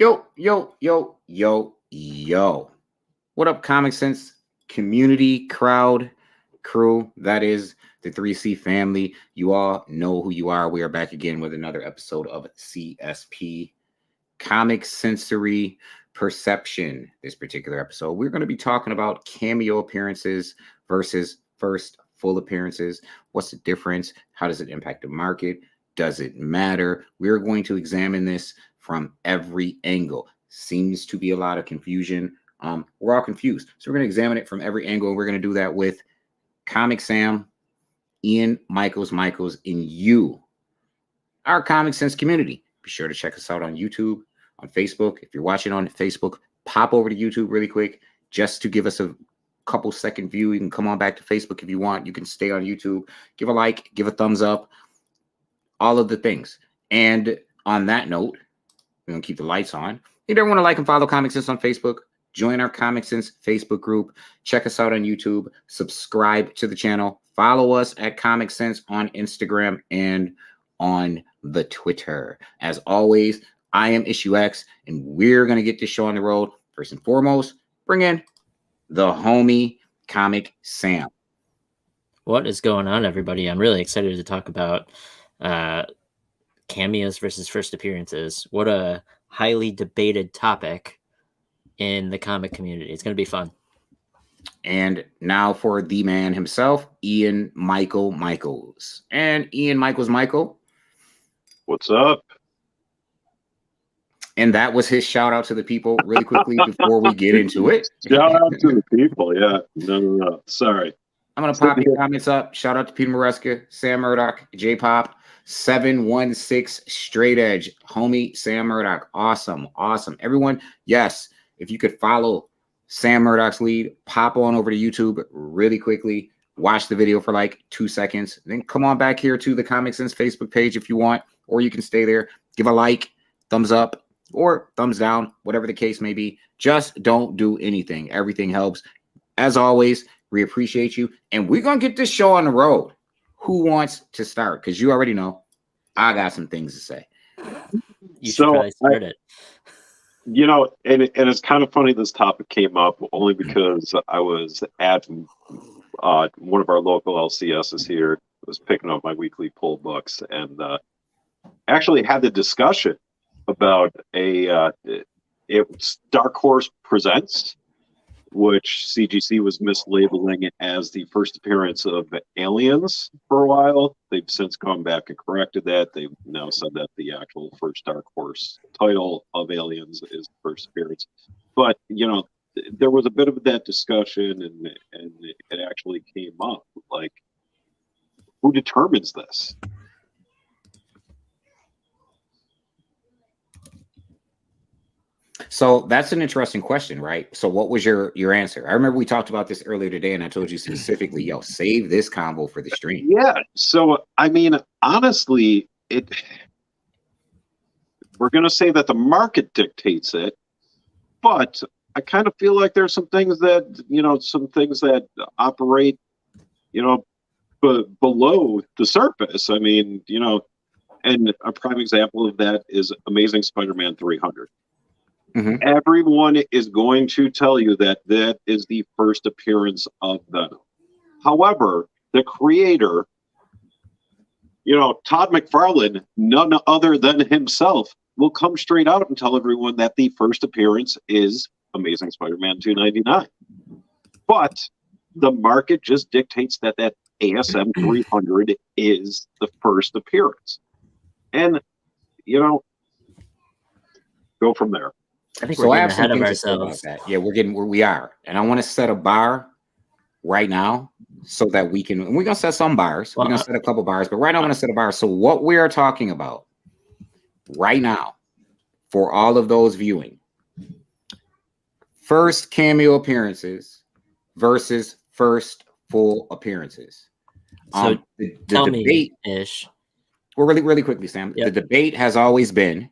Yo, yo, yo, yo, yo. What up, Comic Sense community, crowd, crew? That is the 3C family. You all know who you are. We are back again with another episode of CSP, Comic Sensory Perception. This particular episode, we're going to be talking about cameo appearances versus first full appearances. What's the difference? How does it impact the market? Does it matter? We're going to examine this from every angle. Seems to be a lot of confusion. We're all confused. So we're going to examine it from every angle. We're going to do that with ComicSam, Ian Michaels, and you, our Comic Sense community. Be sure to check us out on YouTube, on Facebook. If you're watching on Facebook, pop over to YouTube really quick just to give us a couple second view. You can come on back to Facebook if you want. You can stay on YouTube. Give a like, give a thumbs up, all of the things. And on that note, we're going to keep the lights on. You don't want to like and follow Comic Sense on Facebook. Join our Comic Sense Facebook group. Check us out on YouTube. Subscribe to the channel. Follow us at Comic Sense on Instagram and on the Twitter. As always, I am Issue X, and we're going to get this show on the road. First and foremost, bring in the homie ComicSam. What is going on, everybody? I'm really excited to talk about cameos versus first appearances. What a highly debated topic in the comic community. It's going to be fun. And now for the man himself, Ian Michaels. And Ian Michael. What's up? And that was his shout out to the people really quickly before we get into it. Shout out to the people. Yeah. No. Sorry. I'm going to pop your comments up. Shout out to Peter Maresca, Sam Murdoch, J-Pop, 716 Straight Edge, homie Sam Murdoch. Awesome. Everyone, yes, if you could follow Sam Murdoch's lead, pop on over to YouTube really quickly. Watch the video for like 2 seconds. Then come on back here to the Comic Sense Facebook page if you want, or you can stay there. Give a like, thumbs up, or thumbs down, whatever the case may be. Just don't do anything. Everything helps. As always, we appreciate you. And we're going to get this show on the road. Who wants to start? Because you already know I got some things to say. You should probably start it. You know, and it's kind of funny this topic came up only because I was at one of our local LCSs here. I was picking up my weekly pull books and actually had the discussion about it's Dark Horse Presents, which CGC was mislabeling as the first appearance of Aliens for a while. They've since gone back and corrected that. They've now said that the actual first Dark Horse title of Aliens is the first appearance. But, you know, there was a bit of that discussion and it actually came up. Like, who determines this? So that's an interesting question, right? So what was your answer? I remember we talked about this earlier today, and I told you specifically, yo, save this combo for the stream. Yeah. So, I mean, honestly, we're going to say that the market dictates it, but I kind of feel like there's some things that operate, below the surface. I mean, and a prime example of that is Amazing Spider-Man 300. Mm-hmm. Everyone is going to tell you that is the first appearance of Venom. However, the creator, Todd McFarlane, none other than himself, will come straight out and tell everyone that the first appearance is Amazing Spider-Man 299. But the market just dictates that ASM 300 is the first appearance. And, go from there. I think we're getting ahead of ourselves. About that. Yeah, we are. And I want to set a bar right now so that we can, and we're going to set some bars. We're going to set a couple bars, but right now I'm going to set a bar. So what we are talking about right now for all of those viewing, first cameo appearances versus first full appearances. So the tell debate, me-ish. Well, really quickly, Sam. Yep. The debate has always been,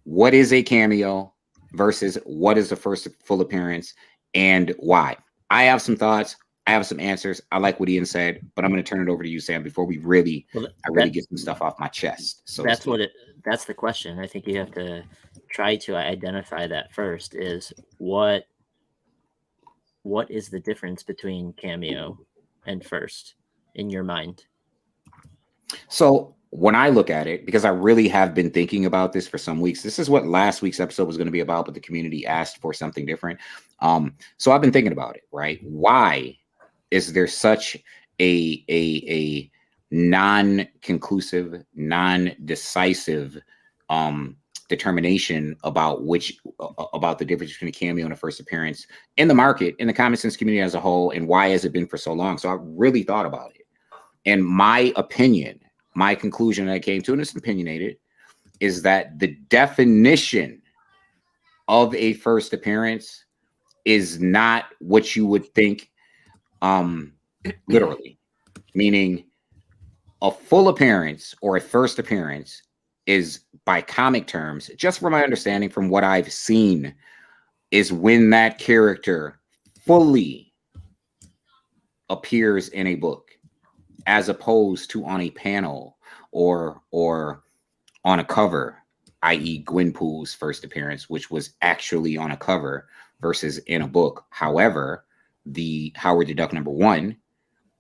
what is a cameo versus what is the first full appearance and why? I have some thoughts. I have some answers. I like what Ian said, but I'm going to turn it over to you, Sam, before we really, I really get some stuff off my chest. So that's what it. That's the question. I think you have to try to identify that first. Is what is the difference between Cameo and First in your mind? So when I look at it, because I really have been thinking about this for some weeks, this is what last week's episode was going to be about, but the community asked for something different. So I've been thinking about it, right? Why is there such a non-conclusive, non-decisive determination about about the difference between a cameo and a first appearance in the market, in the common sense community as a whole, and why has it been for so long? So I really thought about it. And my opinion, my conclusion that I came to, and it's opinionated, is that the definition of a first appearance is not what you would think literally. Meaning a full appearance or a first appearance is, by comic terms, just from my understanding, from what I've seen, is when that character fully appears in a book, as opposed to on a panel or on a cover, i.e. Gwenpool's first appearance, which was actually on a cover versus in a book. However, the Howard the Duck #1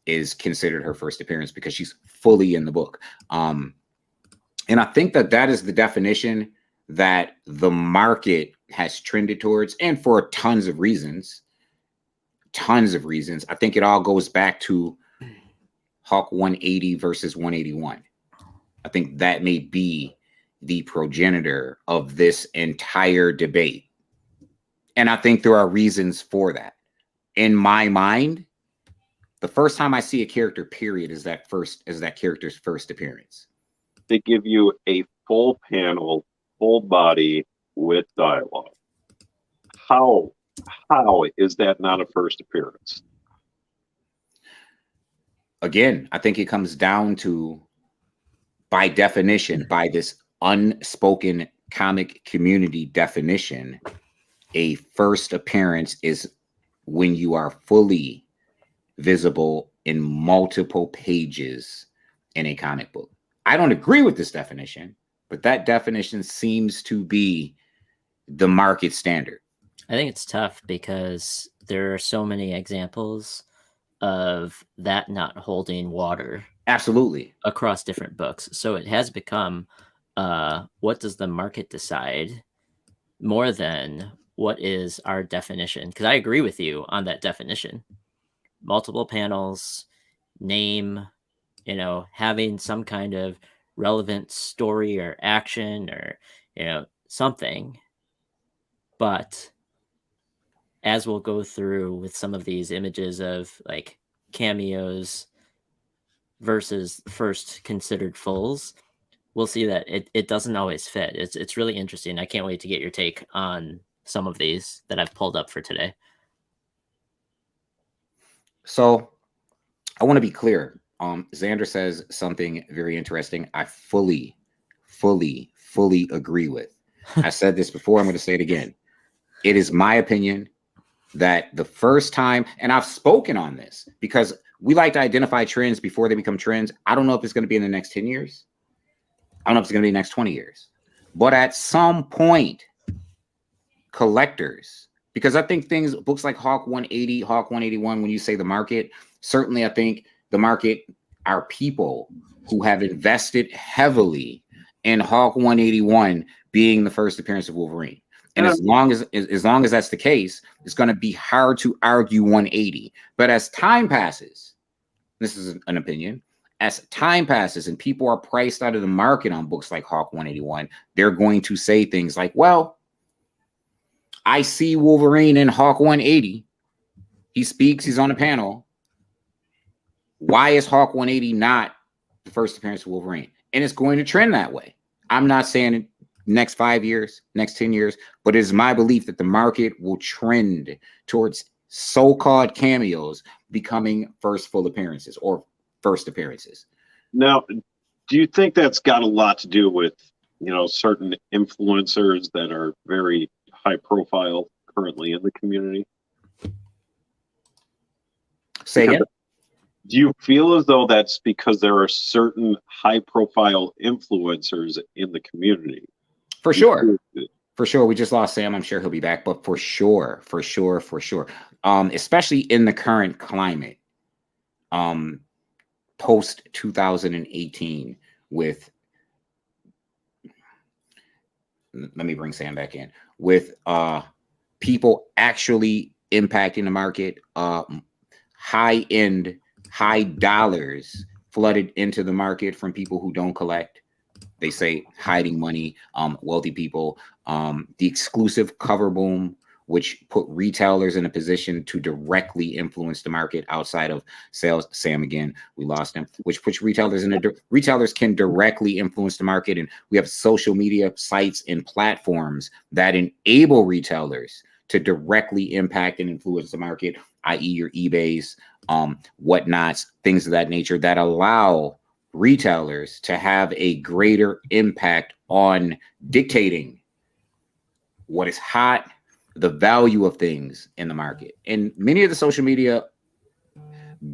is considered her first appearance because she's fully in the book. And I think that is the definition that the market has trended towards, and for tons of reasons. I think it all goes back to Hawk 180 versus 181. I think that may be the progenitor of this entire debate. And I think there are reasons for that. In my mind, the first time I see a character, period, is that character's first appearance. They give you a full panel, full body with dialogue. How is that not a first appearance? Again, I think it comes down to, by definition, by this unspoken comic community definition, a first appearance is when you are fully visible in multiple pages in a comic book. I don't agree with this definition, but that definition seems to be the market standard. I think it's tough because there are so many examples of that not holding water. Absolutely. Across different books. So it has become, what does the market decide more than what is our definition? Because I agree with you on that definition. Multiple panels, name, having some kind of relevant story or action or, something. But as we'll go through with some of these images of like cameos versus first considered fulls, we'll see that it doesn't always fit. It's really interesting. I can't wait to get your take on some of these that I've pulled up for today. So I want to be clear. Xander says something very interesting. I fully agree with. I said this before. I'm going to say it again. It is my opinion that the first time, and I've spoken on this because we like to identify trends before they become trends. I don't know if it's going to be in the next 10 years. I don't know if it's going to be in the next 20 years. But at some point, collectors, because I think books like Hawk 180, Hawk 181, when you say the market, certainly I think the market are people who have invested heavily in Hawk 181 being the first appearance of Wolverine. And as long as that's the case, it's going to be hard to argue 180. But as time passes, this is an opinion, as time passes and people are priced out of the market on books like Hawk 181, they're going to say things like, well, I see Wolverine in Hawk 180. He speaks, he's on a panel. Why is Hawk 180 not the first appearance of Wolverine? And it's going to trend that way. I'm not saying next 5 years, next 10 years, but it is my belief that the market will trend towards so-called cameos becoming first full appearances or first appearances. Now, do you think that's got a lot to do with, certain influencers that are very high profile currently in the community? Say again. Do you feel as though that's because there are certain high-profile influencers in the community? For sure. For sure. We just lost Sam. I'm sure he'll be back, but for sure. Especially in the current climate, post 2018 with, let me bring Sam back in, with people actually impacting the market, high end, high dollars flooded into the market from people who don't collect. They say hiding money, wealthy people, the exclusive cover boom, which put retailers in a position to directly influence the market outside of sales. Sam, again, we lost him, which puts retailers retailers can directly influence the market. And we have social media sites and platforms that enable retailers to directly impact and influence the market, i.e. your eBays, whatnots, things of that nature that allow retailers to have a greater impact on dictating what is hot, the value of things in the market. And many of the social media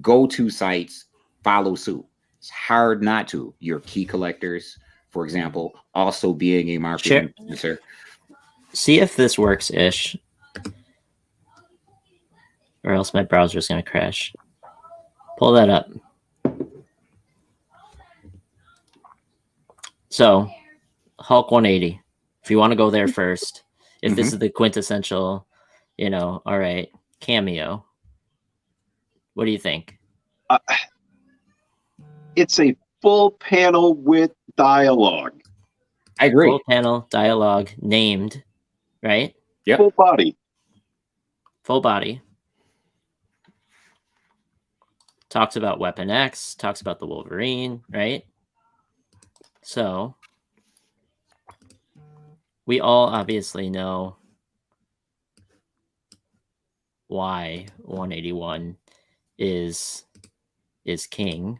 go-to sites follow suit. It's hard not to. Your key collectors, for example, also being a market influencer. See if this works ish, or else my browser is going to crash. Pull that up. So, Hulk 180. If you want to go there first, if this is the quintessential, all right, Cameo. What do you think? It's a full panel with dialogue. I agree. Full panel, dialogue, named, right? Yeah. Full body. Full body. Talks about Weapon X, talks about the Wolverine, right? So, we all obviously know why 181 is king,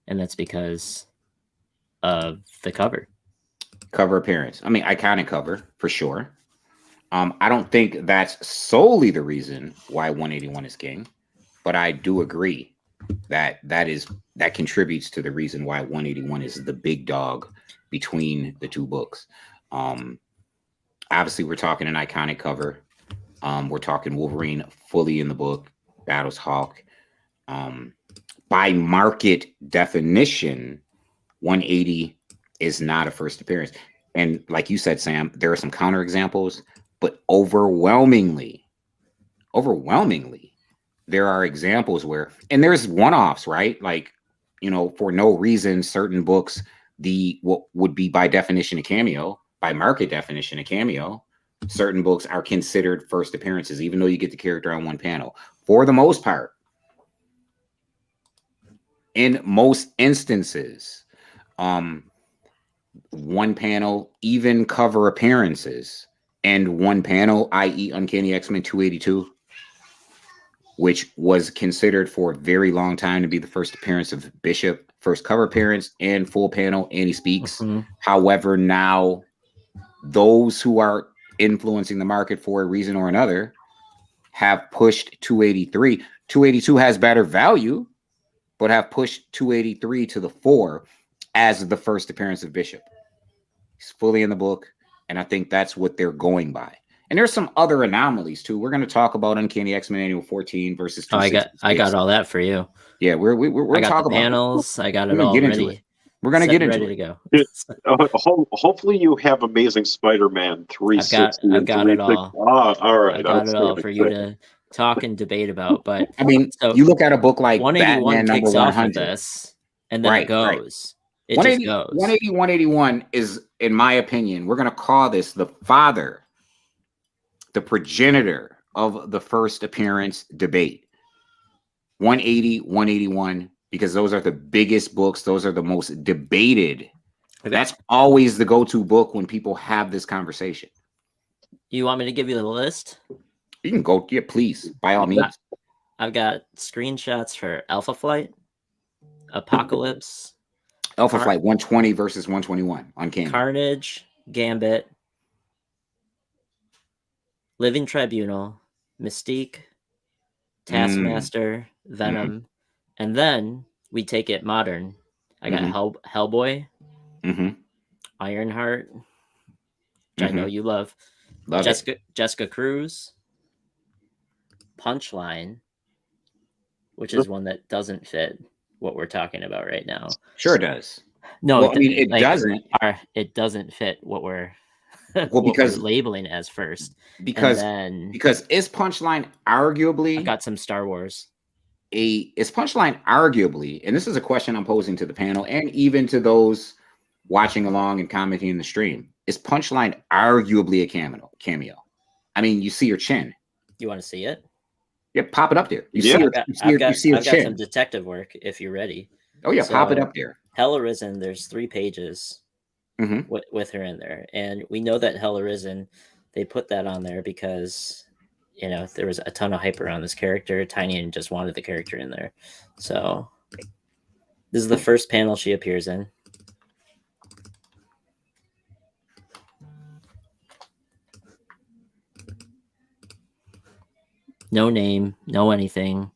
and that's because of the cover appearance. I mean, iconic cover for sure. I don't think that's solely the reason why 181 is king, but I do agree that contributes to the reason why 181 is the big dog between the two books. Obviously, we're talking an iconic cover. We're talking Wolverine fully in the book, battles Hulk. By market definition, 180 is not a first appearance. And like you said, Sam, there are some counter examples, but overwhelmingly, there are examples where, and there's one-offs, right? Like, for no reason, certain books, what would be by definition a cameo, by market definition a cameo, certain books are considered first appearances, even though you get the character on one panel. For the most part, in most instances, one panel, even cover appearances, and one panel, i.e. Uncanny X-Men 282, which was considered for a very long time to be the first appearance of Bishop, first cover appearance and full panel, and he speaks. However, now those who are influencing the market for a reason or another have pushed 283. 282 has better value, but have pushed 283 to the fore as the first appearance of Bishop. He's fully in the book, and I think that's what they're going by. And there's some other anomalies too. We're going to talk about Uncanny X-Men Annual 14 versus 266. I got all that for you. Yeah, we're talking about panels. I got it all ready. We're going to get into ready to go. Hopefully you have Amazing Spider-Man 360. I've got it all. All right. I got it all for you to talk and debate about. But I mean, so you look at a book like 181 Batman kicks number off 100. with this, and then it goes. Right. It just goes. 180, 181 is, in my opinion, we're going to call this the father, the progenitor of the first appearance debate. 180, 181, because those are the biggest books. Those are the most debated. Okay. That's always the go-to book when people have this conversation. You want me to give you the list? You can go, yeah, please, by all means. I've got screenshots for Alpha Flight, Apocalypse, Alpha Flight 120 versus 121 on Cameo. Carnage, Gambit, Living Tribunal, Mystique, Taskmaster, Venom, and then we take it modern. I got Hellboy, Ironheart, which I know you love. Jessica Cruz, Punchline, which is one that doesn't fit what we're talking about right now. Sure does. No, well, I mean, it doesn't. It doesn't fit what we're because we're labeling as first. Because is Punchline arguably? I've got some Star Wars. Is Punchline arguably, and this is a question I'm posing to the panel and even to those watching along and commenting in the stream, is Punchline arguably a cameo? I mean, you see her chin. You want to see it? Yeah, pop it up there. I've got some detective work if you're ready. Oh yeah, pop it up there. Hell Arisen, there's 3 pages with her in there. And we know that Hell Arisen, they put that on there because, you know, there was a ton of hype around this character. Tiny just wanted the character in there. So this is the first panel she appears in. No name, no anything.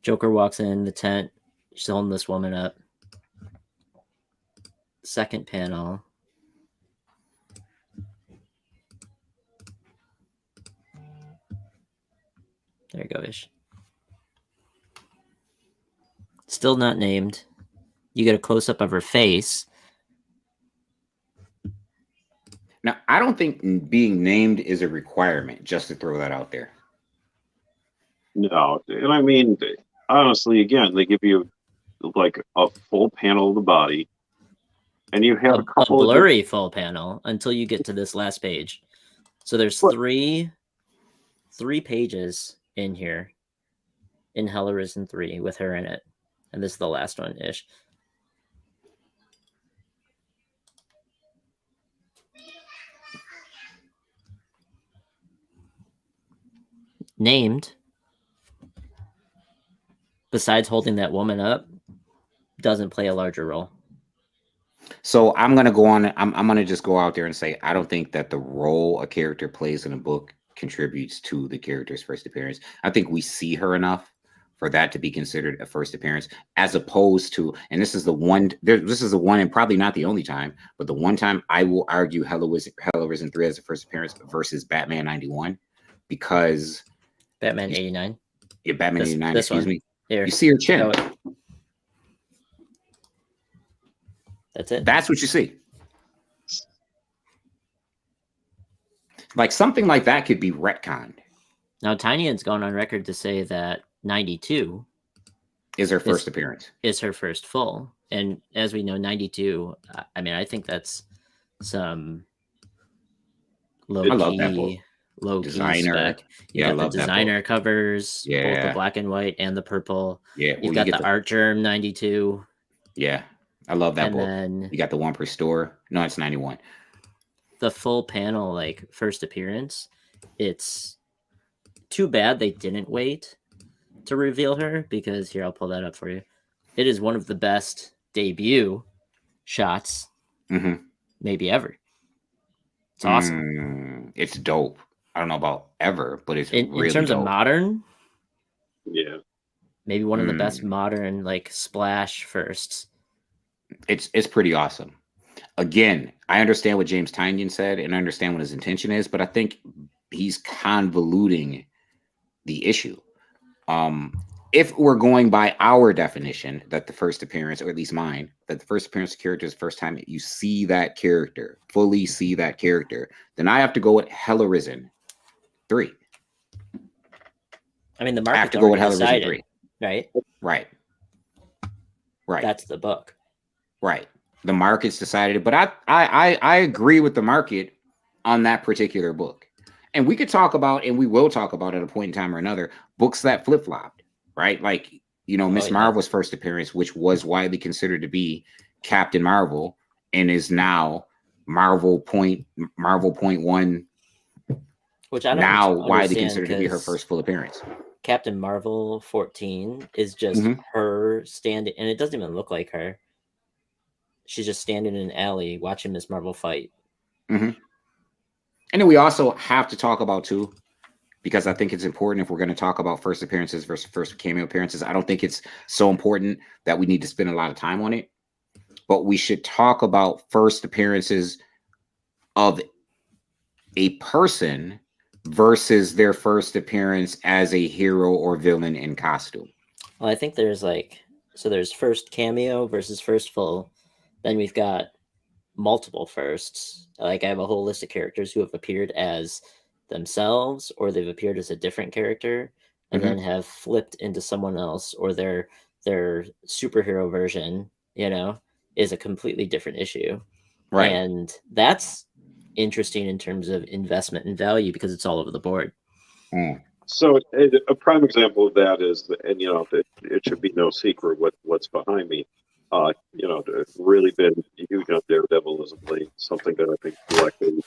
Joker walks in the tent. She's holding this woman up. Second panel. There you go, Ish. Still not named. You get a close-up of her face. Now, I don't think being named is a requirement, just to throw that out there. No, and I mean, honestly, again, they give you like a full panel of the body, and you have a couple blurry full panel until you get to this last page. So there's three pages in here in Hell Arisen 3 with her in it, and this is the last one ish. Named, besides holding that woman up, doesn't play a larger role. So I'm gonna go on. I'm gonna just go out there and say I don't think that the role a character plays in a book contributes to the character's first appearance. I think we see her enough for that to be considered a first appearance, as opposed to, and this is the one, and probably not the only time, but the one time I will argue Hell Arisen 3 as a first appearance versus Batman 91, because Batman 89. Yeah, Batman 89. Excuse me. Here. You see her chin. That's it. That's what you see. Like something like that could be retconned. Now, Tynian's gone on record to say that 92 is her first appearance. Is her first full. And as we know, 92, I mean, I think that's some low-key designer. Spec. You got the designer covers, both the black and white and the purple. Yeah. You've got the Art Germ 92. Yeah. I love that book. Then you got the one per store. No, it's 91. The full panel, like first appearance, it's too bad they didn't wait to reveal her, because here, I'll pull that up for you. It is one of the best debut shots maybe ever. It's awesome. It's dope. I don't know about ever, but it's really in terms dope. of modern. Yeah, maybe one of the best modern like splash firsts. It's pretty awesome. Again, I understand what James Tynion said, and I understand what his intention is, but I think he's convoluting the issue. If we're going by our definition that the first appearance, or at least mine, that the first appearance of character is the first time you see that character, fully see that character, then I have to go with Hell Arisen 3. I mean, the market I have to go with Hell Arisen 3. Right? Right. That's the book. Right. The market's decided it, but I agree with the market on that particular book. And we could talk about, and we will talk about at a point in time or another, books that flip-flopped, right? Like, you know, Miss Marvel's first appearance, which was widely considered to be Captain Marvel, and is now Marvel Point 1, which I don't now widely considered to be her first full appearance. Captain Marvel 14 is just her standing, and it doesn't even look like her. She's just standing in an alley watching Miss Marvel fight. And then we also have to talk about, too, because I think it's important if we're going to talk about first appearances versus first cameo appearances. I don't think it's so important that we need to spend a lot of time on it, but we should talk about first appearances of a person versus their first appearance as a hero or villain in costume. Well, I think there's there's first cameo versus first full. Then we've got multiple firsts. Like I have a whole list of characters who have appeared as themselves, or they've appeared as a different character, and then have flipped into someone else, or their superhero version, is a completely different issue. Right. And that's interesting in terms of investment and value because it's all over the board. So a prime example of that is, and it should be no secret what's behind me. Really been huge on Daredevil is something that I think collected,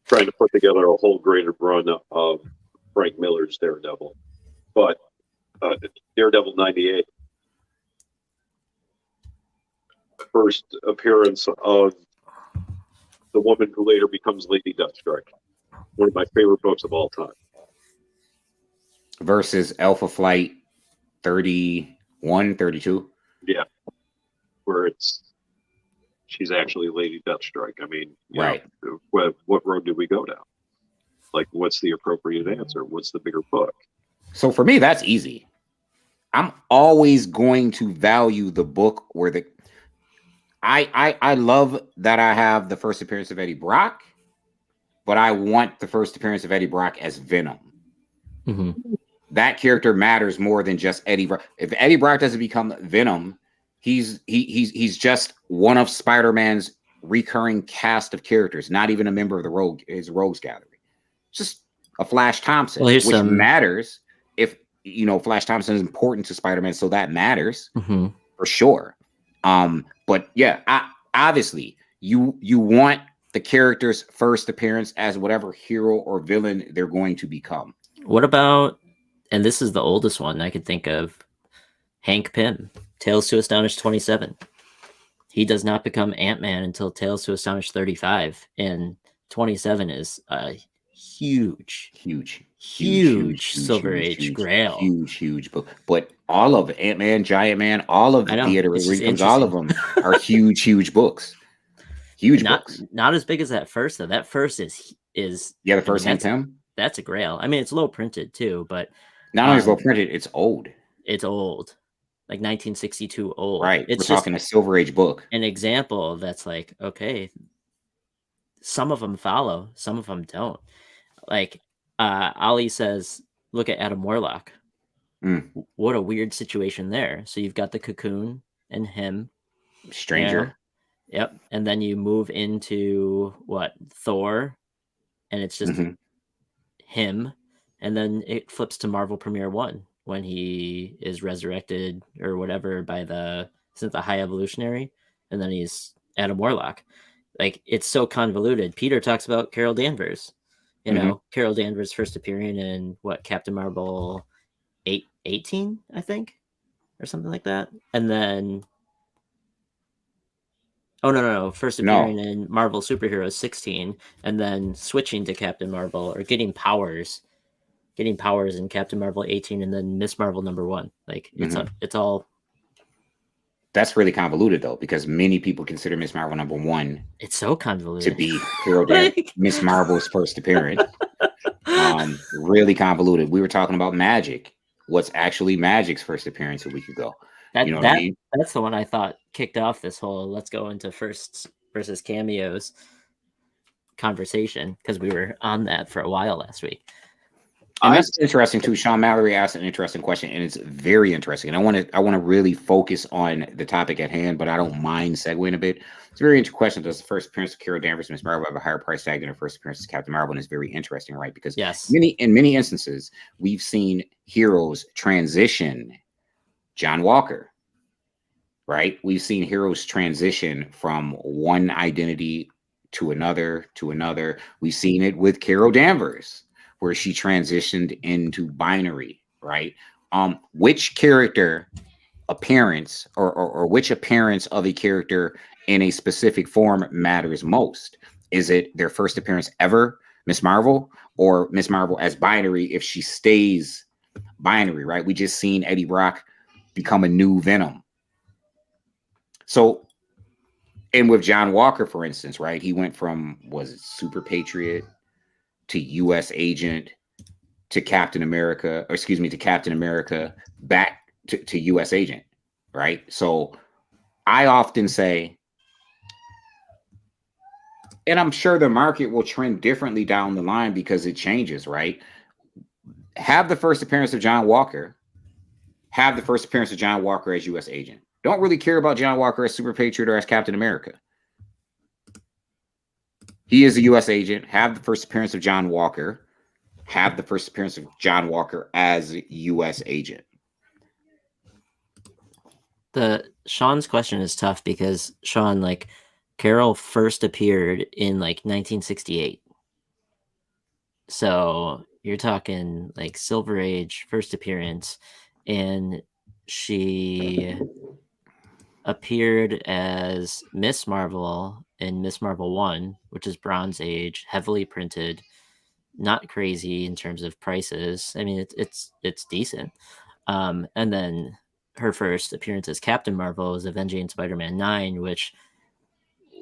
trying to put together a whole graded run of Frank Miller's Daredevil. But Daredevil 98, first appearance of the woman who later becomes Lady Deathstrike. One of my favorite books of all time. Versus Alpha Flight 31, 32. Yeah. Where she's actually Lady Deathstrike. I mean, right. What road did we go down? Like, what's the appropriate answer? What's the bigger book? So for me, that's easy. I'm always going to value the book where I love that I have the first appearance of Eddie Brock, but I want the first appearance of Eddie Brock as Venom. That character matters more than just Eddie Brock. If Eddie Brock doesn't become Venom, he's just one of Spider-Man's recurring cast of characters, not even a member of his Rogues Gallery. Just a Flash Thompson, which matters. If Flash Thompson is important to Spider-Man, so that matters for sure. But yeah, obviously you want the character's first appearance as whatever hero or villain they're going to become. What about, and this is the oldest one I could think of, Hank Pym, Tales to Astonish 27. He does not become Ant-Man until Tales to Astonish 35, and 27 is a huge Silver Age grail. Huge book. But all of Ant-Man, Giant Man, all of the theater, all of them are huge books. Huge books. Not as big as that first, though. That first is the first Hank Pym. That's a grail. I mean, it's low printed too, but not only is low printed, it's old. It's old, like 1962 old. Right. We're talking a Silver Age book. An example that's like, okay, some of them follow, some of them don't. Like Ali says, look at Adam Warlock. What a weird situation there. So you've got the Cocoon and him. Stranger. Yep. And then you move into Thor, and it's just him. And then it flips to Marvel Premiere 1 when he is resurrected or whatever by the High Evolutionary. And then he's Adam Warlock. Like, it's so convoluted. Peter talks about Carol Danvers. Carol Danvers first appearing in Captain Marvel 18, I think, or something like that. And then first appearing in Marvel Superheroes 16, and then switching to Captain Marvel, or getting powers in Captain Marvel 18, and then Miss Marvel #1. Like, it's all. That's really convoluted, though, because many people consider Miss Marvel #1. It's so convoluted to be Carol Danvers, Miss Marvel's first appearance. Really convoluted. We were talking about Magic. What's actually Magic's first appearance a week ago? What I mean? That's the one I thought kicked off this whole let's go into firsts versus cameos conversation, because we were on that for a while last week. And that's interesting too. Sean Mallory asked an interesting question, and it's very interesting. And I want to really focus on the topic at hand, but I don't mind segueing a bit. It's a very interesting question. Does the first appearance of Carol Danvers, Miss Marvel, have a higher price tag than her first appearance of Captain Marvel? And it's very interesting, right? Because in many instances, we've seen heroes transition. John Walker, right? We've seen heroes transition from one identity to another. We've seen it with Carol Danvers, where she transitioned into binary, right? Which character appearance or which appearance of a character in a specific form matters most? Is it their first appearance ever Miss Marvel, or Miss Marvel as binary if she stays binary, right? We just seen Eddie Brock become a new Venom. So, and with John Walker, for instance, right? He went from, was it Super Patriot to US Agent to Captain America, or excuse me, to Captain America back to US Agent, right? So I often say, and I'm sure the market will trend differently down the line because it changes, right? Have the first appearance of John Walker, have the first appearance of John Walker as US Agent. Don't really care about John Walker as Super Patriot or as Captain America. He is a US Agent. Have the first appearance of John Walker. Have the first appearance of John Walker as US Agent. The Sean's question is tough because Sean, like, Carol first appeared in like 1968. So you're talking like Silver Age first appearance, and she appeared as Miss Marvel in Miss Marvel 1, which is Bronze Age, heavily printed, not crazy in terms of prices. I mean, it's decent. And then her first appearance as Captain Marvel was Avenging Spider-Man 9, which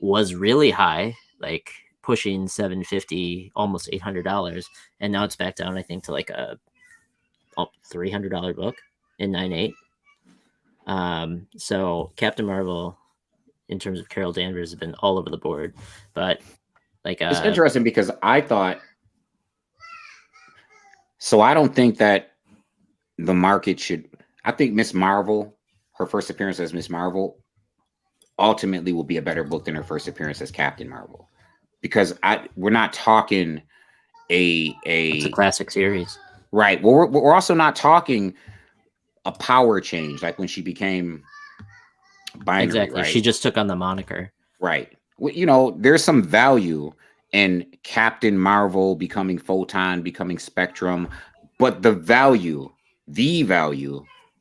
was really high, like pushing $750, almost $800, and now it's back down, I think, to like a $300 book in 9.8. So Captain Marvel, in terms of Carol Danvers, has been all over the board, but like it's interesting because I thought, so I don't think that the market should. I think Miss Marvel, her first appearance as Miss Marvel, ultimately will be a better book than her first appearance as Captain Marvel, because we're not talking it's a classic series, right? Well, we're also not talking a power change like when she became binary. Exactly, right? She just took on the moniker, right? You know, there's some value in Captain Marvel becoming Photon, becoming Spectrum, but the value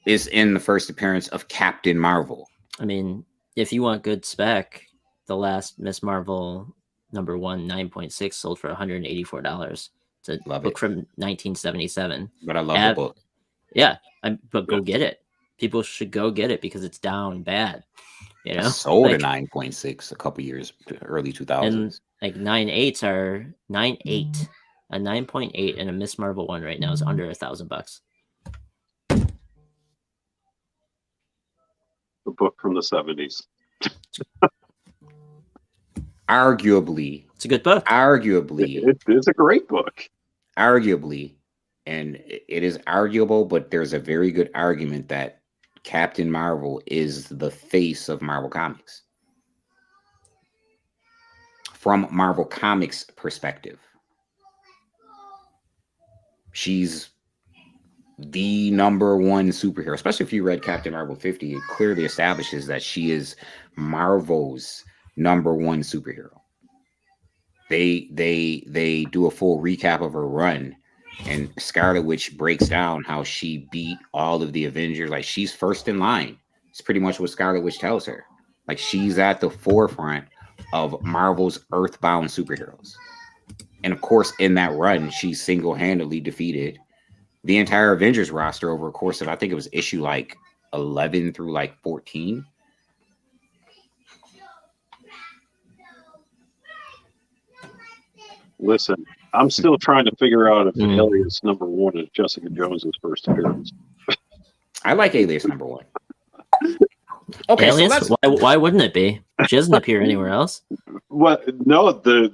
is in the first appearance of Captain Marvel. I mean, if you want good spec, the last Miss Marvel #1 9.6 sold for $184. It's a book from 1977. But I love the book. Yeah, but go get it. People should go get it because it's down bad. You know, sold at 9.6 a couple years, early 2000s. And like 9.8s are 9.8. A 9.8 and a Miss Marvel 1 right now is under $1,000. A book from the 70s. Arguably, it's a good book. Arguably, it's a great book. Arguably, and it is arguable, but there's a very good argument that Captain Marvel is the face of Marvel Comics. From Marvel Comics' perspective, she's the #1 superhero. Especially if you read Captain Marvel 50, it clearly establishes that she is Marvel's #1 superhero. They do a full recap of her run, and Scarlet Witch breaks down how she beat all of the Avengers. Like, she's first in line. It's pretty much what Scarlet Witch tells her. Like, she's at the forefront of Marvel's Earthbound superheroes. And of course, in that run, she single-handedly defeated the entire Avengers roster over a course of, I think it was issue like 11 through like 14. Listen, I'm still trying to figure out if Alias #1 is Jessica Jones's first appearance. I like Alias #1. Okay, Alias? so why wouldn't it be? She doesn't appear anywhere else. Well, no, the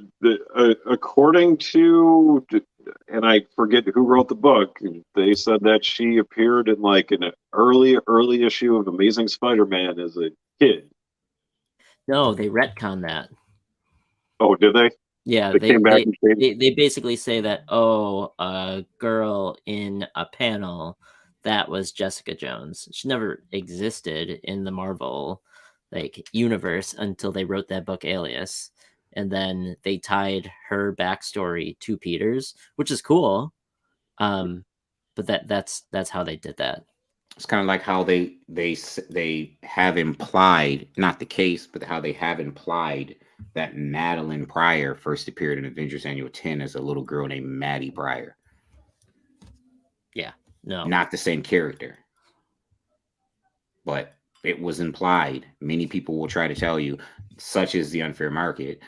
according to, and I forget who wrote the book, they said that she appeared in like an early issue of Amazing Spider-Man as a kid. No, they retcon that. Oh, did they? Yeah, they basically say that, a girl in a panel, that was Jessica Jones. She never existed in the Marvel universe until they wrote that book Alias, and then they tied her backstory to Peter's, which is cool. But that's how they did that. It's kind of like how they have implied, not the case, but how they have implied that Madeline Pryor first appeared in Avengers Annual 10 as a little girl named Maddie Pryor. Yeah, no, Not the same character, but it was implied. Many people will try to tell you, such as the unfair market.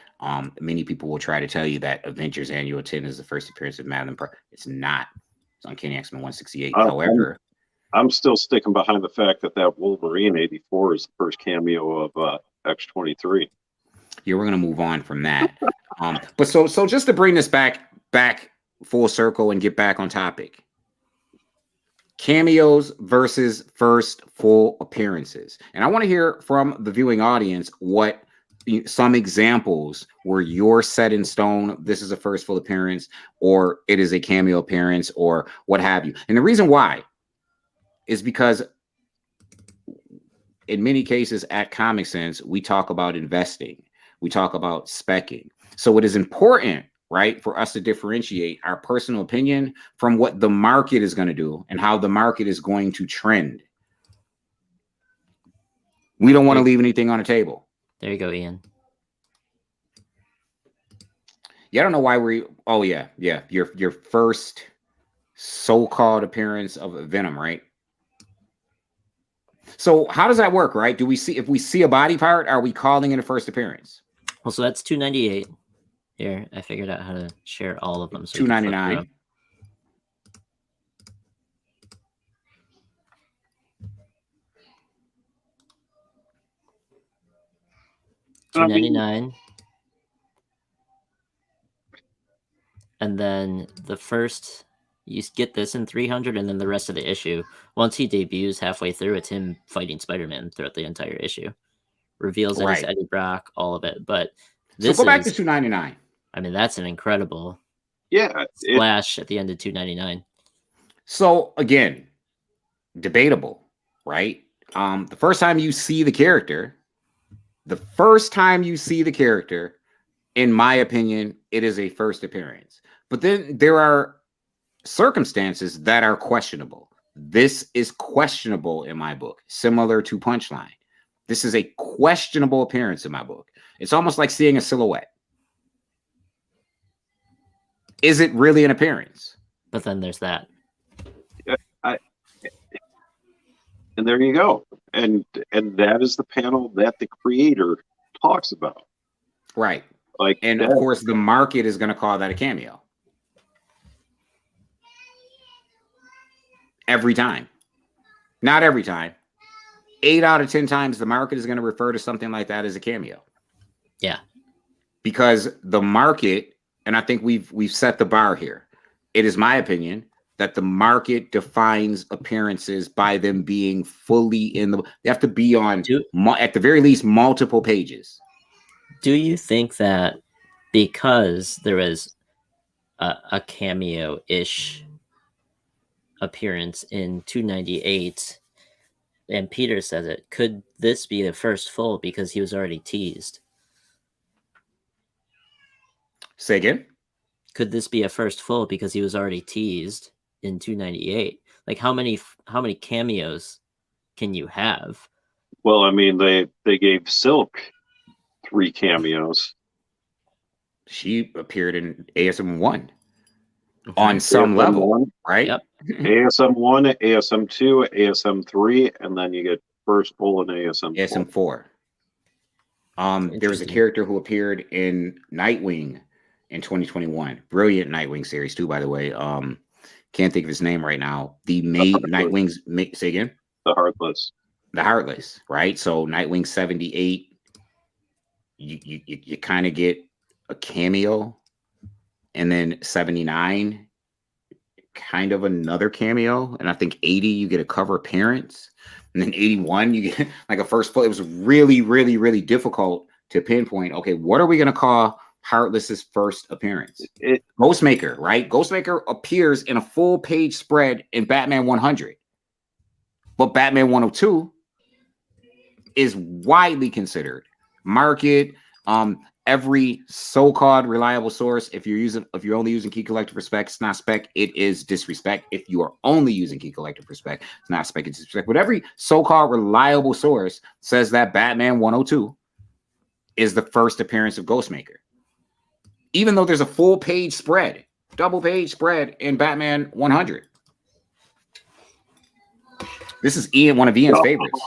Many people will try to tell you that Avengers Annual 10 is the first appearance of Madeline Pryor. It's not. It's Uncanny X-Men 168. However, I'm still sticking behind the fact that Wolverine 84 is the first cameo of X-23. yeah, we're gonna move on from that. But so just to bring this back full circle and get back on topic. Cameos versus first full appearances. And I want to hear from the viewing audience what some examples where you're set in stone. This is a first full appearance, or it is a cameo appearance, or what have you. And the reason why is because in many cases at Comic Sense, we talk about investing. We talk about speccing. So it is important, right, for us to differentiate our personal opinion from what the market is going to do and how the market is going to trend. We don't want to leave anything on the table. There you go, Ian. Yeah, I don't know why oh yeah. Your first so-called appearance of Venom, right? So how does that work, right? If we see a body part, are we calling it a first appearance? Well, so that's 298. Here, I figured out how to share all of them. So 299. $299. And then the first, you get this in 300, and then the rest of the issue. Once he debuts halfway through, it's him fighting Spider-Man throughout the entire issue. Reveals that it's Eddie Brock, all of it. But this so go back to 299. I mean, that's an incredible splash at the end of 299. So again, debatable, right? The first time you see the character, in my opinion, it is a first appearance. But then there are circumstances that are questionable. This is questionable in my book, similar to Punchline. This is a questionable appearance in my book. It's almost like seeing a silhouette. Is it really an appearance? But then there's that. And there you go. And that is the panel that the creator talks about. Right. And of course, the market is going to call that a cameo. Every time. Not every time. 8 out of 10 times, the market is going to refer to something like that as a cameo. Yeah. Because the market, and I think we've set the bar here. It is my opinion that the market defines appearances by them being fully in the. They have to be on, at the very least, multiple pages. Do you think that because there was a cameo-ish appearance in 298, and Peter says it, could this be the first full because he was already teased? Say again? Could this be a first full because he was already teased in 298? Like, how many cameos can you have? Well, I mean, they gave Silk 3 cameos. She appeared in ASM 1 on some level, 1, right? Yep. ASM 1, ASM 2, ASM 3, and then you get first full in ASM 4. There was a character who appeared in Nightwing in 2021. Brilliant Nightwing series too, by the way. Can't think of his name right now. Nightwing's say again? The Heartless. The Heartless, right? So Nightwing 78. You kind of get a cameo, and then 79, kind of another cameo, and I think 80 you get a cover appearance, and then 81 you get like a first full. It was really, really, really difficult to pinpoint. Okay, what are we gonna call Heartless's first appearance? Ghostmaker, right? Ghostmaker appears in a full page spread in Batman 100, but Batman 102 is widely considered market. every so-called reliable source. If you're only using Key Collector for spec, it's not spec, it is disrespect. If you are only using Key Collector for spec, it's not spec, it's disrespect. But every so-called reliable source says that Batman 102 is the first appearance of Ghostmaker. Even though there's a full page spread, double page spread in Batman 100. This is one of Ian's favorites.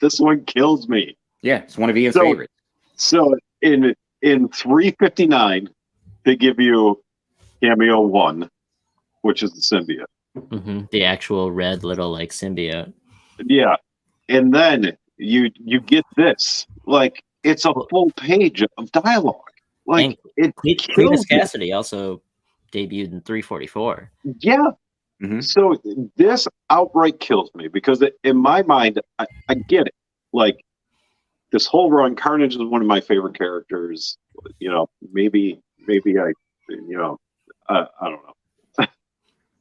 This one kills me. Yeah, it's one of Ian's favorites. So in 359, they give you Cameo 1, which is the symbiote. Mm-hmm. The actual red little like symbiote. Yeah. And then you get this. Like, it's a full page of dialogue. Like, Cletus Cassidy also debuted in 344. Yeah. Mm-hmm. So this outright kills me because in my mind, I get it. Like, this whole run, Carnage is one of my favorite characters. You know, maybe I don't know.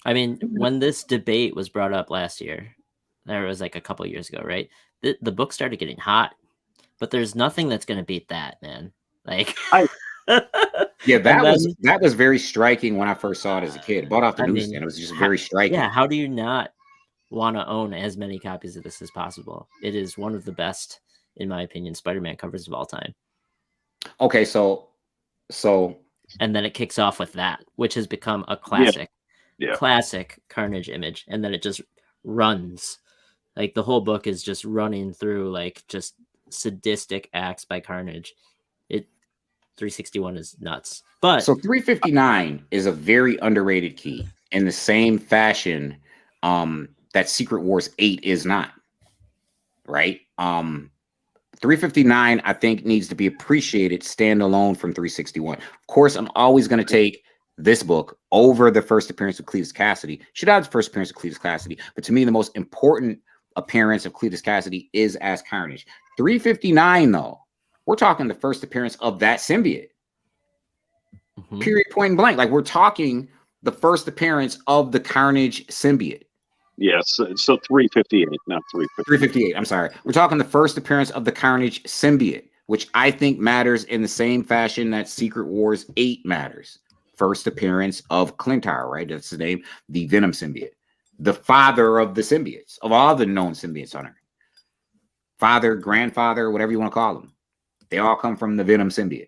I mean, when this debate was brought up last year, there was like a couple years ago, right? The book started getting hot, but there's nothing that's going to beat that, man. Like, yeah, that was very striking when I first saw it as a kid. Bought off the newsstand, it was just very striking. Yeah, how do you not want to own as many copies of this as possible? It is one of the best, in my opinion, Spider-Man covers of all time. Okay, so and then it kicks off with that, which has become a classic, classic Carnage image, and then it just runs. Like, the whole book is just running through like just sadistic acts by Carnage. 361 is nuts. But so 359 is a very underrated key in the same fashion that Secret Wars 8 is not. Right? 359, I think, needs to be appreciated standalone from 361. Of course, I'm always going to take this book over the first appearance of Cletus Cassidy. Should have the first appearance of Cletus Cassidy, but to me, the most important appearance of Cletus Cassidy is as Carnage. 359, though, we're talking the first appearance of that symbiote. Mm-hmm. Period, point blank. Like, we're talking the first appearance of the Carnage symbiote. Yes, so 358, not 358. 358, I'm sorry. We're talking the first appearance of the Carnage symbiote, which I think matters in the same fashion that Secret Wars 8 matters. First appearance of Clintar, right? That's the name. The Venom symbiote. The father of the symbiotes, of all the known symbiotes on Earth. Father, grandfather, whatever you want to call them. They all come from the Venom symbiote.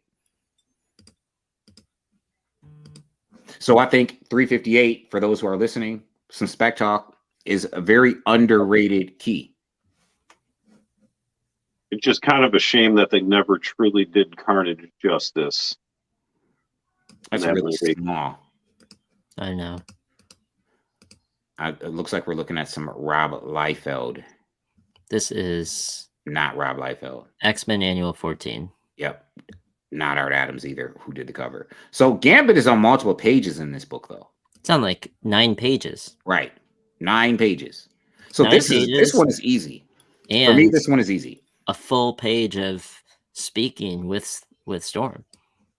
So I think 358, for those who are listening, some spec talk, is a very underrated key. It's just kind of a shame that they never truly did Carnage justice. That's really small. I know. It looks like we're looking at some Rob Liefeld. This is not Rob Liefeld. X-Men Annual 14. Yep. Not Art Adams either, who did the cover. So Gambit is on multiple pages in this book, though. It's on like 9 pages. Right. 9 pages. So this one is easy. And for me, this one is easy. A full page of speaking with Storm.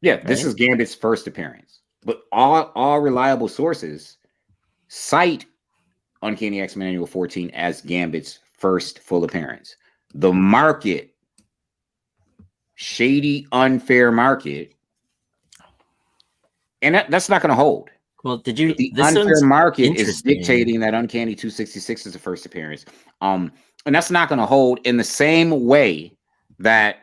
Yeah, right? This is Gambit's first appearance. But all reliable sources cite Uncanny X-Men Annual 14 as Gambit's first full appearance. The market, shady, unfair market, and that's not going to hold. Well, the unfair market is dictating that Uncanny 266 is the first appearance, and that's not going to hold in the same way that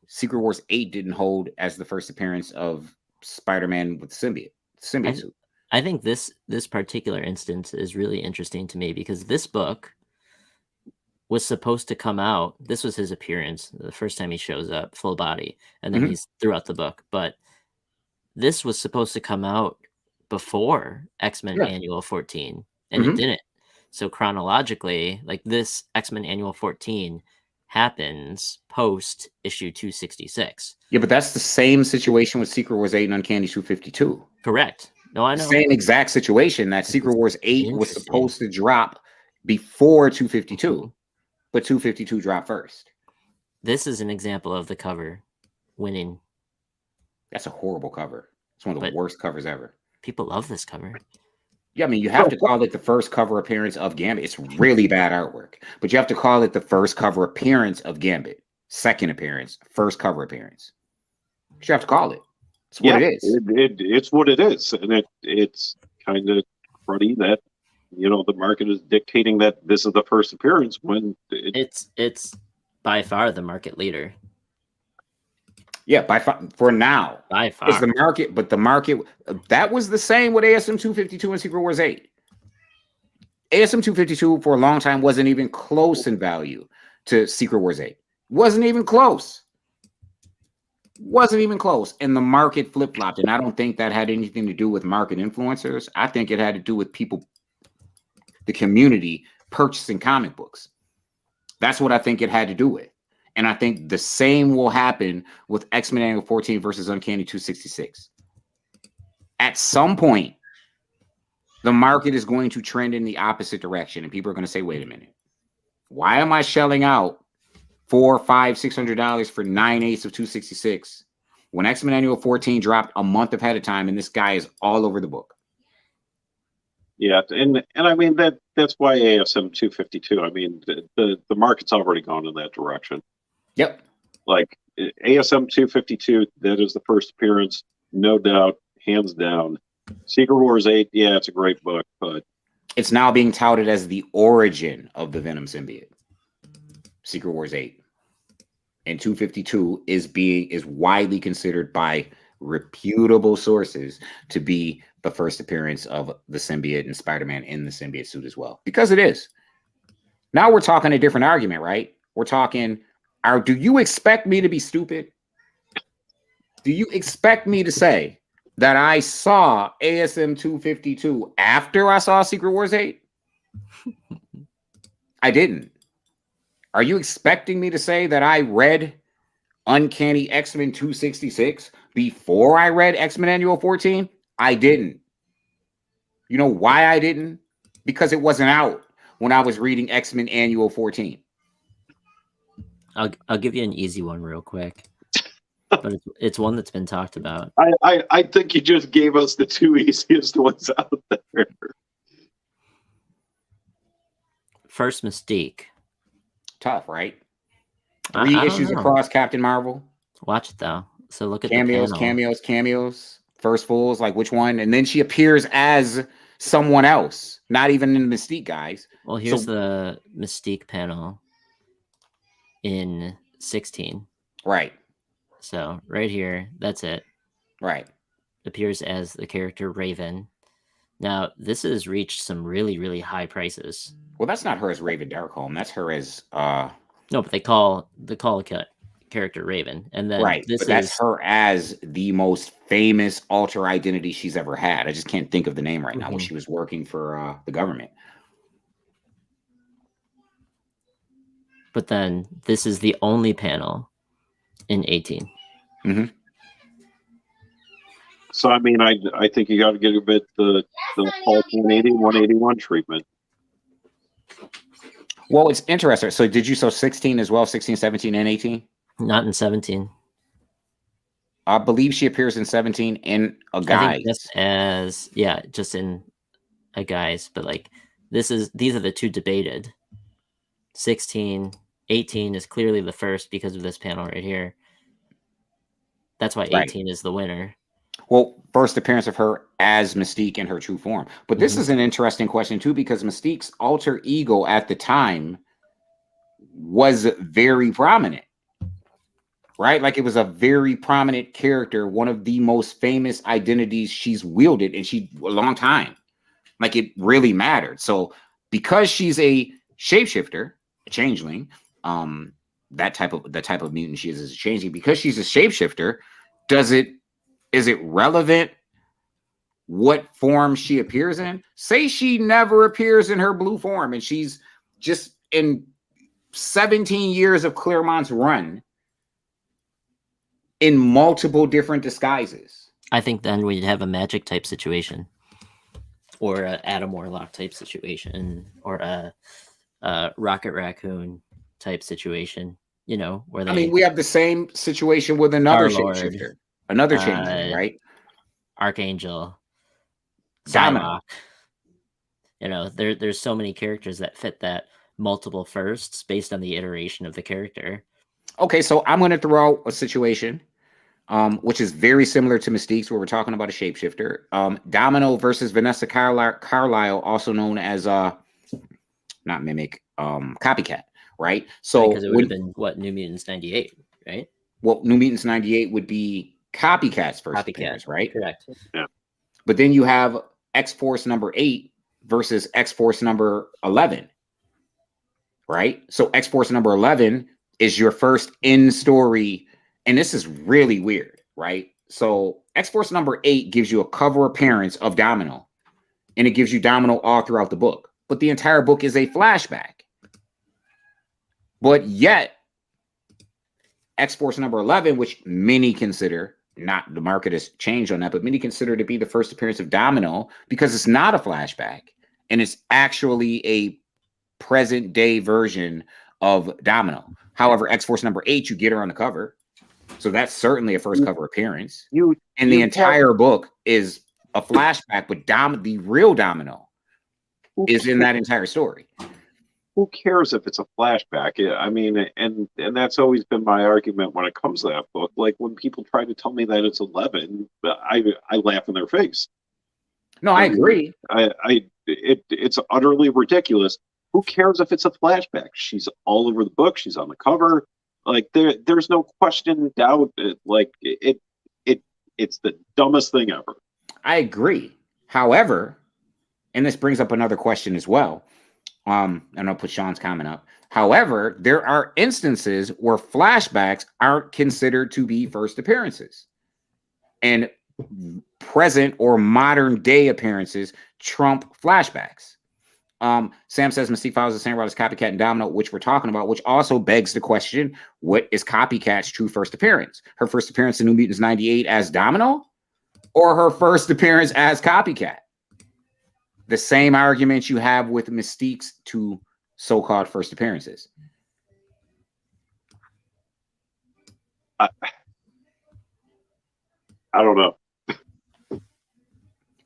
Secret Wars 8 didn't hold as the first appearance of Spider-Man with symbiote suit. I think this particular instance is really interesting to me because this book was supposed to come out. This was his appearance, the first time he shows up full body, and then he's throughout the book. But this was supposed to come out before X-Men Annual 14, and it didn't. So chronologically, like, this X-Men Annual 14 happens post issue 266. Yeah, but that's the same situation with Secret Wars 8 and Uncanny 252. Correct. No, I know. Same exact situation that Secret Wars 8 was supposed to drop before 252, but 252 dropped first. This is an example of the cover winning. That's a horrible cover. It's one of the worst covers ever. People love this cover. Yeah, I mean, you have to call it the first cover appearance of Gambit. It's really bad artwork, but you have to call it the first cover appearance of Gambit. Second appearance, first cover appearance. You have to call it. It's what it is. It's what it is, and it's kind of cruddy that the market is dictating that this is the first appearance when it's by far the market leader. Yeah, by far, for now. By far. It's the market, but the market, that was the same with ASM 252 and Secret Wars 8. ASM 252 for a long time wasn't even close in value to Secret Wars 8. Wasn't even close. Wasn't even close. And the market flip-flopped. And I don't think that had anything to do with market influencers. I think it had to do with people, the community, purchasing comic books. That's what I think it had to do with. And I think the same will happen with X-Men Annual 14 versus Uncanny 266. At some point, the market is going to trend in the opposite direction. And people are going to say, wait a minute. Why am I shelling out $400, $500, $600 for 9/8 of 266 when X-Men Annual 14 dropped a month ahead of time and this guy is all over the book? Yeah, and I mean that's why ASM 252. I mean the market's already gone in that direction. Yep. Like ASM 252, that is the first appearance, no doubt, hands down. Secret Wars 8, yeah, it's a great book, but it's now being touted as the origin of the Venom symbiote. Secret Wars 8. And 252 is widely considered by reputable sources to be the first appearance of the symbiote and Spider-Man in the symbiote suit as well. Because it is. Now we're talking a different argument, right? We're talking, do you expect me to be stupid? Do you expect me to say that I saw ASM 252 after I saw Secret Wars 8? I didn't. Are you expecting me to say that I read Uncanny X-Men 266 before I read X-Men Annual 14? I didn't. You know why I didn't? Because it wasn't out when I was reading X-Men Annual 14. I'll give you an easy one real quick. But it's one that's been talked about. I think you just gave us the two easiest ones out there. First Mystique. Tough, right? 3 issues across Captain Marvel. Watch it though. So look at cameos, the panel. cameos. First fools, like which one? And then she appears as someone else, not even in the Mystique guys. Well, here's the Mystique panel in 16. Right. So right here, that's it. Right. Appears as the character Raven. Now, this has reached some really, really high prices. Well, that's not her as Raven Darkholme. That's her as no, but they call character Raven, and then right. But that's her as the most famous alter identity she's ever had. I just can't think of the name right now. When she was working for the government. But then this is the only panel in 18. Mm-hmm. So I mean, I think you got to get a bit the Hulk 180, 181 treatment. Well, it's interesting. So did you 16 as well? 16, 17, and 18? Not in 17. I believe she appears in 17 in a guise. Just in a guise. But like these are the two debated. 16, 18 is clearly the first because of this panel right here. That's why 18 is the winner. Well, first appearance of her as Mystique in her true form. But this is an interesting question too, because Mystique's alter ego at the time was very prominent, right? Like it was a very prominent character, one of the most famous identities she's wielded in a long time. Like it really mattered. So because she's a shapeshifter, a changeling, that type of mutant she is a changeling, because she's a shapeshifter, is it relevant what form she appears in? Say she never appears in her blue form and she's just in 17 years of Claremont's run in multiple different disguises. I think then we'd have a magic type situation or an Adam Warlock type situation or a Rocket Raccoon type situation, where we have the same situation with another shapeshifter. Another change, right? Archangel, Domino. Psylocke. There's so many characters that fit that multiple firsts based on the iteration of the character. Okay, so I'm going to throw out a situation. which is very similar to Mystique's, where we're talking about a shapeshifter. Domino versus Vanessa Carlisle, also known as not Mimic, Copycat, right? So because it would have been what, New Mutants 98, right? Well, New Mutants 98 would be Copycat's first appearance, right? Correct. Yeah. But then you have X-Force number 8 versus X-Force number 11, right? So X-Force number 11 is your first in-story, and this is really weird, right? So X-Force number 8 gives you a cover appearance of Domino, and it gives you Domino all throughout the book. But the entire book is a flashback. But yet, X-Force number 11, which many consider, not the market has changed on that, but many consider to be the first appearance of Domino because it's not a flashback and it's actually a present day version of Domino. However, X-Force number 8, you get her on the cover. So that's certainly a first cover appearance. And the entire book is a flashback, but the real Domino is in that entire story. Who cares if it's a flashback? I mean, and that's always been my argument when it comes to that book. Like when people try to tell me that it's 11, I laugh in their face. No, I agree. It's utterly ridiculous. Who cares if it's a flashback? She's all over the book. She's on the cover. Like there's no question, doubt. It's the dumbest thing ever. I agree. However, and this brings up another question as well. And I'll put Sean's comment up. However, there are instances where flashbacks aren't considered to be first appearances, and present or modern day appearances trump flashbacks. Sam says Mystique follows the same route as Copycat and Domino, which we're talking about, which also begs the question: what is Copycat's true first appearance? Her first appearance in New Mutants 98 as Domino, or her first appearance as Copycat? The same argument you have with Mystique's two so-called first appearances. I don't know.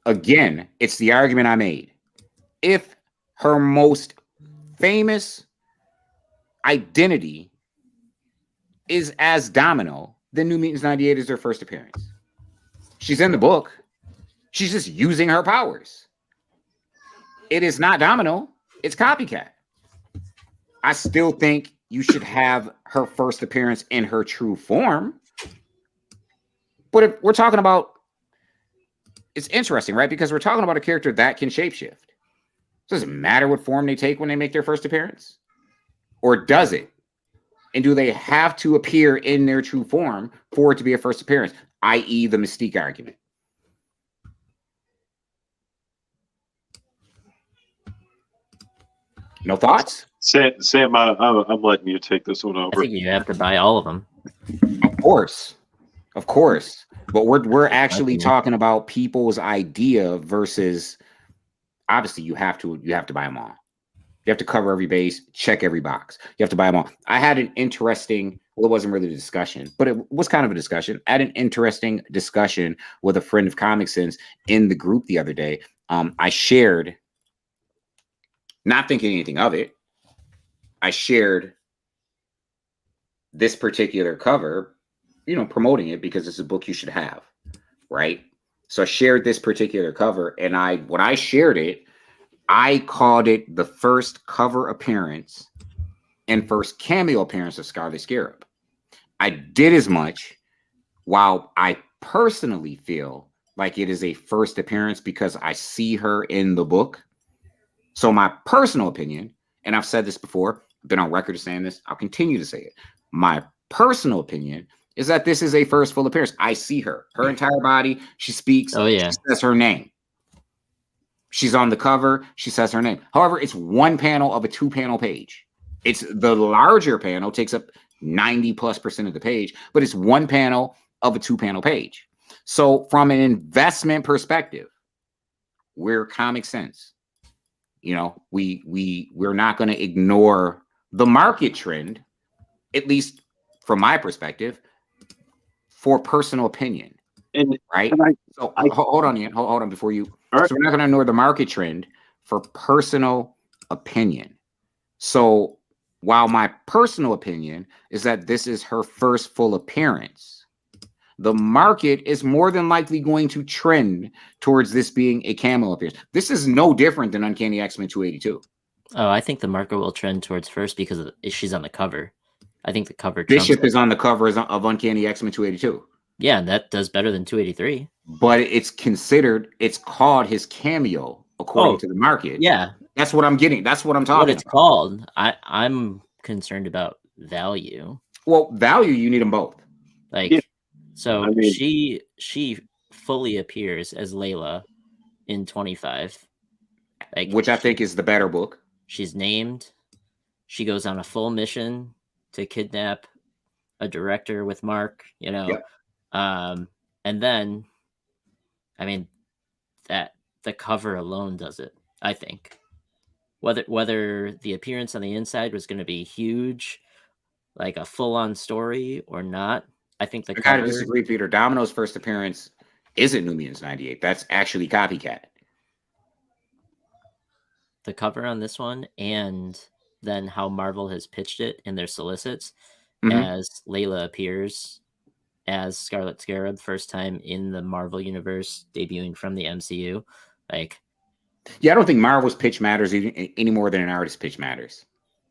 Again, it's the argument I made. If her most famous identity is as Domino, then New Mutants 98 is her first appearance. She's in the book. She's just using her powers. It is not Domino. It's Copycat. I still think you should have her first appearance in her true form. But if we're talking about, it's interesting, right? Because we're talking about a character that can shapeshift. Does it matter what form they take when they make their first appearance? Or does it? And do they have to appear in their true form for it to be a first appearance? I.e. the Mystique argument. No thoughts? Sam, I'm letting you take this one over. I think you have to buy all of them. Of course. But we're actually talking about people's idea versus, obviously you have to buy them all. You have to cover every base, check every box. You have to buy them all. I had an interesting, well, it wasn't really a discussion, but it was kind of a discussion. I had an interesting discussion with a friend of ComicSense in the group the other day. I shared, not thinking anything of it, I shared this particular cover, promoting it because it's a book you should have, right? So I shared this particular cover, and when I shared it, I called it the first cover appearance and first cameo appearance of Scarlet Scarab. I did as much, while I personally feel like it is a first appearance because I see her in the book. So my personal opinion, and I've said this before, I've been on record of saying this, I'll continue to say it. My personal opinion is that this is a first full appearance. I see her entire body. She speaks. Oh, yeah. She says her name. She's on the cover. She says her name. However, it's one panel of a 2-panel page. It's the larger panel takes up 90+% of the page, but it's one panel of a 2-panel page. So from an investment perspective, we're ComicSense. We're not going to ignore the market trend, at least from my perspective, for personal opinion. Right? Hold on before you. Right. So we're not going to ignore the market trend for personal opinion. So while my personal opinion is that this is her first full appearance, the market is more than likely going to trend towards this being a cameo appearance. This is no different than Uncanny X-Men 282. Oh, I think the market will trend towards first because she's on the cover. I think the cover Bishop is on the cover of Uncanny X-Men 282. Yeah, that does better than 283. But it's called his cameo according to the market. Yeah. That's what I'm getting. That's what I'm talking What it's about. called. I'm concerned about value. Well, value, you need them both. Like, Yeah. so I mean- she fully appears as Layla in 25. Like, Which I think is the better book. She's named. She goes on a full mission to kidnap a director with Mark, you know. Yep. And then, I mean, that the cover alone does it, I think. Whether the appearance on the inside was going to be huge, like a full-on story or not, I think the I cover... gotta disagree, Peter. Domino's first appearance isn't New Mutants 98. That's actually Copycat. The cover on this one, and then how Marvel has pitched it in their solicits, as Layla appears as Scarlet Scarab, first time in the Marvel universe, debuting from the MCU. Like, yeah, I don't think Marvel's pitch matters any more than an artist's pitch matters,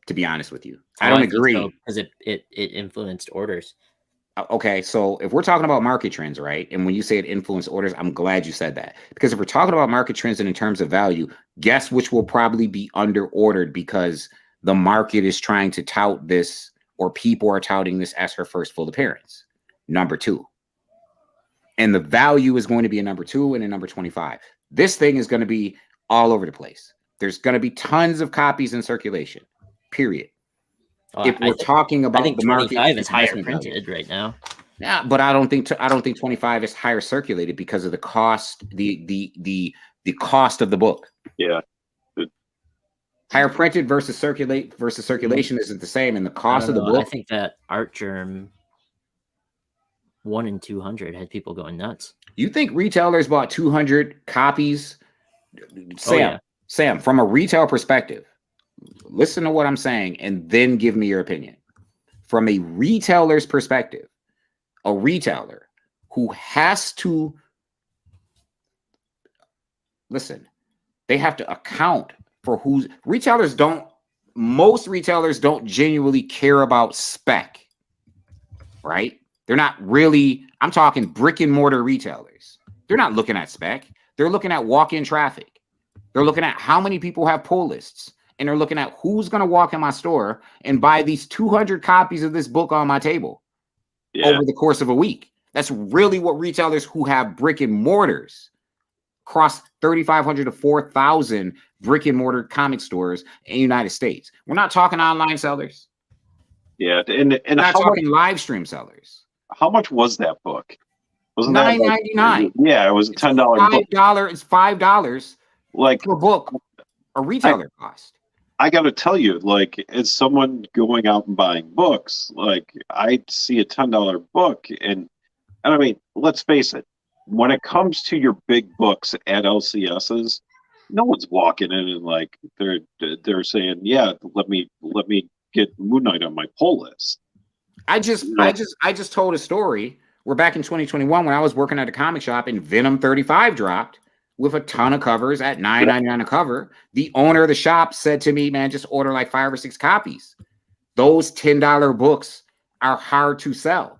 to be honest with you. I don't agree. Because it influenced orders. Okay, so if we're talking about market trends, right? And when you say it influenced orders, I'm glad you said that. Because if we're talking about market trends and in terms of value, guess which will probably be under ordered because the market is trying to tout this, or people are touting this as her first full appearance. Number 2. And the value is going to be a number 2 and a number 25. This thing is going to be all over the place. There's going to be tons of copies in circulation, period. If we're talking about the market, 25 is higher printed right now. Yeah, but I don't think 25 is higher circulated because of the cost, the cost of the book. Yeah. Higher printed versus circulation isn't the same, and the cost of the book. I think that Art Germ 1 in 200 had people going nuts. You think retailers bought 200 copies? Sam, from a retail perspective, listen to what I'm saying and then give me your opinion. From a retailer's perspective, a retailer who has to listen, they have to account for who's most retailers don't genuinely care about spec, right? They're not really, I'm talking brick and mortar retailers. They're not looking at spec. They're looking at walk-in traffic. They're looking at how many people have pull lists. And they're looking at who's going to walk in my store and buy these 200 copies of this book on my table over the course of a week. That's really what retailers who have brick and mortars across 3,500 to 4,000 brick and mortar comic stores in the United States. We're not talking online sellers. Yeah, and we're not talking live stream sellers. How much was that book? Wasn't that $9.99? Yeah, it was a $10 book. It's $5 like per book, a retailer cost. I got to tell you, like, as someone going out and buying books, like, I see a $10 book, and I mean, let's face it, when it comes to your big books at LCSs, no one's walking in and like they're saying, yeah, let me get Moon Knight on my pull list. I just told a story. We're back in 2021 when I was working at a comic shop and Venom 35 dropped with a ton of covers at $9.99 a cover. The owner of the shop said to me, man, just order like 5 or 6 copies. Those $10 books are hard to sell,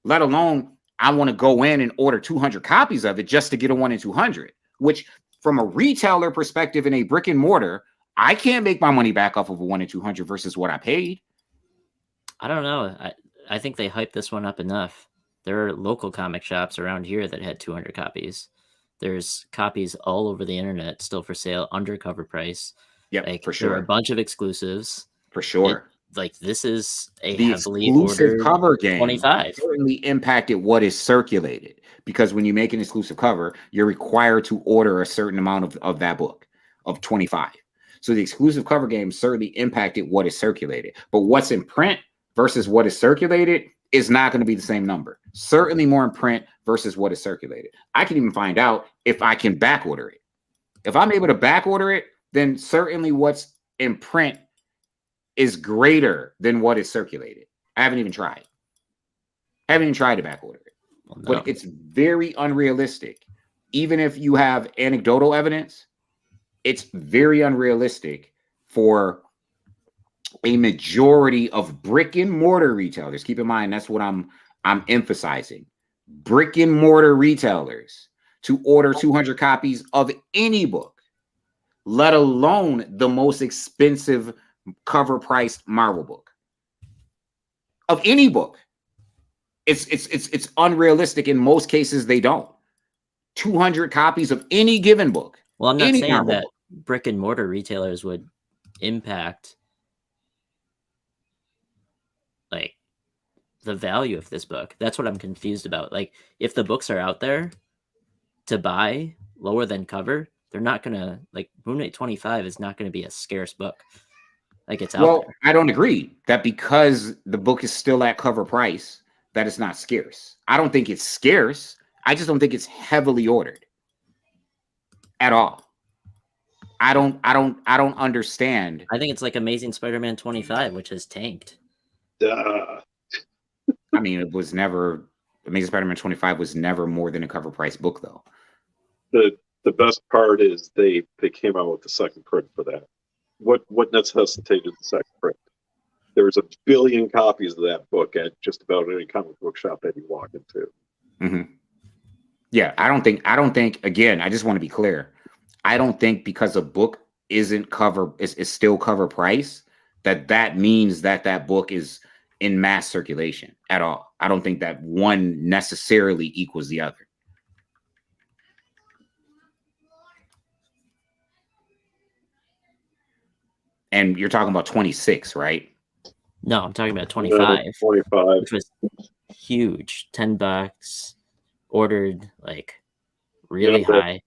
let alone I want to go in and order 200 copies of it just to get a 1 in 200, which from a retailer perspective in a brick and mortar, I can't make my money back off of a 1 in 200 versus what I paid. I don't know. I think they hyped this one up enough. There are local comic shops around here that had 200 copies. There's copies all over the internet still for sale, under cover price. Yeah, like, for sure. There are a bunch of exclusives. For sure. This is a the heavily exclusive ordered cover game 25. Certainly impacted what is circulated, because when you make an exclusive cover, you're required to order a certain amount of that book of 25. So the exclusive cover game certainly impacted what is circulated, but what's in print versus what is circulated is not going to be the same number. Certainly more in print versus what is circulated. I can even find out if I can back order it. If I'm able to back order it, then certainly what's in print is greater than what is circulated. I haven't even tried. To back order it. Well, no. But it's very unrealistic. Even if you have anecdotal evidence, it's very unrealistic for a majority of brick and mortar retailers. Keep in mind, that's what I'm emphasizing. Brick and mortar retailers to order 200 copies of any book, let alone the most expensive cover priced Marvel book. Of any book. It's unrealistic. In most cases, they don't. 200 copies of any given book. Well, I'm not any saying Marvel that book. brick and mortar retailers would impact like the value of this book. That's what I'm confused about. Like, if the books are out there to buy lower than cover, they're not gonna, like, Moon Knight 25 is not gonna be a scarce book. Like, it's out there. I don't agree that because the book is still at cover price, that it's not scarce. I don't think it's scarce. I just don't think it's heavily ordered at all. I don't understand. I think it's like Amazing Spider-Man 25, which has tanked. Duh. I mean, it was never Amazing Spider-Man 25 was never more than a cover price book, though. The best part is they came out with the second print for that. What necessitated the second print? There's 1 billion copies of that book at just about any comic book shop that you walk into. Mm-hmm. Yeah, I don't think. Again, I just want to be clear. I don't think because a book isn't is still cover price that means that book is in mass circulation at all. I don't think that one necessarily equals the other. And you're talking about 26, right? No, I'm talking about 25. 25. Which was huge. $10. Ordered like really high.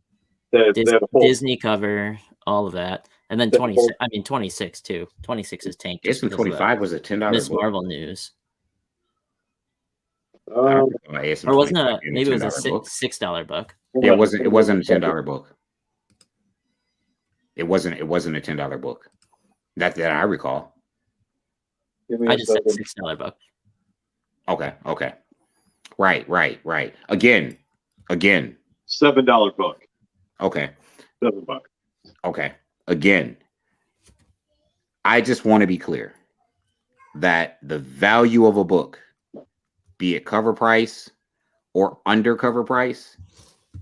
Disney cover, all of that. And then 26. I mean 26 too. 26 is tanked. Isn't 25 was a $10 Miss book? Marvel news. Or wasn't it? Maybe it was a $6 book. Yeah, it wasn't a $10 book. It wasn't a $10 book. That I recall. I just said $6 book. Okay. Right. Again. $7 book. Okay. $7. Okay. Again, I just want to be clear that the value of a book, be it cover price or under cover price,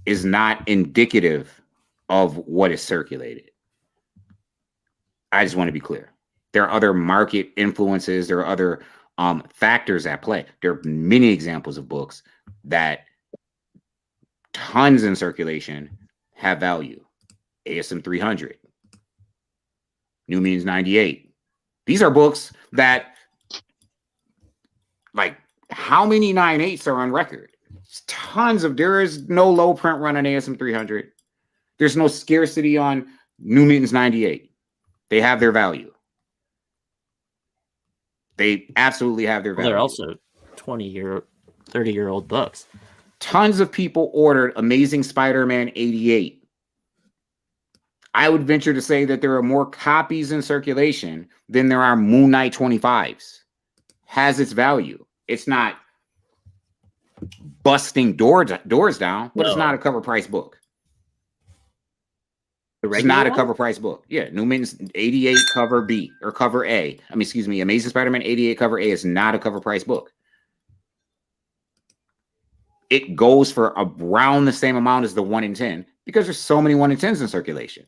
is not indicative of what is circulated. I just want to be clear. There are other market influences. There are other factors at play. There are many examples of books that tons in circulation have value. ASM 300, New Mutants 98. These are books that, like, how many 9/8s are on record? There is no low print run on ASM 300. There's no scarcity on New Mutants 98. They have their value. They absolutely have their value. They're also 30-year-old books. Tons of people ordered Amazing Spider-Man 88. I would venture to say that there are more copies in circulation than there are Moon Knight 25s. Has its value. It's not busting doors down, but it's not a cover price book. It's not a cover price book. Yeah, New Mutants 88 cover B or cover A. Amazing Spider-Man 88 cover A is not a cover price book. It goes for around the same amount as the 1 in 10 because there's so many 1 in 10s in circulation.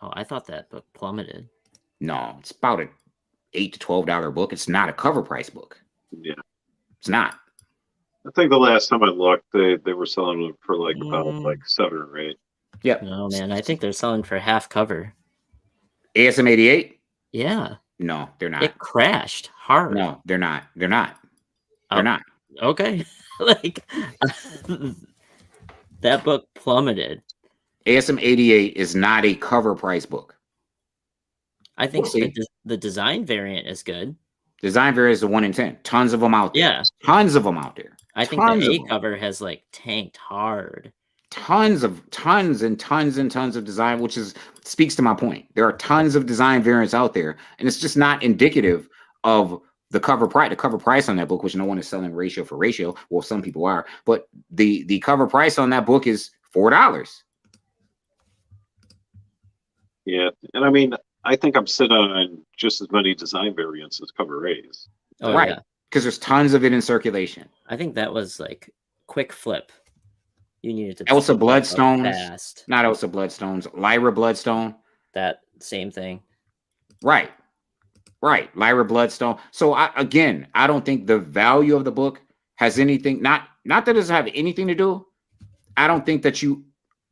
Oh, I thought that book plummeted. No, it's about an $8 to $12 book. It's not a cover price book. Yeah, it's not. I think the last time I looked, they were selling them for about 7 or 8. Yep. No, man, I think they're selling for half cover. ASM 88? Yeah. No, they're not. It crashed hard. No, they're not. They're not. They're not. Okay. Like that book plummeted. ASM 88 is not a cover price book. I think the design variant is good. Design variant is a 1 in 10. Tons of them out there. Yeah. Tons of them out there. I think the A cover has like tanked hard. Tons of design, which speaks to my point. There are tons of design variants out there, and it's just not indicative of the cover price on that book, which no one is selling ratio for ratio. Well, some people are, but the cover price on that book is $4. Yeah, and I mean, I think I'm sitting on just as many design variants as cover A's. Oh Right. yeah, Because there's tons of it in circulation. I think that was like quick flip. You needed to Elsa flip that up Bloodstones, fast. not Elsa Bloodstones, Lyra Bloodstone. That same thing. Right. Lyra Bloodstone. So I don't think the value of the book has anything, not that it doesn't have anything to do. I don't think that you,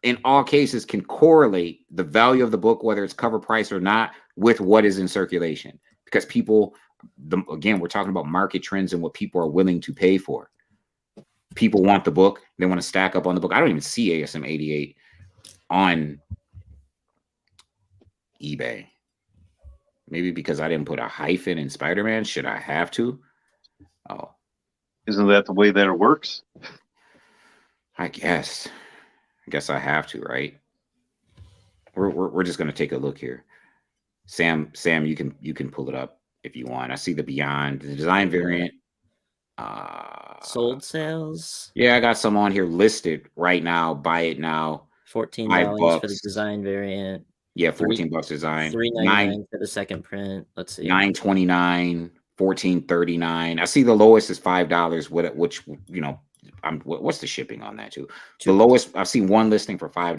in all cases, can correlate the value of the book, whether it's cover price or not, with what is in circulation. Because people, again, we're talking about market trends and what people are willing to pay for. People want the book. They want to stack up on the book. I don't even see ASM 88 on eBay. Maybe because I didn't put a hyphen in Spider-Man. Should I have to? Oh, Isn't that the way that it works? I guess I have to, right? We're just gonna take a look here. Sam, you can pull it up if you want. I see the Beyond, the design variant. Sold sales. Yeah, I got some on here listed right now. Buy it now. $14 for the design variant. Yeah, $14 design. $3.99 for the second print. Let's see. $9.29, $14.39. I see the lowest is $5. Which what's the shipping on that too? The lowest I've seen one listing for $5.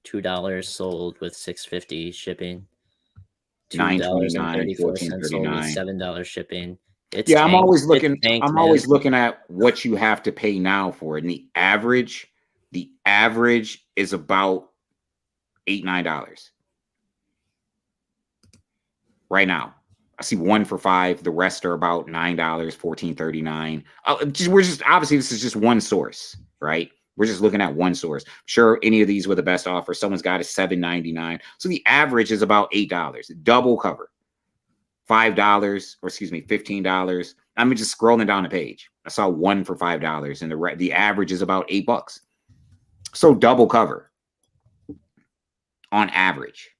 $2 sold with $6.50 shipping. $9.29, $14.34 sold with $7 shipping. I'm always looking at what you have to pay now for it. And the average is about $8-9 right now. I see one for $5. The rest are about $9, $14.39. We're just obviously this is just one source, right? We're just looking at one source. Sure, any of these were the best offer. Someone's got a $7.99. So the average is about $8. Double cover. $5, or excuse me, $15. I'm just scrolling down the page. I saw one for $5, and the average is about $8. So double cover on average,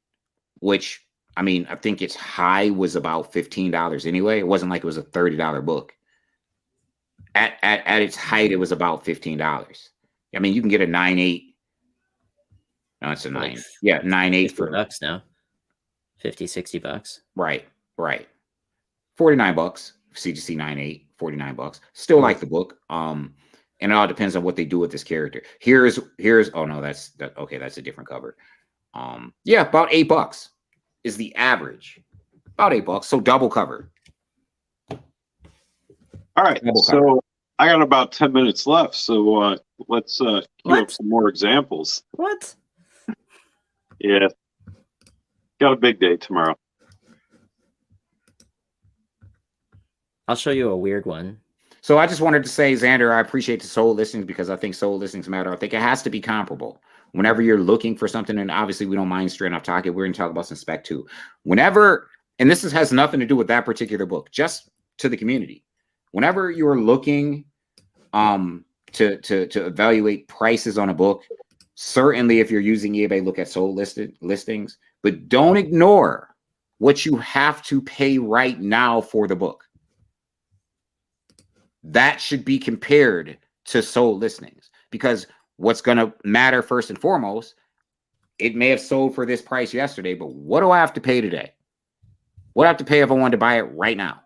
which I mean, I think its high was about $15 anyway. It wasn't like it was a $30 book. At its height, it was about $15. I mean, you can get a 9.8. No, it's a 9. Yeah, 9.8 for bucks now. $50-$60. Right. $49. CGC 9.8, $49. Still like the book. And it all depends on what they do with this character. Here's oh no, that's a different cover. Yeah, about $8 is the average. About $8. So double cover. All right. So I got about 10 minutes left. So let's queue up some more examples. What? Yeah. Got a big day tomorrow. I'll show you a weird one. So I just wanted to say, Xander, I appreciate the sold listings because I think sold listings matter. I think it has to be comparable. Whenever you're looking for something, and obviously we don't mind straight up talking, we're going to talk about some spec too. Whenever, and this has nothing to do with that particular book, just to the community. Whenever you're looking to evaluate prices on a book, certainly if you're using eBay, look at sold listings, but don't ignore what you have to pay right now for the book. That should be compared to sold listings, because what's going to matter first and foremost, it may have sold for this price yesterday, but what do I have to pay today? What do I have to pay if I wanted to buy it right now?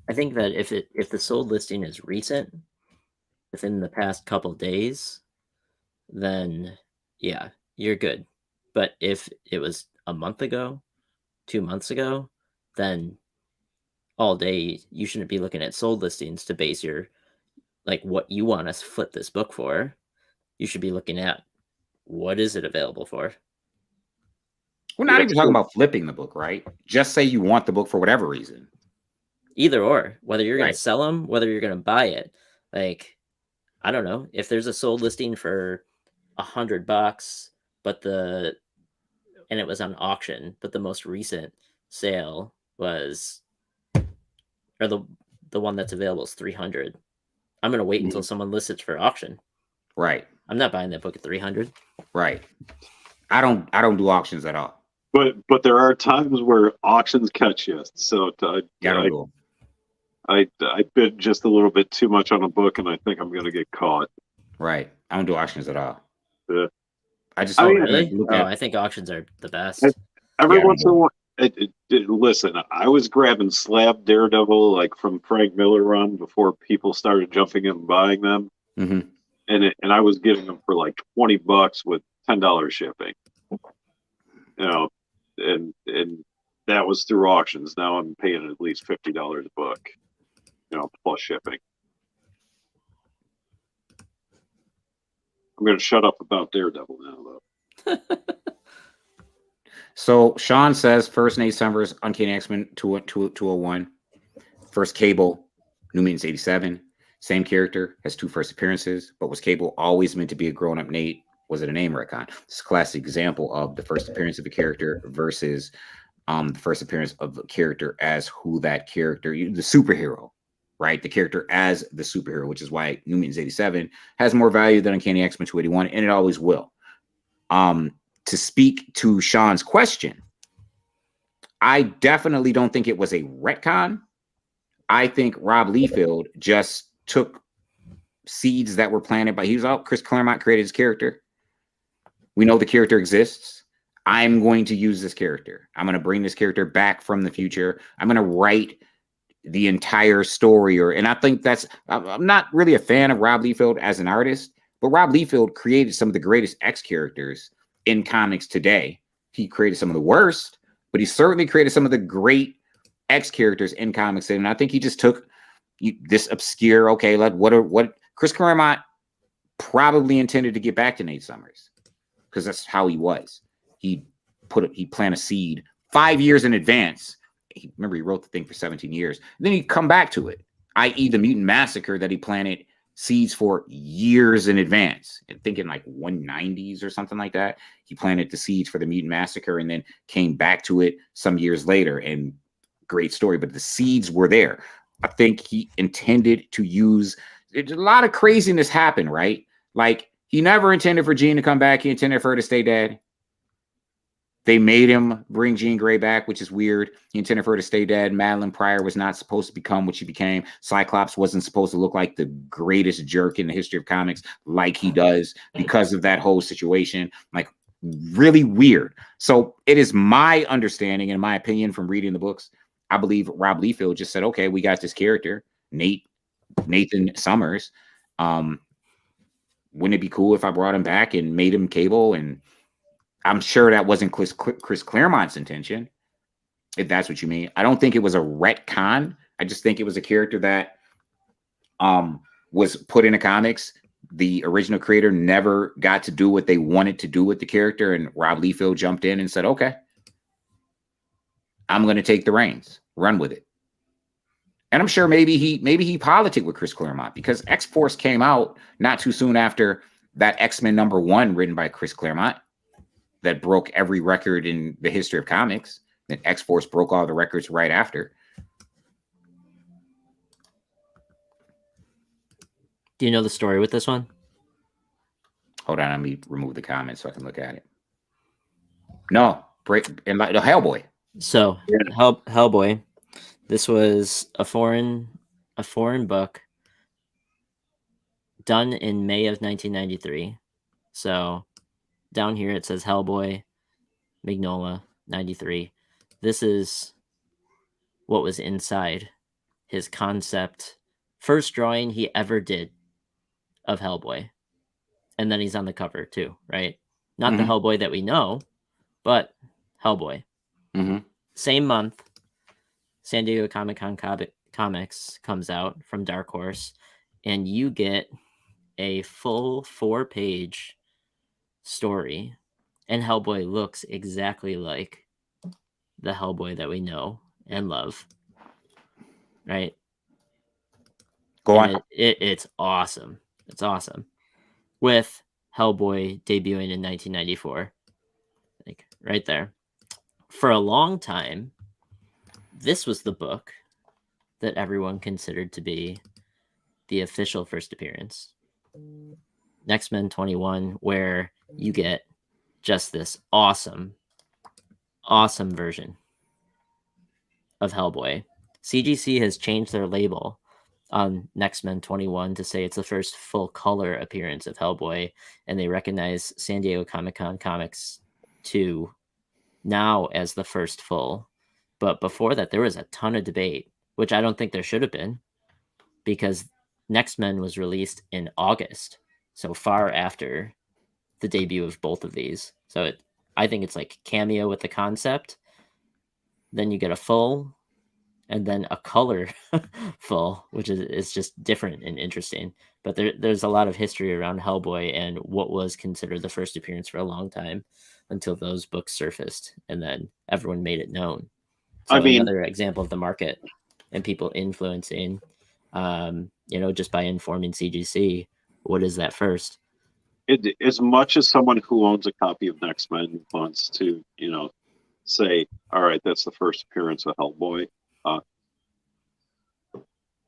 I think that if the sold listing is recent, within the past couple days, then yeah, you're good. But if it was a month ago, 2 months ago, then all day you shouldn't be looking at sold listings to base your what you want to flip this book for. You should be looking at what is it available for. We're not even talking about flipping the book, right? Just say you want the book for whatever reason. Either or, whether you're going to sell them, whether you're going to buy it. I don't know, if there's a sold listing for $100, and it was on auction, but the most recent sale was, or the one that's available is $300. I'm going to wait until someone lists it for auction. Right. I'm not buying that book at $300. Right. I don't do auctions at all. But there are times where auctions catch you. So don't do 'em. I bid just a little bit too much on a book, and I think I'm going to get caught. Right. I don't do auctions at all. Yeah. I just I mean, Really? look Oh, at I think auctions are the best. Every Yeah, I once in a don't while, listen, I was grabbing Slab Daredevil like from Frank Miller run before people started jumping in and buying them, Mhm. and I was getting them for like $20 with $10 shipping. You know, and that was through auctions. Now I'm paying at least $50 a book, plus shipping. I'm going to shut up about Daredevil now, though. So Sean says first Nate Summers, Uncanny X-Men 201. First Cable, New Mutants 87. Same character, has 2 first appearances, but was Cable always meant to be a grown-up Nate? Was it a name retcon? It's a classic example of the first appearance of a character versus the first appearance of a character as who that character, the superhero, right? The character as the superhero, which is why New Mutants 87 has more value than Uncanny X-Men 281, and it always will. To speak to Sean's question, I definitely don't think it was a retcon. I think Rob Liefeld just took seeds that were planted by, Chris Claremont created his character. We know the character exists. I'm going to use this character. I'm going to bring this character back from the future. I'm going to write the entire story. And I think I'm not really a fan of Rob Liefeld as an artist, but Rob Liefeld created some of the greatest X characters in comics today. He created some of the worst, but he certainly created some of the great X characters in comics. And I think he just took this obscure, what Chris Claremont probably intended to get back to Nate Summers, because that's how he was. He plant a seed 5 years in advance. Remember, he wrote the thing for 17 years. And then he'd come back to it, i.e. the Mutant Massacre that he planted seeds for years in advance. I think in like 190s or something like that. He planted the seeds for the Mutant Massacre and then came back to it some years later. And great story, but the seeds were there. I think he intended to use a lot of craziness happened, right? Like, he never intended for Jean to come back. He intended for her to stay dead. They made him bring Jean Grey back, which is weird. He intended for her to stay dead. Madeline Pryor was not supposed to become what she became. Cyclops wasn't supposed to look like the greatest jerk in the history of comics like he does because of that whole situation. Like, really weird. So it is my understanding and my opinion from reading the books, I believe Rob Liefeld just said, okay, we got this character, Nathan Summers. Wouldn't it be cool if I brought him back and made him Cable? And I'm sure that wasn't Chris Claremont's intention, if that's what you mean. I don't think it was a retcon. I just think it was a character that was put into comics. The original creator never got to do what they wanted to do with the character, and Rob Liefeld jumped in and said, okay, I'm going to take the reins, run with it. And I'm sure maybe he politicked with Chris Claremont, because X-Force came out not too soon after that X-Men #1 written by Chris Claremont that broke every record in the history of comics. Then X-Force broke all the records right after. Do you know the story with this one? Hold on, let me remove the comments so I can look at it. No, Hellboy. So Yeah. Hellboy, this was a foreign book done in May of 1993. So down here it says Hellboy, Mignola, 93. This is what was inside his concept, first drawing he ever did of Hellboy. And then he's on the cover too, right? Not the Hellboy that we know, but Hellboy. Same month, San Diego Comic-Con Comics comes out from Dark Horse, and you get a full 4-page story, and Hellboy looks exactly like the Hellboy that we know and love, right? Go on. It's awesome. It's awesome. With Hellboy debuting in 1994, like right there. For a long time, this was the book that everyone considered to be the official first appearance. X-Men 21, where you get just this awesome awesome version of Hellboy. CGC has changed their label on Next Men 21 to say it's the first full color appearance of Hellboy, and they recognize San Diego Comic-Con Comics 2 now as the first full. But before that, there was a ton of debate, which I don't think there should have been, because Next Men was released in August, so far after the debut of both of these. So I think it's like Cameo with the concept, then you get a full, and then a color full, which is just different and interesting. But there's a lot of history around Hellboy and what was considered the first appearance for a long time until those books surfaced, and then everyone made it known. So another example of the market and people influencing, just by informing CGC, what is that first? As much as someone who owns a copy of Next Men wants to, say, all right, that's the first appearance of Hellboy.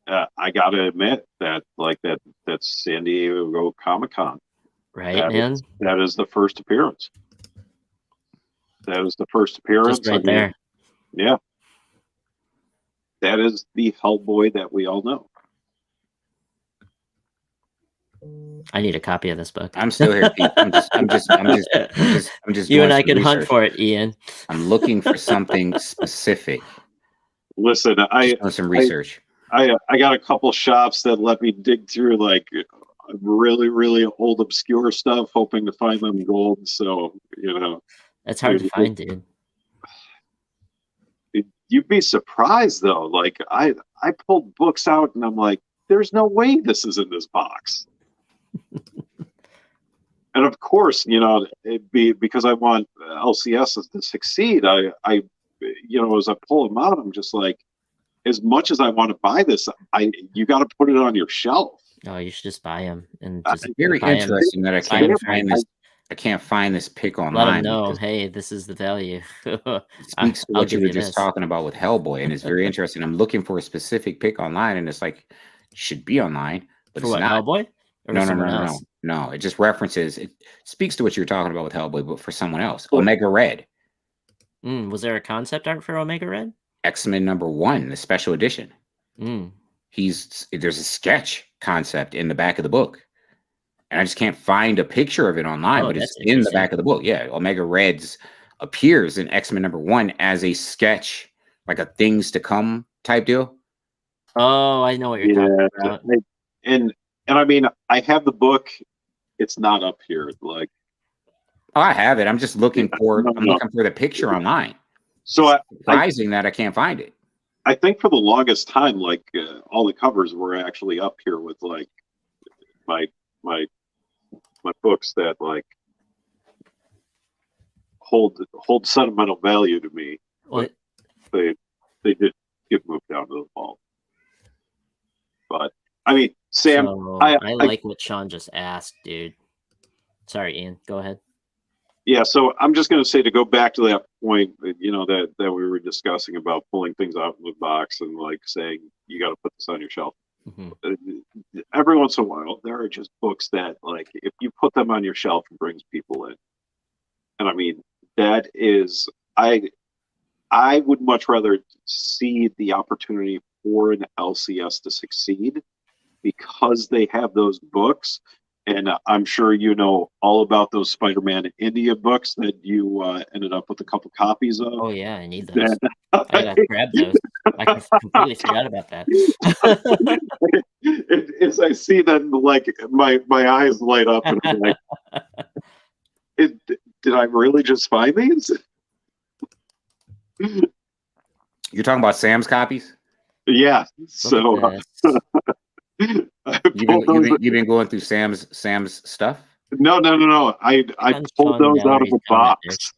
I gotta admit that, that's San Diego Comic-Con. Right, man. That is the first appearance. That is the first appearance. Just right there. Yeah. That is the Hellboy that we all know. I need a copy of this book. I'm still here, Pete. I'm just. You and I can hunt for it, Ian. I'm looking for something specific. Listen, some research. I got a couple shops that let me dig through really, really old, obscure stuff, hoping to find them gold. So that's hard to find, dude. You'd be surprised though. I pulled books out and I'm like, there's no way this is in this box. And of course, it'd be because I want LCS to succeed. I as I pull them out, I'm just like, as much as I want to buy this, you got to put it on your shelf. Oh, you should just buy them. And it's very interesting that I can't find this pick online. Let them know, hey, this is the value. It speaks to what you were just talking about with Hellboy, and it's very interesting. I'm looking for a specific pick online, and it's like should be online, but for it's what, not. Hellboy? No. It just references. It speaks to what you're talking about with Hellboy, but for someone else. Omega Red. Was there a concept art for Omega Red? X-Men #1, the special edition. There's a sketch concept in the back of the book, and I just can't find a picture of it online, but it's in the back of the book. Yeah, Omega Reds appears in X-Men #1 as a sketch, like a things to come type deal. Oh, I know what you're talking about. And I mean, I have the book. It's not up here. I have it. I'm just looking for. I'm looking for the picture online. So surprising that I can't find it. I think for the longest time, all the covers were actually up here with my books that hold sentimental value to me. What? They did get moved down to the vault. But I mean, Sam, so, I like what Sean just asked, dude. Sorry, Ian. Go ahead. Yeah, so I'm just going to say, to go back to that point, that we were discussing about pulling things out of the box and saying you got to put this on your shelf. Every once in a while, there are just books that if you put them on your shelf, it brings people in. And I mean, that is, I would much rather see the opportunity for an LCS to succeed because they have those books. And I'm sure you know all about those Spider-Man India books that you ended up with a couple copies of. Oh yeah, I need those. I gotta grab those. I completely forgot about that. As I see them, my eyes light up, and I'm like, did I really just find these? You're talking about Sam's copies? Yeah. So. You've been going through Sam's stuff? No. I pulled those out of a box.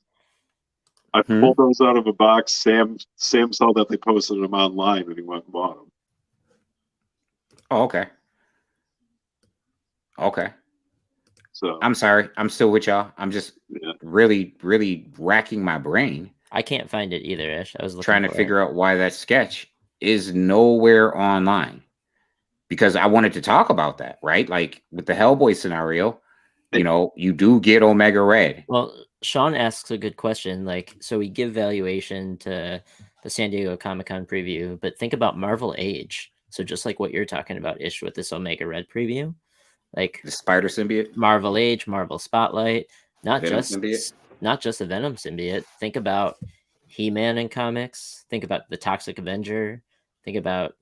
I pulled those out of a box. Sam saw that they posted them online, and he went and bought them. Oh, okay. Okay. So I'm sorry. I'm still with y'all. I'm just really, really racking my brain. I can't find it either, Ish. I was trying to figure out why that sketch is nowhere online. Because I wanted to talk about that, right? Like with the Hellboy scenario, You know, you do get Omega Red. Well, Sean asks a good question. Like, so we give valuation to the San Diego Comic-Con preview, but think about Marvel Age. So just like what you're talking about, Ish, with this Omega Red preview, like The Spider Symbiote, Marvel Age, Marvel Spotlight, not Venom just Symbiote. not just the Venom symbiote. Think about He-Man in comics. Think about the Toxic Avenger. Think about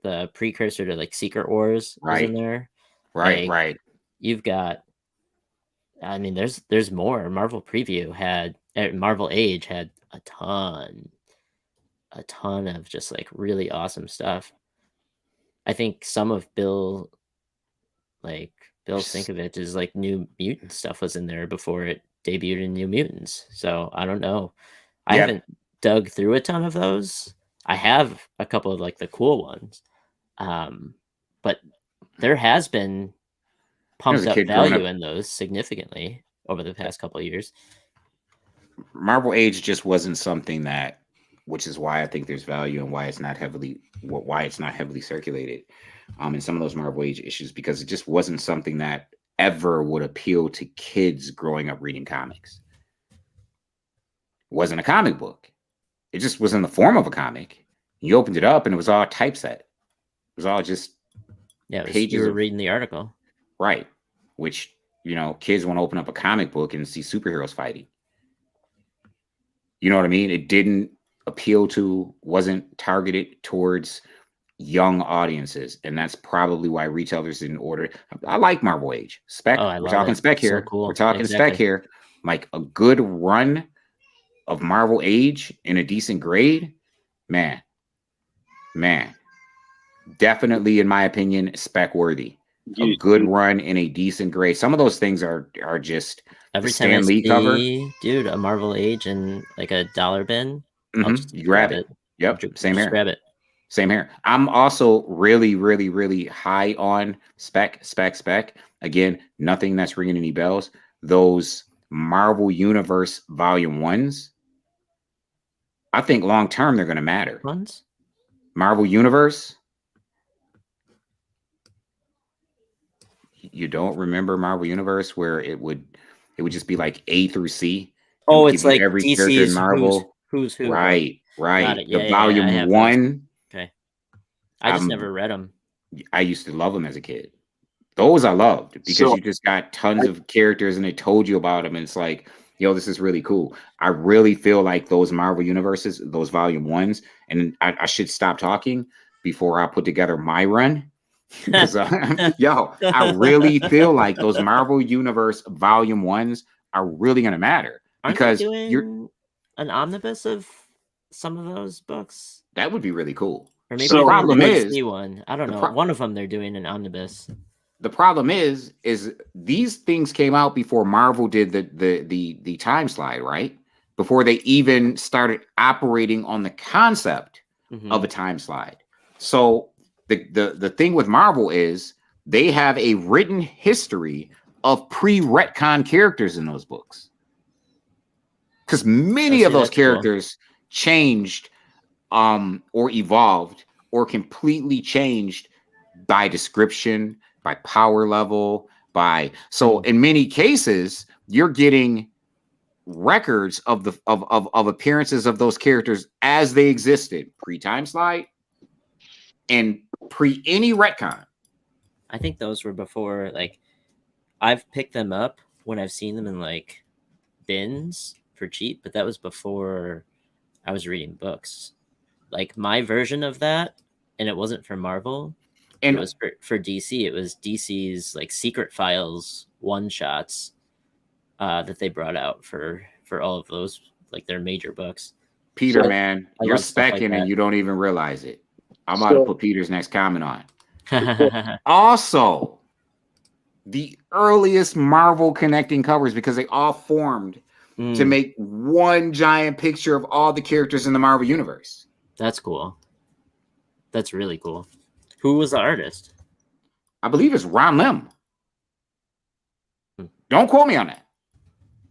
the precursor to like Secret Wars was in Right. there. Right, Like, right. you've got, I mean, there's more. Marvel Marvel Age had a ton of just like really awesome stuff. I think some of Bill's Sienkiewicz is like New Mutant stuff was in there before it debuted in New Mutants. So I don't know. I Yep. haven't dug through a ton of those. I have a couple of like the cool ones. But there has been pumped up kid growing value up- in those significantly over the past couple of years. Marvel Age just wasn't something that, which is why I think there's value and why it's not heavily circulated in some of those Marvel Age issues, because it just wasn't something that ever would appeal to kids growing up reading comics. It wasn't a comic book. It just was in the form of a comic. You opened it up and it was all typeset. It was all just pages you were of, reading the article. right, which, you know, kids want to open up a comic book and see superheroes fighting. You know what I mean? It didn't appeal to, wasn't targeted towards young audiences, and that's probably why retailers didn't order. I like Marvel Age spec. Oh, I We're love talking it. spec So here. cool. We're talking spec Exactly. here. Like a good run of Marvel Age in a decent grade, man, definitely, in my opinion, spec worthy. A good run in a decent grade. Some of those things are just every the time Stan I Lee see, cover. Dude, a Marvel Age in like a dollar bin, I'll just You grab it. Yep, same just here. grab it. Same here. I'm also really, really, really high on spec. Again, nothing that's ringing any bells. Those Marvel Universe Volume 1s, I think long term they're going to matter. Ones? Marvel Universe? You don't remember Marvel Universe where it would just be like A through C? Oh, it's like every character in DC's Marvel. who's who. Right. Got it. The Yeah, Volume I have 1. those. Okay. I just never read them. I used to love them as a kid. Those I loved because So- you just got tons of characters and they told you about them. And it's like, yo, this is really cool. I really feel like those Marvel Universes, those Volume 1s, and I should stop talking before I put together my run. Because, I really feel like those Marvel Universe Volume 1s are really going to matter. Aren't because they doing an omnibus of some of those books? That would be really cool. Or maybe So- the problem is, DC one. I don't know. One of them they're doing an omnibus. The problem is these things came out before Marvel did the time slide, right? Before they even started operating on the concept of a time slide. So the thing with Marvel is they have a written history of pre-retcon characters in those books. Because many of those characters changed or evolved or completely changed by description, by power level, so in many cases you're getting records of appearances of those characters as they existed pre-time slide and pre any retcon. I think those were before, like, I've picked them up when I've seen them in like bins for cheap, but that was before I was reading books. Like my version of that, and it wasn't for Marvel. And it was for DC. It was DC's like Secret Files one shots that they brought out for all of those, like their major books. Peter, so, man, you're specking and you don't even realize it. I'm about to put Peter's next comment on. Also, the earliest Marvel connecting covers, because they all formed to make one giant picture of all the characters in the Marvel Universe. That's cool. That's really cool. Who was the artist? I believe it's Ron Lim. Don't quote me on that.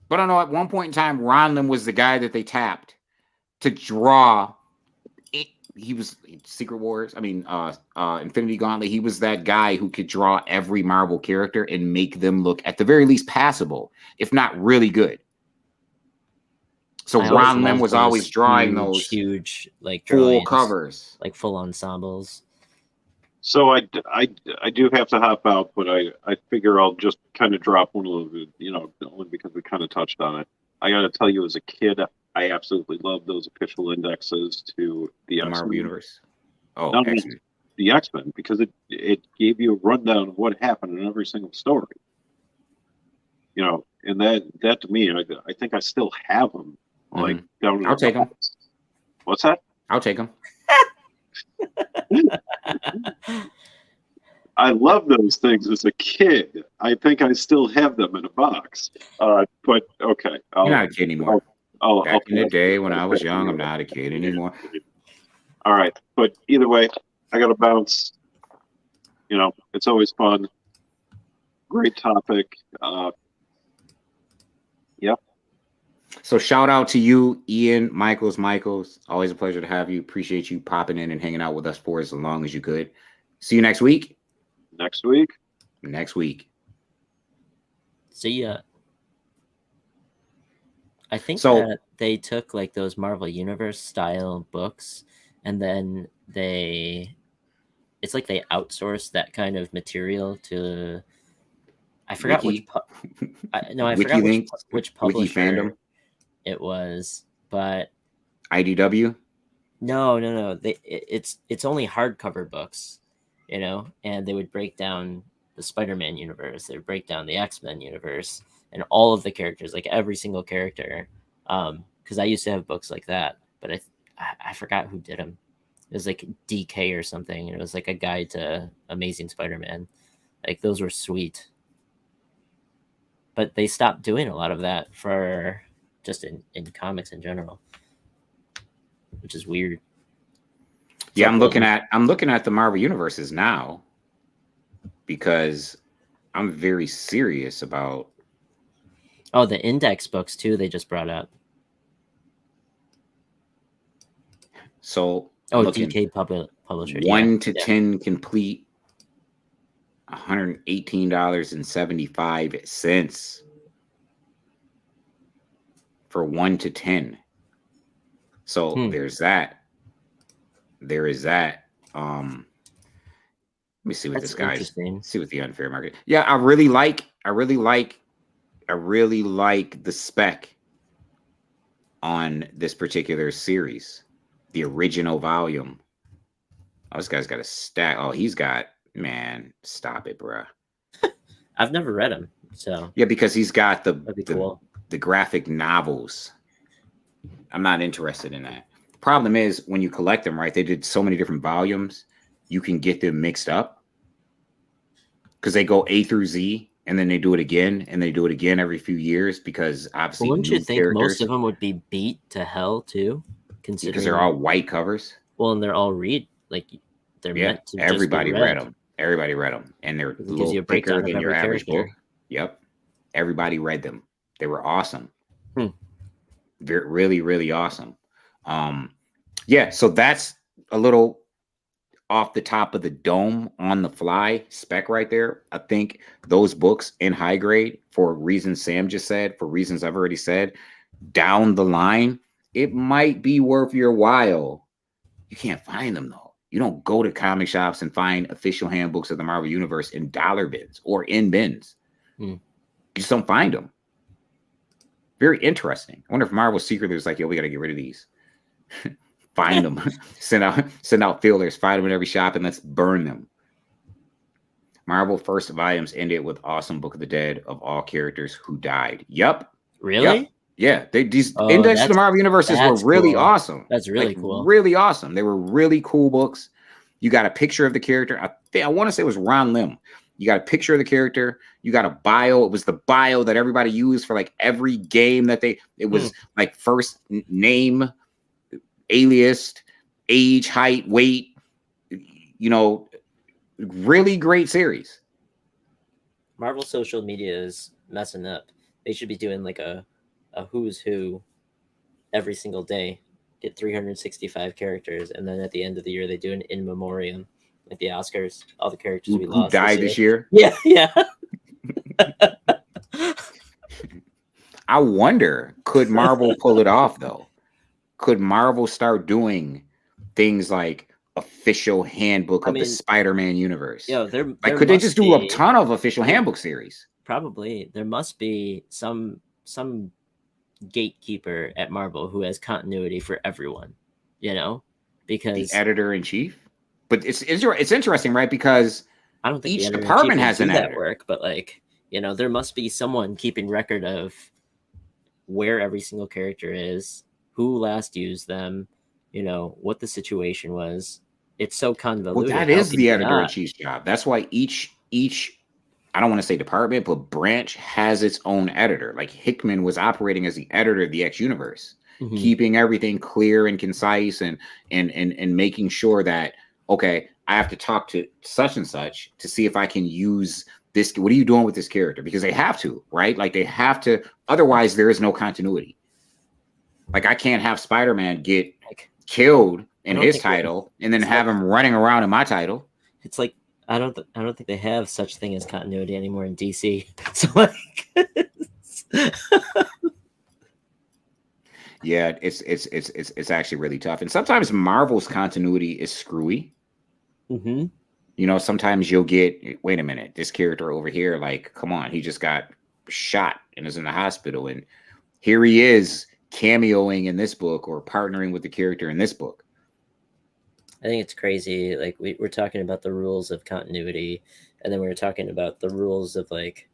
But I know at one point in time, Ron Lim was the guy that they tapped to draw he was Secret Wars. I mean, Infinity Gauntlet. He was that guy who could draw every Marvel character and make them look at the very least passable, if not really good. So I always Ron Lim loved was those always drawing those huge like full drawings, covers. like full ensembles. So I do have to hop out, but I figure I'll just kind of drop one of the, only because we kind of touched on it. I got to tell you, as a kid, I absolutely loved those official indexes to the The Marvel X-Men. Universe. Oh, Not only X-Men. the X-Men, because it gave you a rundown of what happened in every single story. And that to me, I think I still have them. Like down in I'll take them. What's that? I'll take them. I love those things as a kid. I think I still have them in a box. But okay, You're not a kid anymore. I'll Back in the day when I was young, I'm not a kid anymore. All right, but either way, I got to bounce. It's always fun. Great topic. Yep. So shout out to you, Ian Michaels. Always a pleasure to have you. Appreciate you popping in and hanging out with us for as long as you could. See you next week. Next week. See ya. I think that they took like those Marvel Universe style books, and then it's like they outsourced that kind of material to. I forgot Wiki. I forgot which publisher fandom it was, but IDW. No. It's only hardcover books, and they would break down the Spider-Man universe. They would break down the X-Men universe and all of the characters, like every single character. Because I used to have books like that, but I forgot who did them. It was like DK or something, and it was like a guide to Amazing Spider-Man. Like those were sweet. But they stopped doing a lot of that for just in comics in general, which is weird. Yeah, I'm looking at the Marvel universes now because I'm very serious about. Oh, the index books too. They just brought up. So DK publisher. 1 to 10 complete. $118.75 for 1 to 10. So there's that. There is that. Let me see what this guy's. See what the unfair market. Yeah, I really like the spec on this particular series, the original volume. Oh, this guy's got a stack. Oh, he's got. Man, stop it, bruh. I've never read him, so yeah, because he's got the graphic novels. I'm not interested in that. Problem is, when you collect them, right? They did so many different volumes, you can get them mixed up because they go A through Z, and then they do it again, and they do it again every few years because obviously. Wouldn't you think most of them would be beat to hell too? Considering because they're all white covers. Well, and they're all they're meant to. Everybody read them. Everybody read them, and they're a little thicker than your average book. Yep, everybody read them. They were awesome. They're really, really awesome. Yeah, so that's a little off the top of the dome on the fly spec right there. I think those books in high grade, for reasons Sam just said, for reasons I've already said, down the line, it might be worth your while. You can't find them though. You don't go to comic shops and find official handbooks of the Marvel Universe in dollar bins or in bins. You just don't find them. Very interesting. I wonder if Marvel secretly was like, yo, we got to get rid of these. Find them. send out feelers. Find them in every shop and let's burn them. Marvel first volumes ended with awesome Book of the Dead of all characters who died. Yep. Really? Yep. Yeah, these Index to the Marvel Universes were really awesome. That's really cool. Really awesome. They were really cool books. You got a picture of the character. I want to say it was Ron Lim. You got a picture of the character. You got a bio. It was the bio that everybody used for like every game that it was like first name, alias, age, height, weight. Really great series. Marvel social media is messing up. They should be doing like a who's who every single day, get 365 characters, and then at the end of the year they do an in memoriam, like the Oscars, all the characters we Who lost died this year? Yeah, yeah. I wonder, could Marvel pull it off though? Could Marvel start doing things like official handbook of the Spider-Man universe? Yeah, like could they just do a ton of official handbook series? Probably. There must be some gatekeeper at Marvel who has continuity for everyone, you know, because the editor-in-chief. But it's interesting, right? Because I don't think each department has an editor. Work, but like, you know, there must be someone keeping record of where every single character is, who last used them, you know, what the situation was. It's so convoluted. Well, that is the editor-in-chief's job. That's why each I don't want to say department, but branch has its own editor. Like Hickman was operating as the editor of the X universe, keeping everything clear and concise and making sure that, okay, I have to talk to such and such to see if I can use this. What are you doing with this character? Because they have to, right? Like they have to, otherwise there is no continuity. Like I can't have Spider-Man get killed in his title and then have him running around in my title. It's like, I don't think they have such thing as continuity anymore in DC. So like, yeah, it's actually really tough. And sometimes Marvel's continuity is screwy. Mm-hmm. You know, sometimes you'll get, wait a minute, this character over here, like, come on, he just got shot and is in the hospital, and here he is cameoing in this book or partnering with the character in this book. I think it's crazy. Like we're talking about the rules of continuity, and then we're talking about the rules of like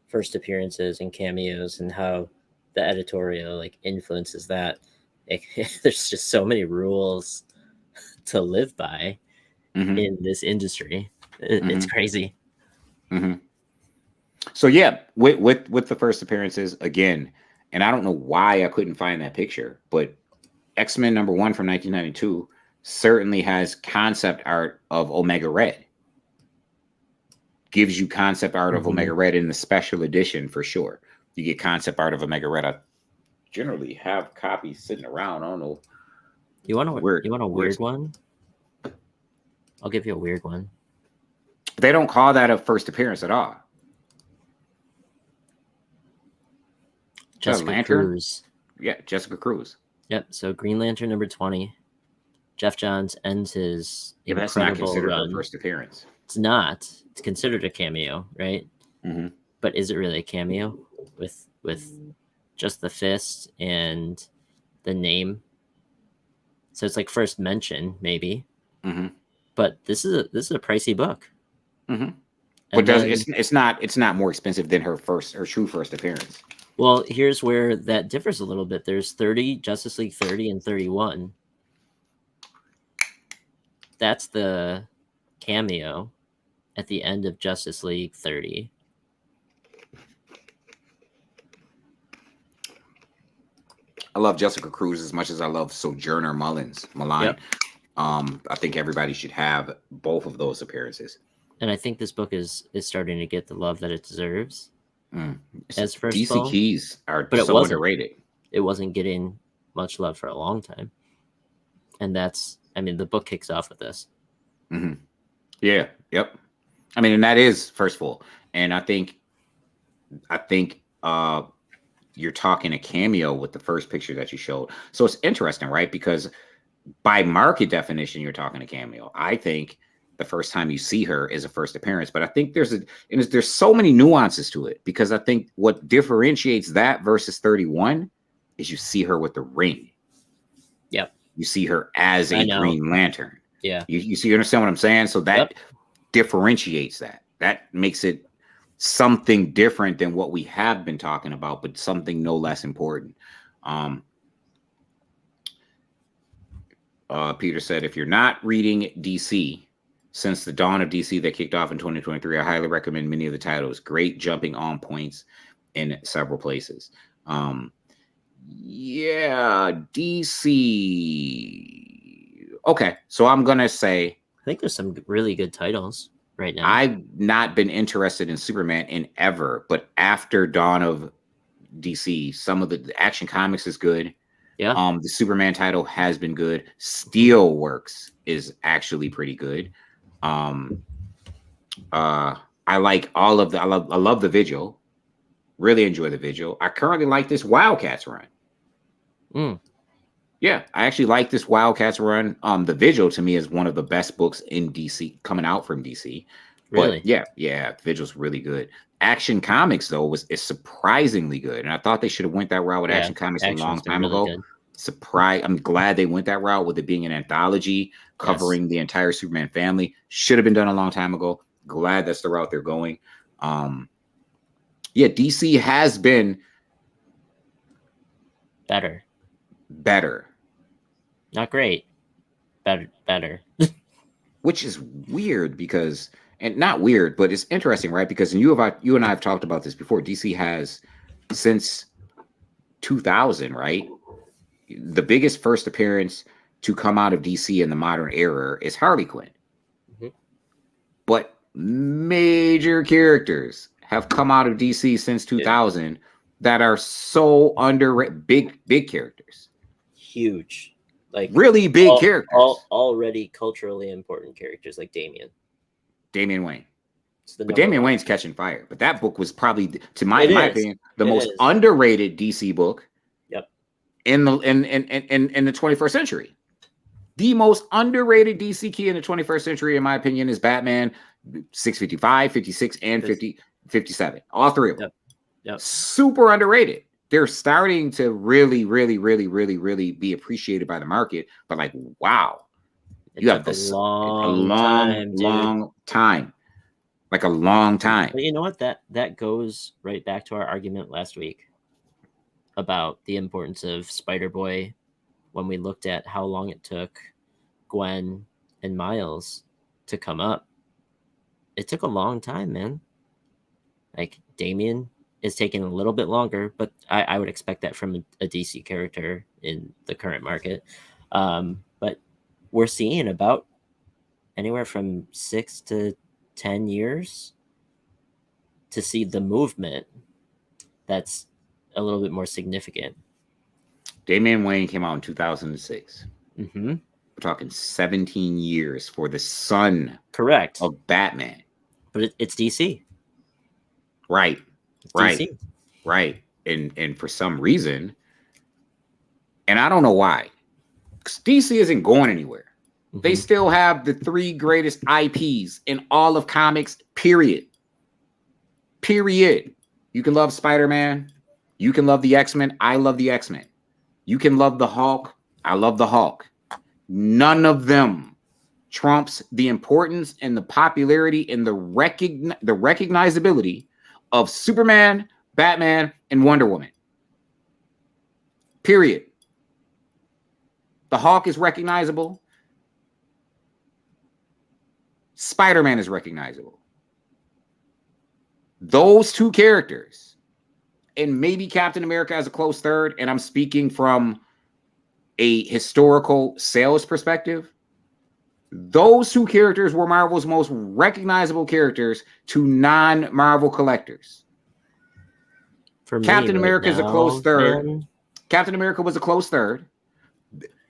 first appearances and cameos and how the editorial like influences that. Like, there's just so many rules to live by in this industry. It's crazy. So yeah, with the first appearances again, and I don't know why I couldn't find that picture, but X-Men #1 from 1992 certainly has concept art of Omega Red. Gives you concept art of Omega Red in the special edition for sure. You get concept art of Omega Red. I generally have copies sitting around. I don't know. You want a weird one? I'll give you a weird one. They don't call that a first appearance at all. Jessica Cruz. Yeah, Jessica Cruz. Yep. So Green Lantern #20. Jeff Johns ends his incredible that's not considered run. a first appearance. It's not. It's considered a cameo, right? But is it really a cameo with just the fist and the name? So it's like first mention, maybe. But this is a pricey book. But it's not more expensive than her true first appearance. Well, here's where that differs a little bit. There's 30, Justice League 30 and 31. That's the cameo at the end of Justice League 30. I love Jessica Cruz as much as I love Sojourner Milan. Yep. I think everybody should have both of those appearances. And I think this book is starting to get the love that it deserves. As first DC keys are so underrated. It wasn't getting much love for a long time. And the book kicks off with this. Yeah. Yep. I mean, and that is first full. And I think you're talking a cameo with the first picture that you showed. So it's interesting, right? Because by market definition, you're talking a cameo. I think the first time you see her is a first appearance, but I think there's so many nuances to it, because I think what differentiates that versus 31 is you see her with the ring. Yep. You see her as a Green Lantern. Yeah. You understand what I'm saying? So that differentiates that. That makes it something different than what we have been talking about, but something no less important. Peter said, if you're not reading DC since the dawn of DC that kicked off in 2023, I highly recommend many of the titles. Great jumping on points in several places. Yeah, DC. Okay, so I'm going to say, I think there's some really good titles right now. I've not been interested in Superman in ever, but after dawn of DC, some of the Action Comics is good. Yeah. The Superman title has been good. Steelworks is actually pretty good. I like all of the. I love the Vigil. Really enjoy the Vigil. I currently like this Wildcats run. Yeah, I actually like this Wildcats run. The Vigil to me is one of the best books in DC coming out from DC. Really? But yeah, Vigil's really good. Action Comics though is surprisingly good, and I thought they should have went that route with Action Comics a long time ago. I'm glad they went that route with it being an anthology covering the entire Superman family. Should have been done a long time ago. Glad that's the route they're going. DC has been better. Not great. Better. Which is weird because, and not weird, but it's interesting, right? Because you and I have talked about this before. DC has since 2000, right? The biggest first appearance to come out of DC in the modern era is Harley Quinn. But major characters have come out of DC since 2000 that are so underrated. Big characters. Huge. Like really big characters. Already culturally important characters like Damian Wayne. But Damian Wayne's catching fire. But that book was probably, to my opinion, the most underrated DC book. Yep. In the 21st century. The most underrated DC key in the 21st century, in my opinion, is Batman 655, 56, and 57. All three of them. Yep. Super underrated. They're starting to really be appreciated by the market. But like, wow. You have this a long time. Like a long time. But you know what? That goes right back to our argument last week about the importance of Spider-Boy when we looked at how long it took Gwen and Miles to come up. It took a long time, man. Like Damian is taking a little bit longer, but I would expect that from a DC character in the current market. But we're seeing about anywhere from 6 to 10 years to see the movement that's a little bit more significant. Damian Wayne came out in 2006. We're talking 17 years for the son of Batman. But it's DC. Right. It's DC. Right. And for some reason, and I don't know why, because DC isn't going anywhere. They still have the 3 greatest IPs in all of comics, period. You can love Spider-Man. You can love the X-Men. I love the X-Men. You can love the Hulk. I love the Hulk. None of them trumps the importance and the popularity and the recognizability of Superman, Batman, and Wonder Woman. Period. The Hulk is recognizable. Spider-Man is recognizable. Those 2 characters, and maybe Captain America as a close third, and I'm speaking from a historical sales perspective, those 2 characters were Marvel's most recognizable characters to non-Marvel collectors. For Captain America is a close third. Man. Captain America was a close third.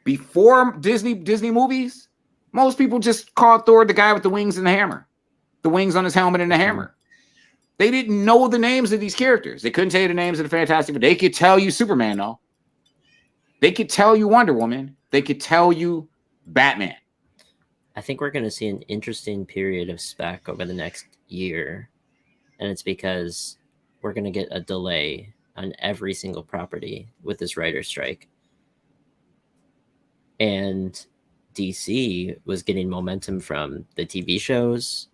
Before Disney movies, most people just called Thor the guy with the wings and the hammer. The wings on his helmet and the hammer. They didn't know the names of these characters. They couldn't tell you the names of the Fantastic, but they could tell you Superman, though. They could tell you Wonder Woman. They could tell you Batman. I think we're going to see an interesting period of spec over the next year. And it's because we're going to get a delay on every single property with this writer's strike. And DC was getting momentum from the TV shows,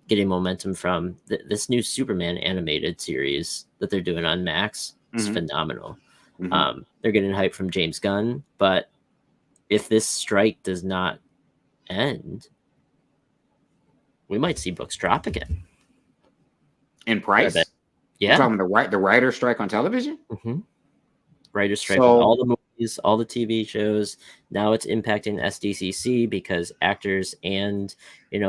getting momentum from this new Superman animated series that they're doing on Max. It's phenomenal. They're getting hype from James Gunn, but if this strike does not end, we might see books drop again in price. Yeah, talking the writer strike on television. Writer strike on all the movies, all the TV shows. Now it's impacting SDCC because actors and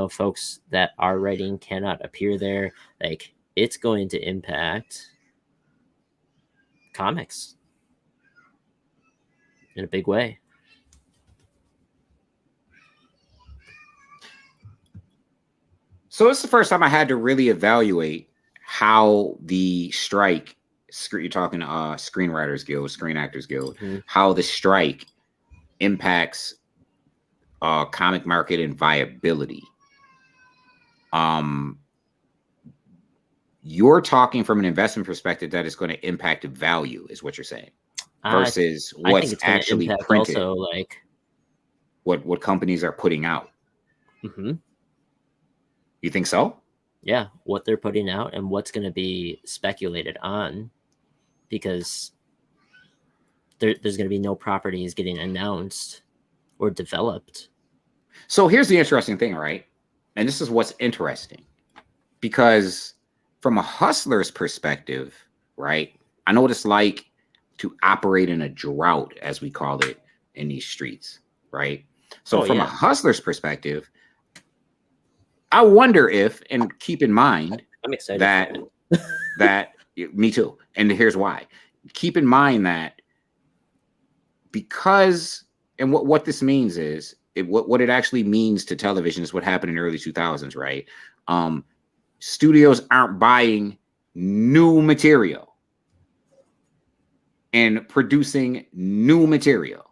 folks that are writing cannot appear there. Like, it's going to impact comics. in a big way. So it's the first time I had to really evaluate how the strike, you're talking Screenwriters Guild, Screen Actors Guild, how the strike impacts comic market and viability. You're talking from an investment perspective that is going to impact the value, is what you're saying, versus what's actually printed. Also, like what companies are putting out. You think so? Yeah, what they're putting out and what's going to be speculated on, because there's going to be no properties getting announced or developed. So here's the interesting thing, right? And this is what's interesting, because from a hustler's perspective, right? I know what it's like to operate in a drought, as we call it in these streets, right? So from a hustler's perspective, I wonder if, and keep in mind, I'm excited that me too. And here's why. Keep in mind that because, and what this means is, what it actually means to television is what happened in the early 2000s, right? Studios aren't buying new material and producing new material.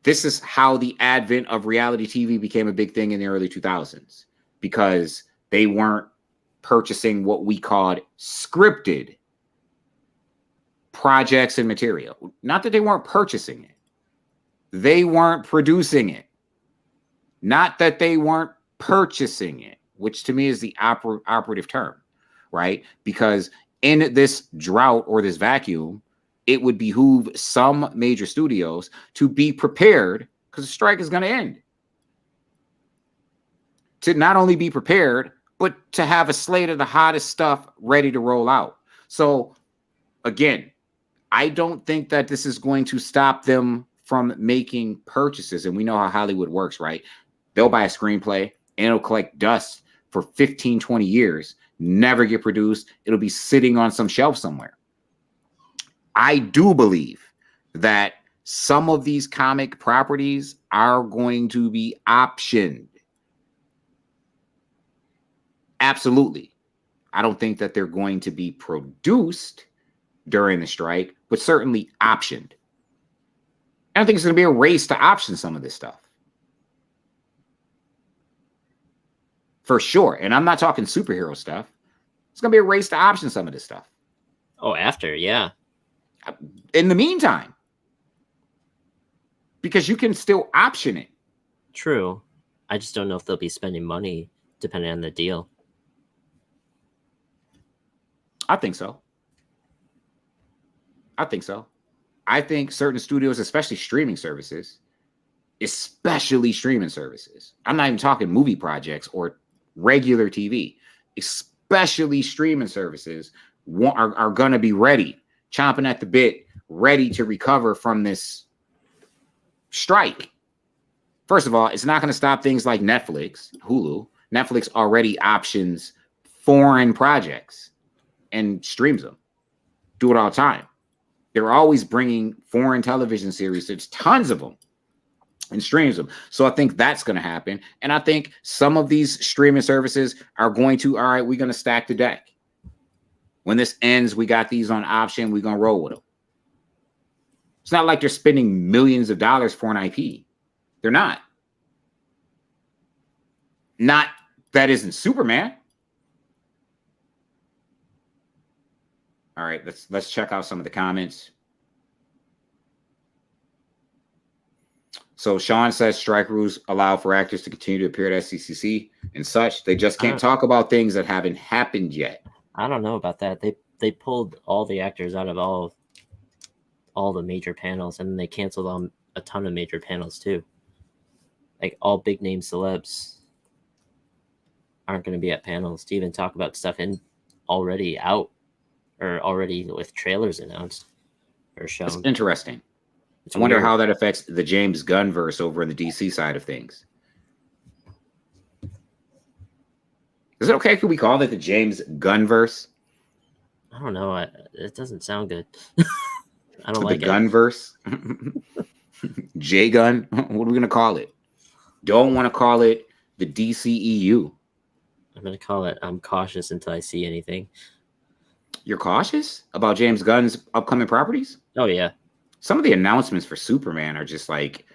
This is how the advent of reality TV became a big thing in the early 2000s, because they weren't purchasing what we called scripted projects and material. Not that they weren't purchasing it. They weren't producing it. Not that they weren't purchasing it, which to me is the operative term, right? Because in this drought or this vacuum, it would behoove some major studios to be prepared, because the strike is going to end. To not only be prepared, but to have a slate of the hottest stuff ready to roll out. So again, I don't think that this is going to stop them from making purchases. And we know how Hollywood works, right? They'll buy a screenplay and it'll collect dust for 15, 20 years, never get produced. It'll be sitting on some shelf somewhere. I do believe that some of these comic properties are going to be optioned. Absolutely. I don't think that they're going to be produced during the strike, but certainly optioned. I don't think it's going to be a race to option some of this stuff. For sure. And I'm not talking superhero stuff. It's going to be a race to option some of this stuff. Oh, after, yeah. In the meantime, because you can still option it. True. I just don't know if they'll be spending money depending on the deal. I think so. I think so. I think certain studios, especially streaming services, I'm not even talking movie projects or regular TV, especially streaming services are going to be ready, chomping at the bit, ready to recover from this strike. First of all, it's not going to stop things like Netflix, Hulu. Netflix already options foreign projects and streams them. Do it all the time. They're always bringing foreign television series. There's tons of them and streams them. So I think that's going to happen. And I think some of these streaming services are going to, all right, we're going to stack the deck. When this ends, we got these on option. We're going to roll with them. It's not like they're spending millions of dollars for an IP. They're not. Not that isn't Superman. All right, let's check out some of the comments. So Sean says strike rules allow for actors to continue to appear at SCCC and such. They just can't talk about things that haven't happened yet. I don't know about that. They pulled all the actors out of all the major panels, and then they canceled on a ton of major panels too. Like all big name celebs aren't going to be at panels to even talk about stuff already out or already with trailers announced or shown. It's interesting. I wonder how that affects the James Gunn verse over in the DC side of things. Is it okay? Could we call it the James Gunn verse? I don't know. It doesn't sound good. I don't The like it. Gunverse. J Gun. What are we gonna call it? Don't want to call it the DCEU. I'm gonna call it. I'm cautious until I see anything. You're cautious about James Gunn's upcoming properties? Oh yeah, Some of the announcements for Superman are just like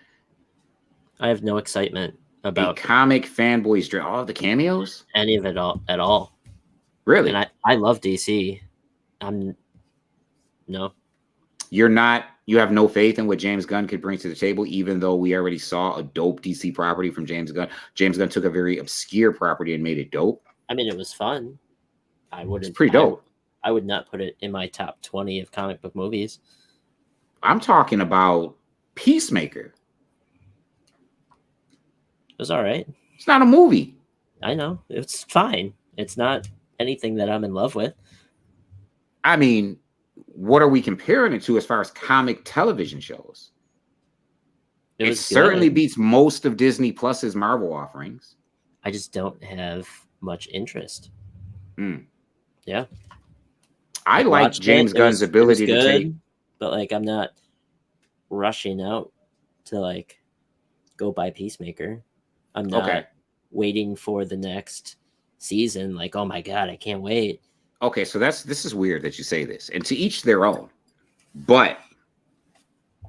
I have no excitement a about comic fanboy's dream. All the cameos? any of it all at all. Really? And I love DC. I'm no. You're not, you have no faith in what James Gunn could bring to the table, even though we already saw a dope DC property from James Gunn. James Gunn took a very obscure property and made it dope. I mean, it was fun. I wouldn't. It's pretty dope. I would not put it in my top 20 of comic book movies. I'm talking about Peacemaker. It was all right. It's not a movie. I know. It's fine. It's not anything that I'm in love with. I mean, what are we comparing it to as far as comic television shows? It certainly beats most of Disney Plus's Marvel offerings. I just don't have much interest. Yeah. I like James Gunn's ability to take, but like I'm not rushing out to like go buy Peacemaker. I'm not waiting for the next season. Like, oh my god, I can't wait. Okay, so this is weird that you say this, and to each their own. But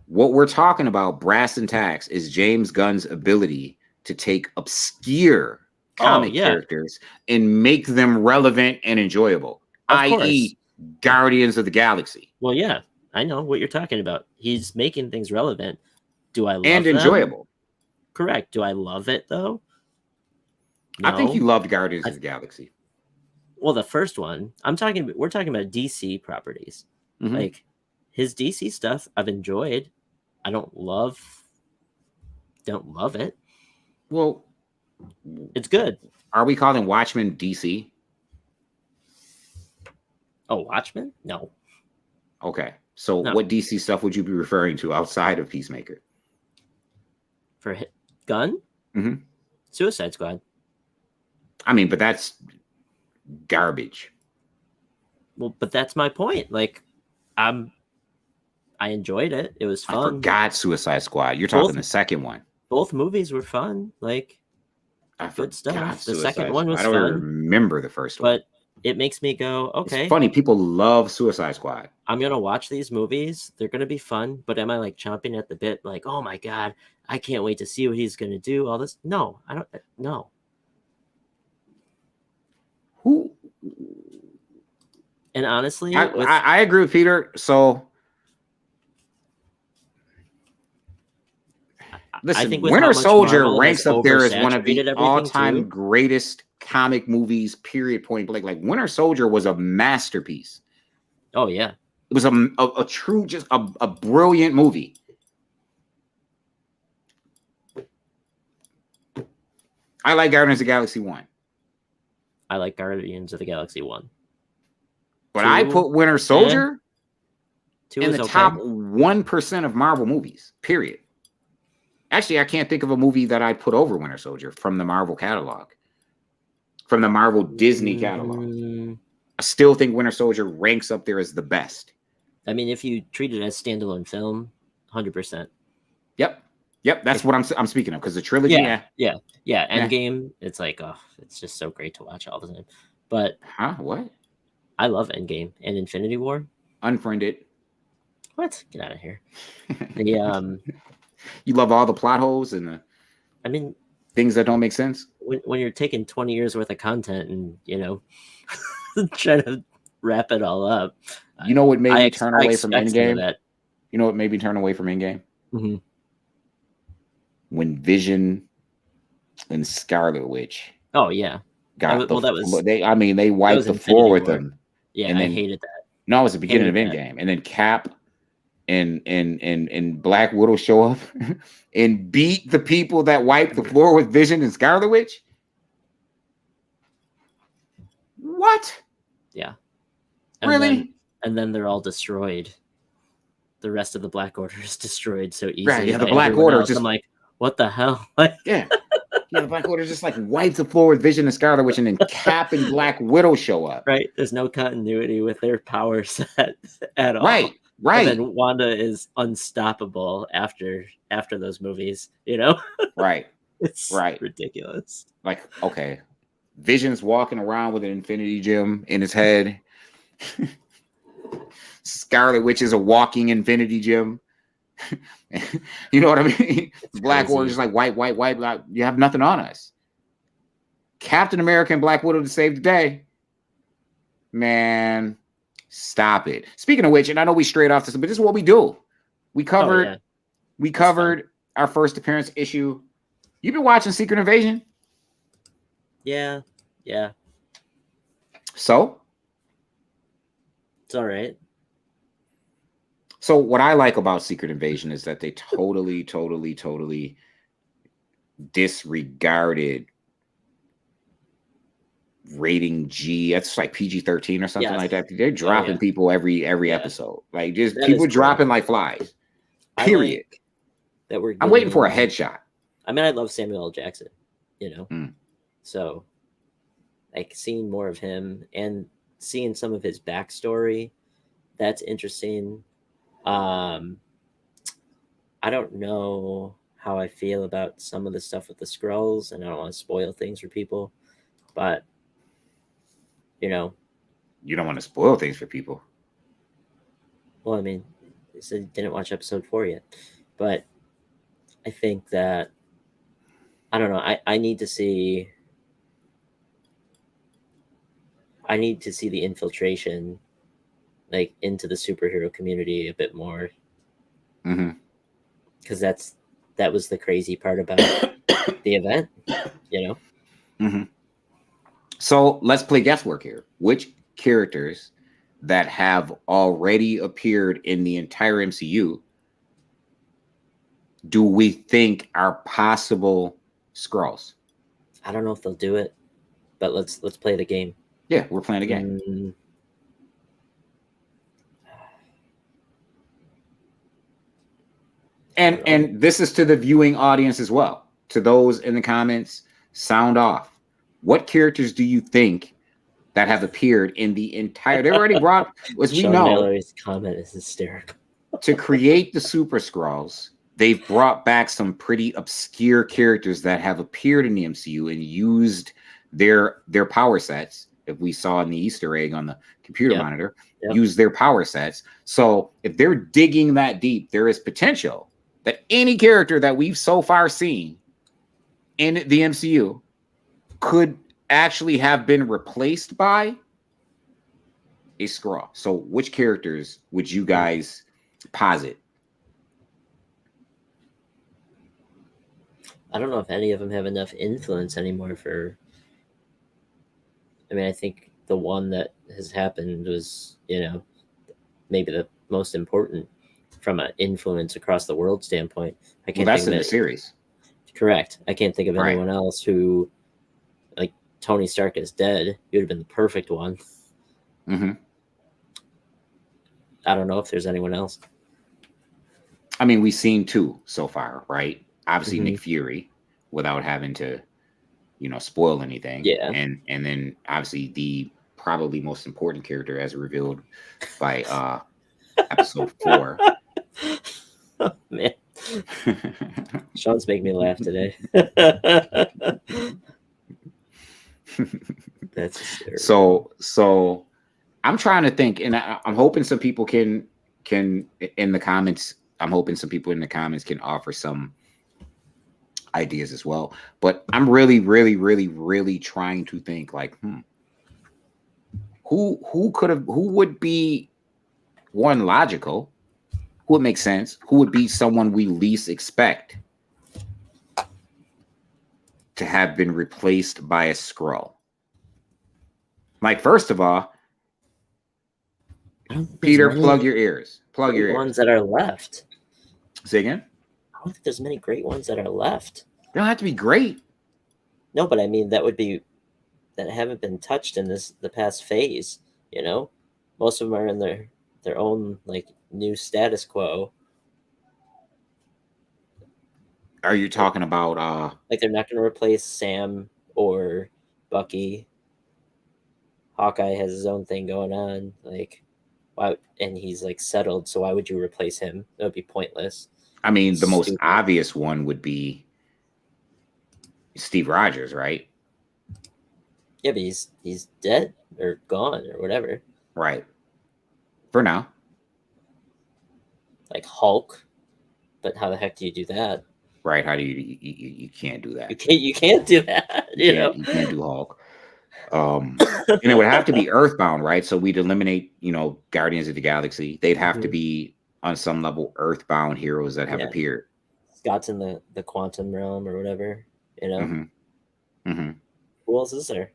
what we're talking about, brass and tacks, is James Gunn's ability to take obscure comic characters and make them relevant and enjoyable, i.e., Guardians of the Galaxy. Well, yeah, I know what you're talking about. He's making things relevant. Do I love and them? Enjoyable? Correct. Do I love it though? No. I think you loved Guardians of the Galaxy. Well, the first one. We're talking about DC properties. Mm-hmm. Like his DC stuff, I've enjoyed. I don't love it. Well, it's good. Are we calling Watchmen DC? Oh, Watchmen? No. Okay. So what DC stuff would you be referring to outside of Peacemaker? For Gunn? Mm-hmm. Suicide Squad. I mean, but that's garbage. Well, but that's my point. Like, I enjoyed it. It was fun. I forgot Suicide Squad. You're talking the second one. Both movies were fun. Like, good stuff. The second one was fun. I don't remember the first one. But it makes me go, okay. It's funny. People love Suicide Squad. I'm going to watch these movies. They're going to be fun. But am I like chomping at the bit? Like, oh my God, I can't wait to see what he's going to do. All this. No, I don't. No. Who? And honestly, I agree with Peter. So listen, I think Winter Soldier Marvel ranks up there as one of the all-time too. greatest comic movies, period, point blank. Like Winter Soldier was a masterpiece. Oh yeah. It was a true, just a brilliant movie. I like Guardians of the Galaxy 1. I like Guardians of the Galaxy 1. But I put Winter Soldier in the top 1% of Marvel movies, period. Actually, I can't think of a movie that I'd put over Winter Soldier from the Marvel catalog. From the Marvel Disney catalog. I still think Winter Soldier ranks up there as the best. I mean, if you treat it as standalone film, 100%. Yep, that's what I'm speaking of, because the trilogy. Yeah. Endgame, it's like, oh, it's just so great to watch all the time. But what? I love Endgame and Infinity War. Unfriended. What? Get out of here. You love all the plot holes and the things that don't make sense. When you're taking 20 years worth of content and trying to wrap it all up. You know what made me turn away from Endgame? That. You know what made me turn away from Endgame? Mm-hmm. When Vision and Scarlet Witch. Oh yeah. They wiped the floor with them. Yeah, and I hated that. No, it was the beginning of Endgame. And then Cap and Black Widow show up and beat the people that wiped the floor with Vision and Scarlet Witch. What? Yeah. Really? And then they're all destroyed. The rest of the Black Order is destroyed so easily. Right, yeah, the Black Order just... I'm like, what the hell? Yeah, the Black Order just like wiped the floor with Vision and Scarlet Witch, and then Cap and Black Widow show up. Right, there's no continuity with their power set at all. Right, Right. And then Wanda is unstoppable after those movies, you know? Right. It's Right. ridiculous. Like, okay, Vision's walking around with an infinity gem in his head. Scarlet Witch is a walking infinity gem. You know what I mean? Black Widow is like white, black. You have nothing on us. Captain America and Black Widow to save the day. Man, stop it. Speaking of which, and I know we strayed off this, but this is what we do. We covered our first appearance issue. You've been watching Secret Invasion? Yeah. So? It's all right. So what I like about Secret Invasion is that they totally disregarded rating G. That's like PG-13 or something like that. They're dropping people every episode. Like just that people dropping like flies. Period. Like that we're I'm waiting for a headshot. I mean, I love Samuel L. Jackson, you know. So like seeing more of him and seeing some of his backstory, that's interesting. I don't know how I feel about some of the stuff with the Skrulls, and I don't want to spoil things for people, but you know, you don't want to spoil things for people. Well, I mean, I said you didn't watch episode 4 yet, but I think that I don't know. I need to see. I need to see the infiltration, like into the superhero community a bit more. Because that was the crazy part about the event, you know. So let's play guesswork here. Which characters that have already appeared in the entire MCU do we think are possible Skrulls? I don't know if they'll do it, but let's play the game. Yeah, we're playing a game. And this is to the viewing audience as well. To those in the comments, sound off. What characters do you think that have appeared in the entire? They already brought, as we know. Mallory's comment is hysterical. To create the Super Skrulls, they've brought back some pretty obscure characters that have appeared in the MCU and used their power sets. If we saw in the Easter egg on the computer monitor, use their power sets. So if they're digging that deep, there is potential that any character that we've so far seen in the MCU could actually have been replaced by a Skrull. So which characters would you guys posit? I don't know if any of them have enough influence anymore for. I mean, I think the one that has happened was, you know, maybe the most important from an influence across the world standpoint. I can't that's think in of the series. Correct. I can't think of anyone else who, like Tony Stark is dead. He would have been the perfect one. I don't know if there's anyone else. I mean, we've seen 2 so far, right? Obviously, Nick Fury, without having to, you know, spoil anything. Yeah. And then obviously the probably most important character as revealed by episode 4. Oh, man. Sean's making me laugh today. That's hysterical. So I'm trying to think, and I'm hoping some people can in the comments. I'm hoping some people in the comments can offer some ideas as well. But I'm really trying to think like, who would be one logical, who would make sense, who would be someone we least expect to have been replaced by a Skrull. Like, first of all, Peter, plug your ears. Plug your ears. Ones that are left. Say again? I don't think there's many great ones that are left. They don't have to be great. No, but I mean that haven't been touched in the past phase, you know? Most of them are in their own like new status quo. Are you talking about like they're not gonna replace Sam or Bucky? Hawkeye has his own thing going on. Like Why? And he's like settled, so why would you replace him? That would be pointless. I mean, the most Stupid. obvious one would be Steve Rogers, right? Yeah, but he's dead or gone or whatever. Right. For now. Like Hulk, but how the heck do you do that? Right. How do you can't do that. You can't do that. You can't do Hulk. And it would have to be Earthbound, right? So we'd eliminate, Guardians of the Galaxy. They'd have to be on some level Earthbound heroes that have appeared. Scott's in the quantum realm or whatever, Mm-hmm. Who else is there?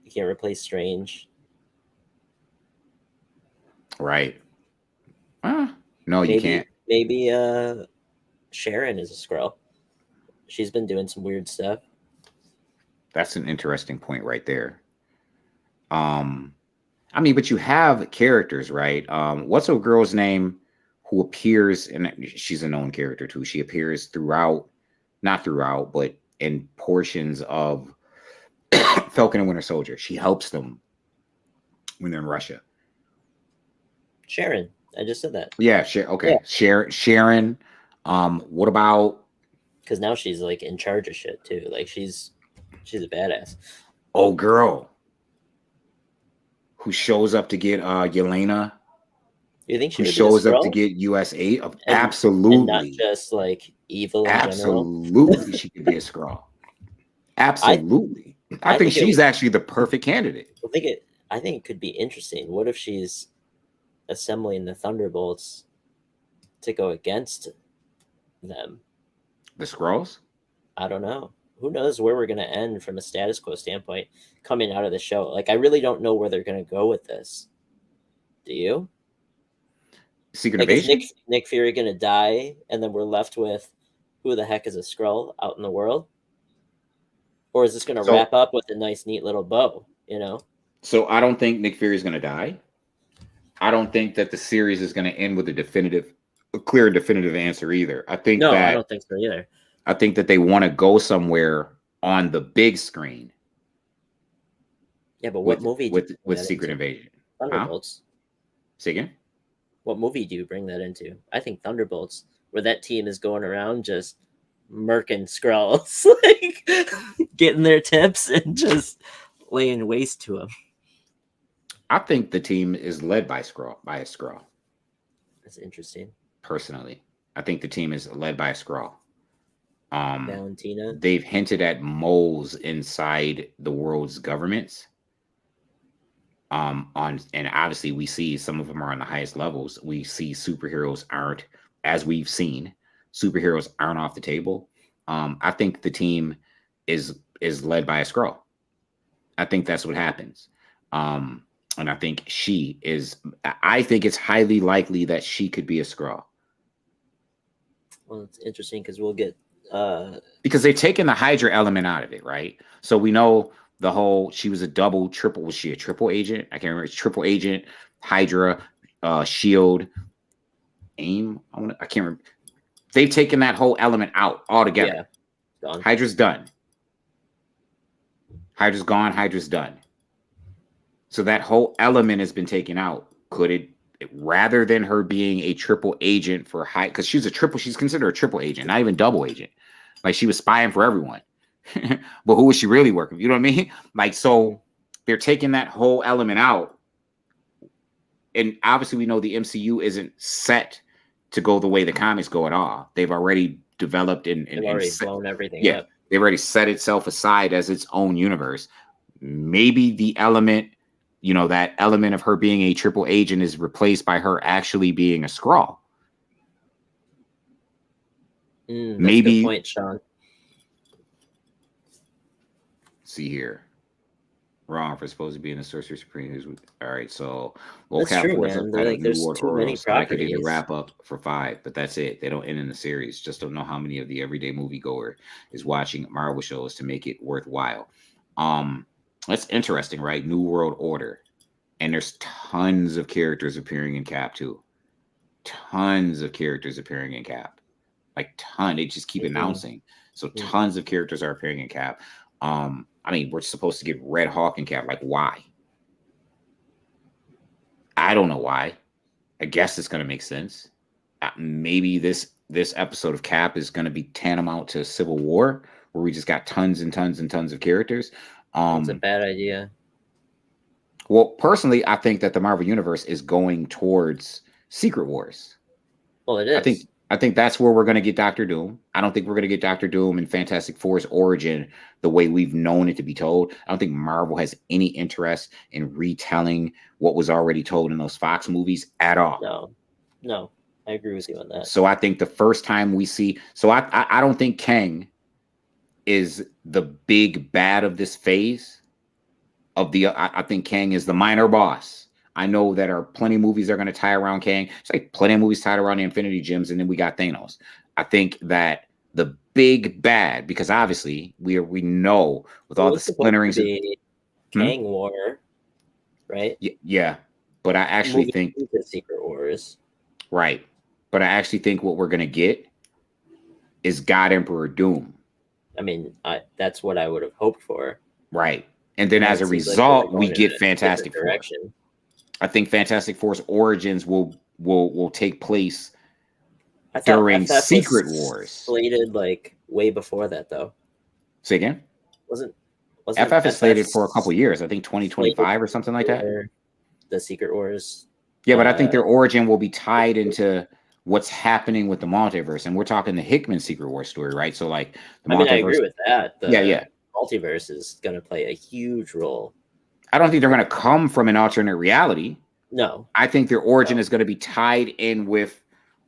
You can't replace Strange. Right. No, you can't. Maybe Sharon is a Skrull. She's been doing some weird stuff. That's an interesting point right there. I mean, but you have characters, right? What's a girl's name who appears, and she's a known character too. She appears not throughout, but in portions of Falcon and Winter Soldier. She helps them when they're in Russia. Sharon. I just said that. Yeah, okay. Yeah. Sharon. What about? Because now she's like in charge of shit too. Like she's a badass. Oh, girl. Who shows up to get Yelena? You think she shows up to get US8? Absolutely. And not just like evil in Absolutely. general. She could be a Skrull. Absolutely. I think she's actually the perfect candidate. I think it could be interesting. What if she's assembling the Thunderbolts to go against them? The Skrulls? I don't know. Who knows where we're going to end from a status quo standpoint coming out of the show? Like, I really don't know where they're going to go with this. Do you? Secret Invasion? Is Nick Fury going to die, and then we're left with who the heck is a Skrull out in the world? Or is this going to wrap up with a nice, neat little bow, So I don't think Nick Fury is going to die. I don't think that the series is going to end with a clear, definitive answer either. I don't think so either. I think that they want to go somewhere on the big screen. Yeah, but what movie with Secret Invasion? Thunderbolts. Say again? What movie do you bring that into? I think Thunderbolts, where that team is going around just murking Skrulls, like getting their tips and just laying waste to them. I think the team is led by a Skrull. That's interesting. Personally, I think the team is led by a Skrull. Valentina. They've hinted at moles inside the world's governments. And obviously we see some of them are on the highest levels. We see superheroes aren't off the table. I think the team is led by a Skrull. I think that's what happens. And I think I think it's highly likely that she could be a Skrull. Well, it's interesting because we'll get because they've taken the Hydra element out of it, right? So we know she was a triple. Was she a triple agent? I can't remember. It's triple agent, Hydra, Shield, AIM. I can't remember. They've taken that whole element out altogether. Yeah. Gone. Hydra's done. Hydra's gone. Hydra's done. So that whole element has been taken out. Could it, rather than her being a triple agent for because she's considered a triple agent, not even double agent. Like she was spying for everyone. But who was she really working? You know what I mean? Like, so they're taking that whole element out. And obviously we know the MCU isn't set to go the way the comics go at all. They've already developed and blown everything up. They've already set itself aside as its own universe. Maybe the element, that element of her being a triple agent is replaced by her actually being a Skrull. Maybe. Good point, Sean. See here. Wrong for supposed to be in the Sorcerer Supreme. All right, so that's true, man. There's too many properties. I could wrap up for 5, but that's it. They don't end in the series. Just don't know how many of the everyday moviegoer is watching Marvel shows to make it worthwhile. That's interesting, right? New World Order, and there's tons of characters appearing in Cap too. Tons of characters appearing in Cap, like ton. They just keep announcing. So tons of characters are appearing in Cap. I mean, we're supposed to get Red Hawk and Cap. Like, why? I don't know why. I guess it's going to make sense. Maybe this episode of Cap is going to be tantamount to Civil War, where we just got tons and tons and tons of characters. It's a bad idea. Well, personally, I think that the Marvel Universe is going towards Secret Wars. Well, it is. I think that's where we're going to get Doctor Doom. I don't think we're going to get Doctor Doom in Fantastic Four's origin the way we've known it to be told. I don't think Marvel has any interest in retelling what was already told in those Fox movies at all. No, I agree with you on that. So I think the first time we see, so I don't think Kang is the big bad of this phase of the. I think Kang is the minor boss. I know that are plenty of movies that are going to tie around Kang. It's like plenty of movies tied around the Infinity Gems, and then we got Thanos. I think that the big bad, because obviously we know with all the splinterings, Kang War, right? Yeah, but I actually think the Secret Wars, right? But I actually think what we're going to get is God Emperor Doom. I mean, that's what I would have hoped for, right? And then as a result, we get Fantastic Four. Direction. I think Fantastic Four's origins will take place during Secret Wars. Slated like way before that, though. Say again? Wasn't FF is slated for a couple years? I think 2025 or something like that. The Secret Wars. Yeah, but I think their origin will be tied into what's happening with the multiverse, and we're talking the Hickman Secret Wars story, right? So like, I agree with that. Yeah. Multiverse is going to play a huge role. I don't think they're going to come from an alternate reality. No. I think their origin is going to be tied in with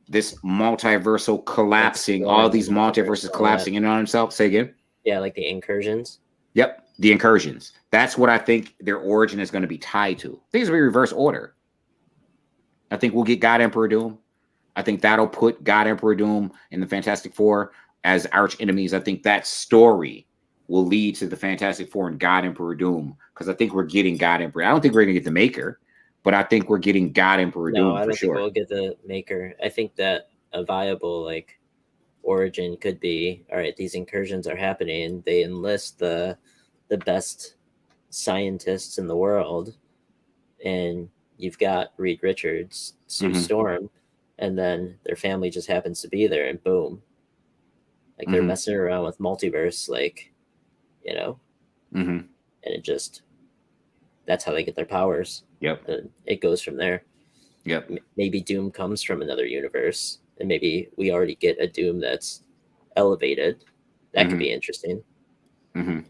this multiversal collapsing, all these multiverses collapsing in on themselves. Say again? Yeah, like the incursions. Yep, the incursions. That's what I think their origin is going to be tied to. Things will be reverse order. I think we'll get God Emperor Doom. I think that'll put God Emperor Doom and the Fantastic Four as arch enemies. I think that story will lead to the Fantastic Four and God Emperor Doom, because I think we're getting God Emperor. I don't think we're going to get the Maker, but I think we're getting God Emperor Doom for sure. I don't think we'll get the Maker. I think that a viable origin could be, all right, these incursions are happening. They enlist the best scientists in the world, and you've got Reed Richards, Sue Storm, and then their family just happens to be there, and boom. They're messing around with multiverse, and it just, that's how they get their powers. Yep. And it goes from there. Yep. Maybe Doom comes from another universe, and maybe we already get a Doom that's elevated. That could be interesting. I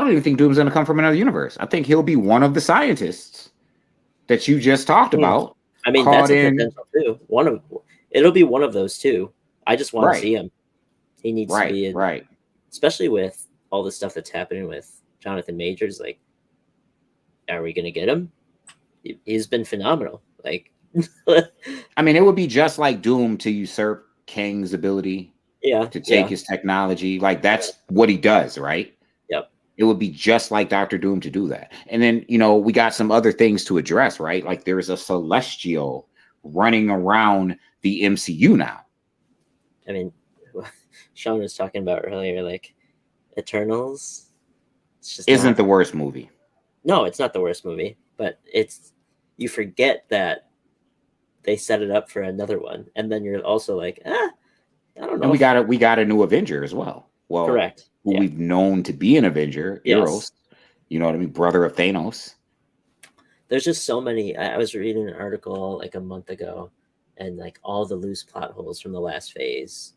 don't even think Doom's going to come from another universe. I think he'll be one of the scientists that you just talked about. I mean, that's a potential too. It'll be one of those two. I just want to see him. He needs to be in, especially with all the stuff that's happening with Jonathan Majors. Like, are we going to get him? He's been phenomenal. I mean, it would be just like Doom to usurp Kang's ability to take his technology. That's what he does, right? Yep. It would be just like Dr. Doom to do that. And then, we got some other things to address, right? Like there's a Celestial running around the MCU now. I mean, Sean was talking about earlier, Eternals. It's just isn't the worst movie. No, it's not the worst movie, but you forget that they set it up for another one, and then you're also I don't know. And we got a new Avenger as well. Well, correct. Who we've known to be an Avenger, Eros. You know what I mean? Brother of Thanos. There's just so many. I was reading an article a month ago, and all the loose plot holes from the last phase,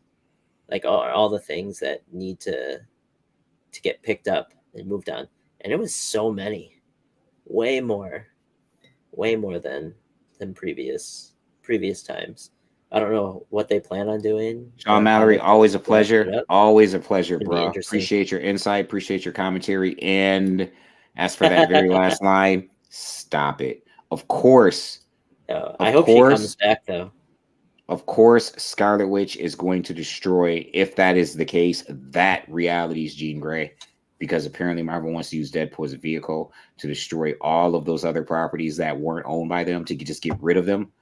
all the things that need to get picked up and moved on, and it was so many, way more than previous times. I don't know what they plan on doing. Sean Mallory, always a pleasure. Always a pleasure, bro. Appreciate your insight. Appreciate your commentary. And as for that very last line, stop it. Of course. I hope she comes back, though. Of course, Scarlet Witch is going to destroy, if that is the case, that reality's Jean Grey. Because apparently Marvel wants to use Deadpool as a vehicle to destroy all of those other properties that weren't owned by them, to just get rid of them.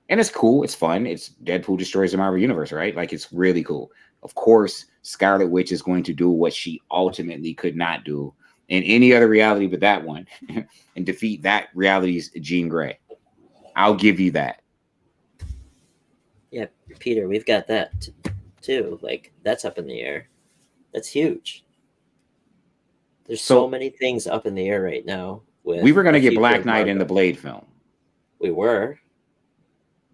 And it's cool. It's fun. It's Deadpool destroys the Marvel Universe, right? Like, it's really cool. Of course, Scarlet Witch is going to do what she ultimately could not do in any other reality but that one and defeat that reality's Jean Grey. I'll give you that. Yeah, Peter, we've got that too. Like, that's up in the air. That's huge. There's so many things up in the air right now. We were going to get Black Knight in the Blade film. We were.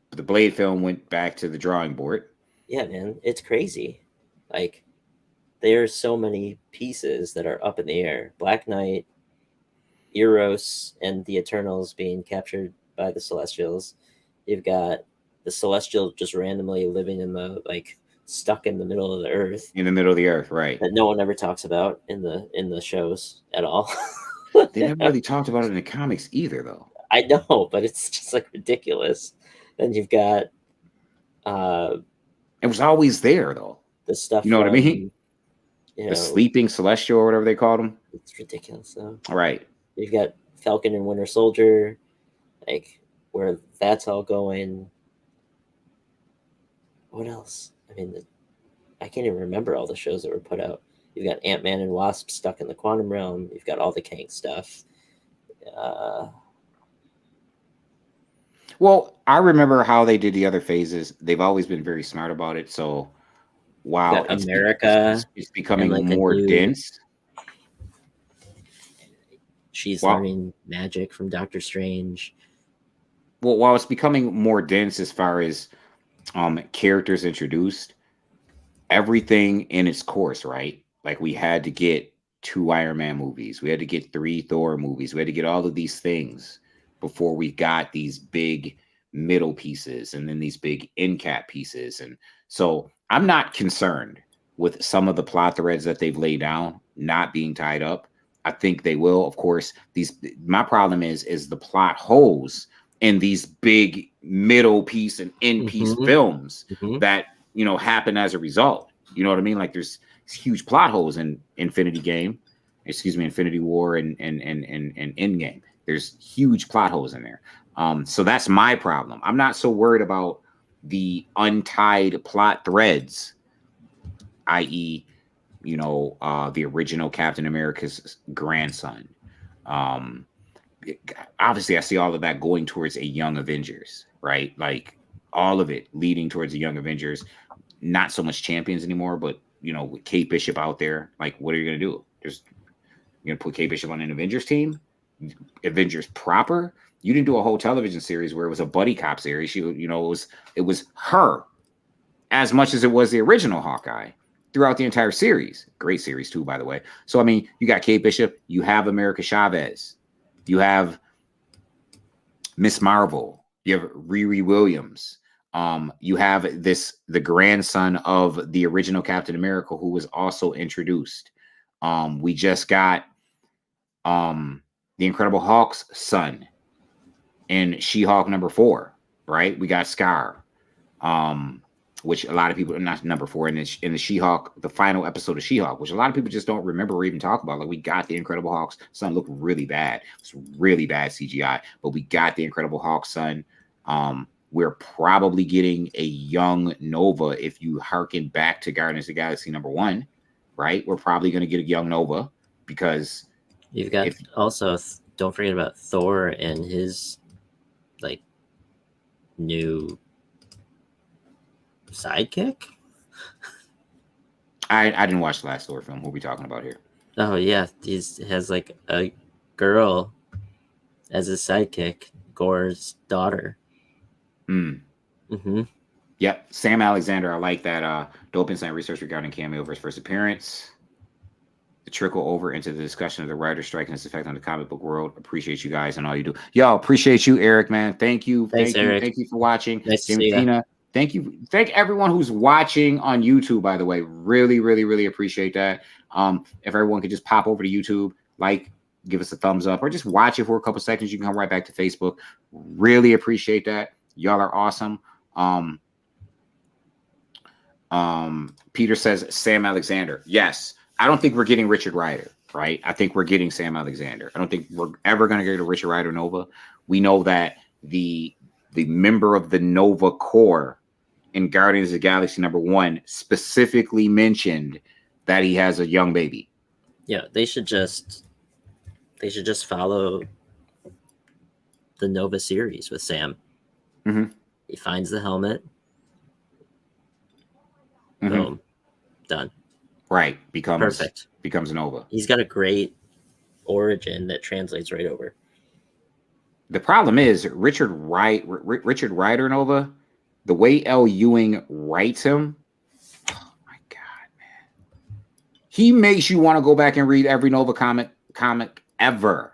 But the Blade film went back to the drawing board. Yeah, man, it's crazy. Like, there's so many pieces that are up in the air. Black Knight, Eros, and the Eternals being captured by the Celestials. You've got the Celestial just randomly living in the, like, stuck in the middle of the earth. In the middle of the earth, right. That no one ever talks about in the shows at all. They never really talked about it in the comics either, though. I know, but it's just, like, ridiculous. Then you've got it was always there, though. The stuff, you know what I mean? You know, the sleeping Celestial or whatever they called him. It's ridiculous, though. All right. You've got Falcon and Winter Soldier, like, where that's all going. What else? I mean, I can't even remember all the shows that were put out. You've got Ant-Man and Wasp stuck in the quantum realm. You've got all the Kang stuff. Well, I remember how they did the other phases. They've always been very smart about it. So, wow, it's becoming like more dense. She's learning magic from Doctor Strange. Well, while it's becoming more dense as far as characters introduced, everything in its course, right? Like, we had to get 2 Iron Man movies. We had to get 3 Thor movies. We had to get all of these things before we got these big middle pieces and then these big end cap pieces. And so I'm not concerned with some of the plot threads that they've laid down not being tied up. I think they will. Of course, my problem is the plot holes in these big middle piece and end piece films that, you know, happen as a result. You know what I mean? Like, there's huge plot holes in Infinity War and Endgame. There's huge plot holes in there. So that's my problem. I'm not so worried about the untied plot threads, i.e., you know, the original Captain America's grandson. Obviously, I see all of that going towards a Young Avengers, right? Like, all of it leading towards a Young Avengers. Not so much Champions anymore, but, you know, with Kate Bishop out there, like, what are you going to do? You're going to put Kate Bishop on an Avengers team? Avengers proper? You didn't do a whole television series where it was a buddy cop series. She, you know, it was her as much as it was the original Hawkeye throughout the entire series. Great series too, by the way. So, I mean, you got Kate Bishop, you have America Chavez, you have Miss Marvel, you have Riri Williams, you have the grandson of the original Captain America who was also introduced. We just got the Incredible Hulk's son in She-Hulk #4, right? We got Scar, which a lot of people, not #4, in the She-Hulk, the final episode of She-Hulk, which a lot of people just don't remember or even talk about. Like, we got the Incredible Hulk's son. Looked really bad. It's really bad CGI, but we got the Incredible Hulk's son. We're probably getting a young Nova if you hearken back to Guardians of the Galaxy #1, right? We're probably going to get a young Nova because you've got also, don't forget about Thor and his, like, new sidekick. I didn't watch the last Thor film. What are we talking about here? Oh yeah, he has like a girl as his sidekick, Gore's daughter. Yep, Sam Alexander. I like that. Dope insight research regarding Cameo versus first appearance. The trickle over into the discussion of the writer's strike and its effect on the comic book world. Appreciate you guys and all you do. Yo, appreciate you, Eric, man. Thank you. Thanks, Eric. Thank you for watching. Nice to see you. Thank you. Thank everyone who's watching on YouTube, by the way. Really, really, really appreciate that. If everyone could just pop over to YouTube, like, give us a thumbs up, or just watch it for a couple seconds. You can come right back to Facebook. Really appreciate that. Y'all are awesome. Peter says Sam Alexander. Yes. I don't think we're getting Richard Rider, right? I think we're getting Sam Alexander. I don't think we're ever going to get a Richard Rider Nova. We know that the the member of the Nova Corps in Guardians of the Galaxy #1 specifically mentioned that he has a young baby. Yeah, they should just follow the Nova series with Sam. Mm-hmm. He finds the helmet. Mm-hmm. Boom. Done. Right. Becomes Nova. He's got a great origin that translates right over. The problem is Richard Rider Nova, the way L. Ewing writes him, oh my God, man. He makes you want to go back and read every Nova comic ever.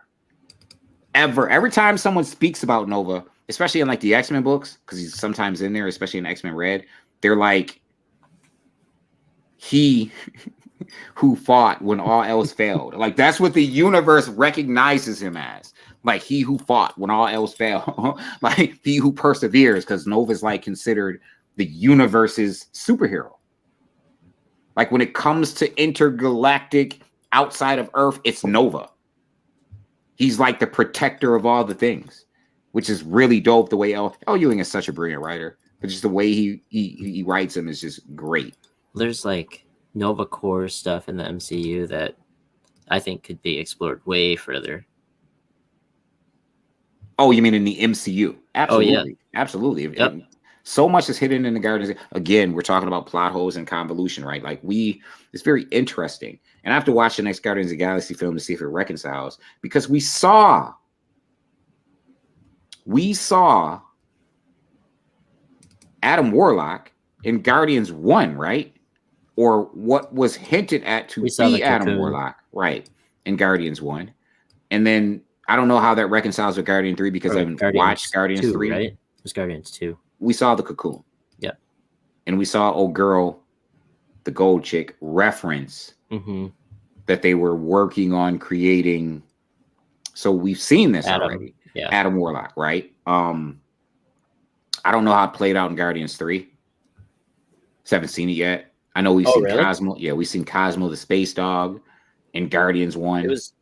Every time someone speaks about Nova, especially in like the X-Men books, because he's sometimes in there, especially in X-Men Red, they're like, he who fought when all else failed. Like, that's what the universe recognizes him as. Like, he who fought when all else failed. Like, he who perseveres, because Nova's like considered the universe's superhero. Like, when it comes to intergalactic outside of Earth, it's Nova. He's like the protector of all the things, which is really dope. The way L. Ewing is such a brilliant writer, but just the way he writes him is just great. There's like Nova Corps stuff in the MCU that I think could be explored way further. Oh, you mean in the MCU? Absolutely. Oh, yeah. Absolutely. Yep. So much is hidden in the Guardians. Again, we're talking about plot holes and convolution, right? Like, it's very interesting. And I have to watch the next Guardians of the Galaxy film to see if it reconciles, because we saw Adam Warlock in Guardians 1, right? Or what was hinted at to be Adam Warlock, right, in Guardians 1. And then I don't know how that reconciles with Guardian 3, because I haven't watched Guardians 2, 3. Right? It was Guardians 2. We saw the cocoon. Yeah. And we saw old girl, the gold chick, reference that they were working on creating. So we've seen this already. Yeah. Adam Warlock, right? I don't know how it played out in Guardians 3. Just haven't seen it yet. I know we've seen Cosmo. Yeah, we've seen Cosmo the space dog in Guardians 1. It was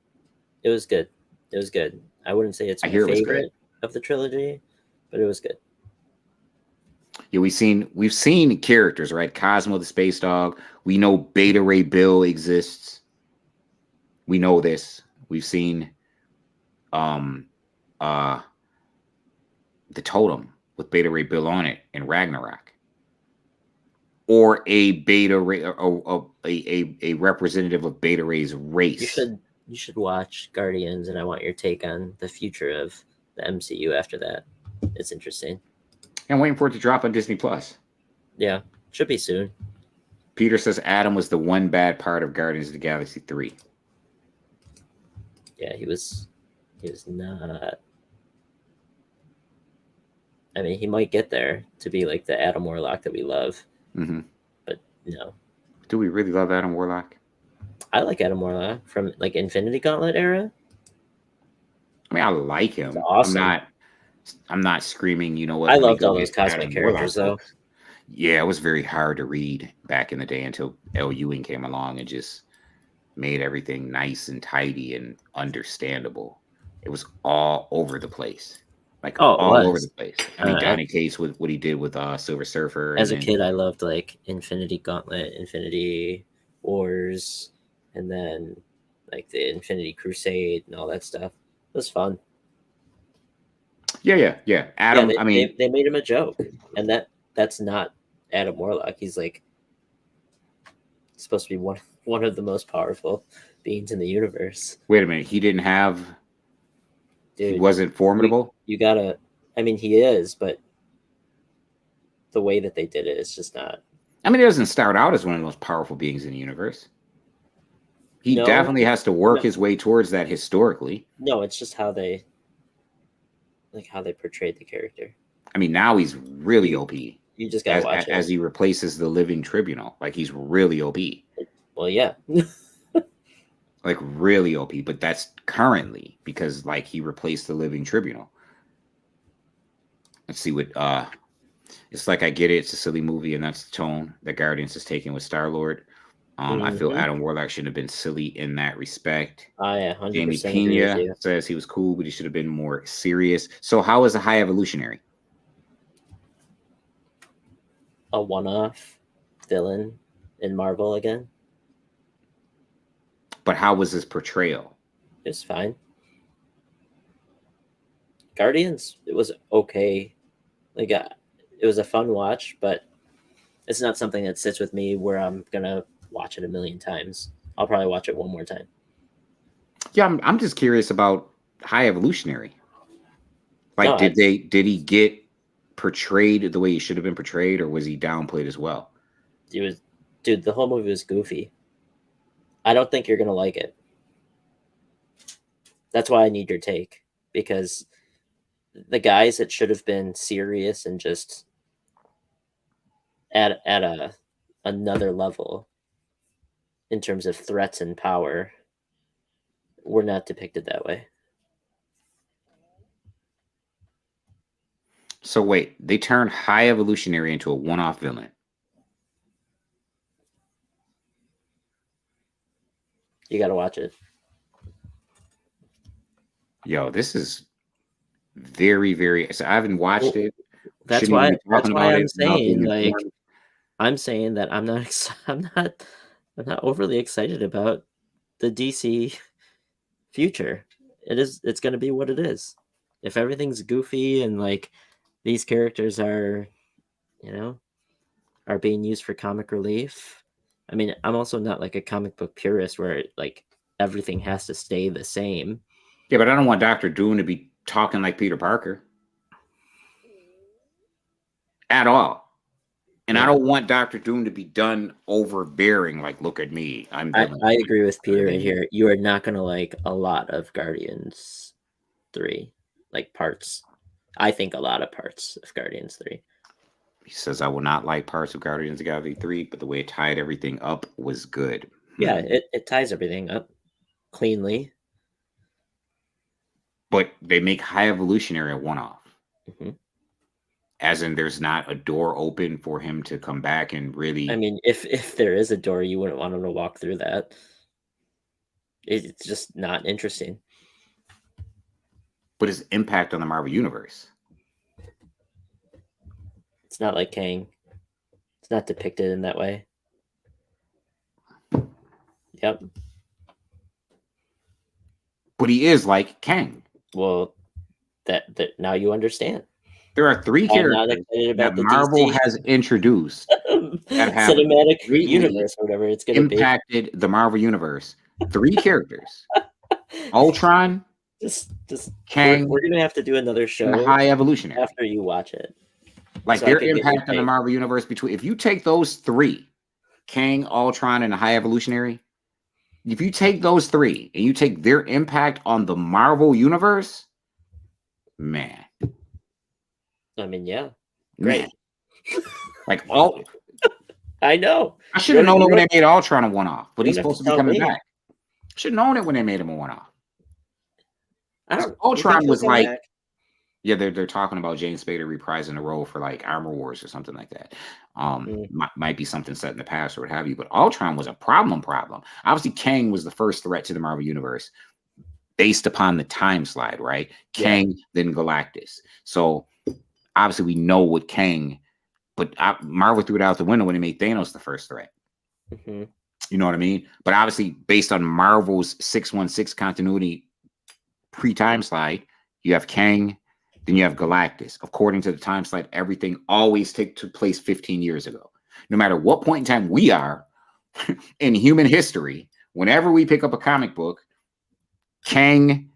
good. It was good. I wouldn't say it's my favorite of the trilogy, but it was good. Yeah, we've seen characters, right? Cosmo the space dog. We know Beta Ray Bill exists. We know this. We've seen the totem with Beta Ray Bill on it in Ragnarok. Or a Beta Ray, a representative of Beta Ray's race. You should watch Guardians, and I want your take on the future of the MCU after that. It's interesting. I'm waiting for it to drop on Disney Plus. Yeah, should be soon. Peter says Adam was the one bad part of Guardians of the Galaxy 3. Yeah, he was not. I mean, he might get there to be like the Adam Warlock that we love. But no. Do we really love Adam Warlock? I like Adam Warlock from like Infinity Gauntlet era. I mean, I like him. It's awesome. I'm not screaming, you know what? I loved all those cosmic characters, though. Yeah, it was very hard to read back in the day until L. Ewing came along and just made everything nice and tidy and understandable. It was all over the place. Like, all over the place. I mean, Johnny Case with what he did with Silver Surfer. As a kid, I loved like Infinity Gauntlet, Infinity Wars, and then like the Infinity Crusade and all that stuff. It was fun. Yeah. Adam, they made him a joke, and that's not Adam Warlock. He's like supposed to be one of the most powerful beings in the universe. Wait a minute, he didn't have. Dude, he wasn't formidable. You gotta. I mean, he is, but the way that they did it is just not. I mean, he doesn't start out as one of the most powerful beings in the universe. He definitely has to work his way towards that historically. No, it's just how they portrayed the character. I mean, now he's really OP. You just gotta watch it. As he replaces the living tribunal. Like, he's really OP. Well, yeah. Like, really OP, but that's currently because like he replaced the living tribunal. Let's see what it's like. I get it, it's a silly movie, and that's the tone that Guardians is taking with Star-Lord. I feel Adam Warlock shouldn't have been silly in that respect. Yeah, 100% Jamie Pena says he was cool, but he should have been more serious. So how is a High Evolutionary? a one-off villain in Marvel again. But how was his portrayal? It was fine. Guardians, it was okay. Like, it was a fun watch, but it's not something that sits with me where I'm gonna watch it a million times. I'll probably watch it one more time. Yeah, I'm just curious about High Evolutionary. Like, No, did he get portrayed the way he should have been portrayed, or was he downplayed as well? Dude, the whole movie was goofy. I don't think you're gonna like it. That's why I need your take, because the guys that should have been serious and just at another level in terms of threats and power were not depicted that way. So wait, they turned High Evolutionary into a one-off villain. You got to watch it. Yo, this is very, very. So I haven't watched it. That's Shouldn't why. even be That's talking why about I'm it without being saying, like, informed. I'm saying that I'm not overly excited about the DC future. It's going to be what it is. If everything's goofy and like these characters are, are being used for comic relief. I mean, I'm also not like a comic book purist where like everything has to stay the same. Yeah, but I don't want Dr. Doom to be talking like Peter Parker at all. And I don't want Dr. Doom to be done overbearing, like, look at me. I agree with Peter right here. You are not going to like a lot of Guardians 3, like parts. I think a lot of parts of Guardians 3. He says, I will not like parts of Guardians of the Galaxy 3, but the way it tied everything up was good. Yeah, it ties everything up cleanly. But they make High Evolutionary a one-off. Mm-hmm. As in, there's not a door open for him to come back and really. I mean, if there is a door, you wouldn't want him to walk through that. It's just not interesting. But his impact on the Marvel Universe. It's not like Kang. It's not depicted in that way. Yep. But he is like Kang. Well, that now you understand. There are 3 characters that Marvel has introduced that have cinematic universe or whatever it's going to be. Impacted the Marvel Universe. 3 characters. Ultron, just Kang. We're going to have to do another show High Evolutionary after you watch it. Like, so their impact on the Marvel Universe if you take those 3, Kang, Ultron, and the High Evolutionary, if you take those 3 and you take their impact on the Marvel Universe, man. I mean, yeah. Great. Like, all. I know. I should have known it when they made Ultron a one-off, but he's supposed to be coming back. Should have known it when they made him a one-off. Ultron was like, yeah, they're talking about James Spader reprising the role for like Armor Wars or something like that. Might be something set in the past or what have you, but Ultron was a problem. Obviously, Kang was the first threat to the Marvel Universe based upon the time slide, right? Kang, then Galactus. So obviously we know what Kang, but Marvel threw it out the window when they made Thanos the first threat. Mm-hmm. You know what I mean? But obviously, based on Marvel's 616 continuity pre-time slide, you have Kang, then you have Galactus. According to the time slide, everything always took place 15 years ago. No matter what point in time we are in human history, whenever we pick up a comic book, Kang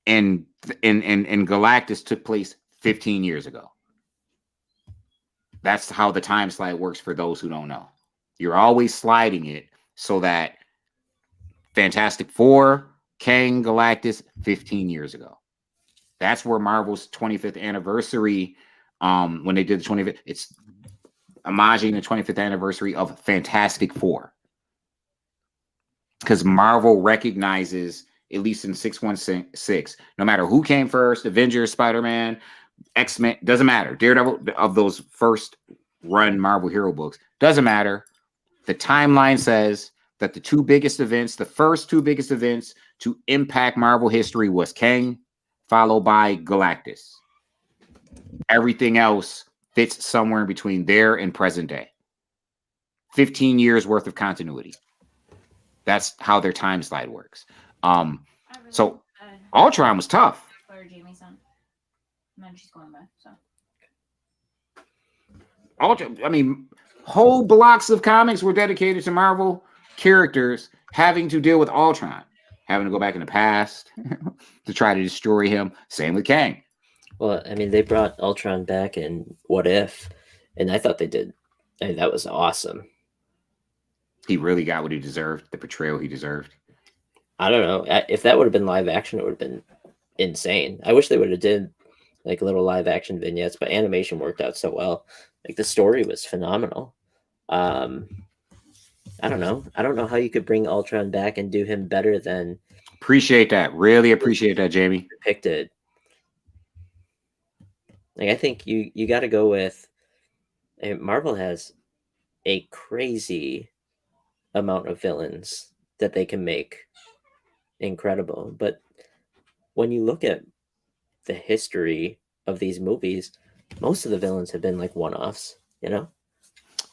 and Galactus took place 15 years ago. That's how the time slide works for those who don't know. You're always sliding it so that Fantastic Four, Kang, Galactus, 15 years ago. That's where Marvel's 25th anniversary, when they did the 25th, it's homaging the 25th anniversary of Fantastic Four. Because Marvel recognizes, at least in 616, no matter who came first, Avengers, Spider-Man, X-Men, doesn't matter. Daredevil, of those first run Marvel hero books, doesn't matter. The timeline says that the first two biggest events to impact Marvel history was Kang, followed by Galactus. Everything else, fits somewhere in between there and present day. 15 years worth of continuity. That's how their time slide works. So Ultron was tough. Jamie's on. And then she's going by. So. I mean, whole blocks of comics were dedicated to Marvel characters having to deal with Ultron, having to go back in the past to try to destroy him. Same with Kang. Well, I mean, they brought Ultron back in What If, and I thought they did. I mean, that was awesome. He really got what he deserved, the portrayal he deserved. I don't know. If that would have been live action, it would have been insane. I wish they would have did like little live action vignettes, but animation worked out so well. Like the story was phenomenal. I don't know. I don't know how you could bring Ultron back and do him better than. Appreciate that. Really appreciate that, Jamie. Depicted. Like I think you got to go with. Marvel has a crazy amount of villains that they can make incredible, but when you look at the history of these movies, most of the villains have been like one-offs, you know?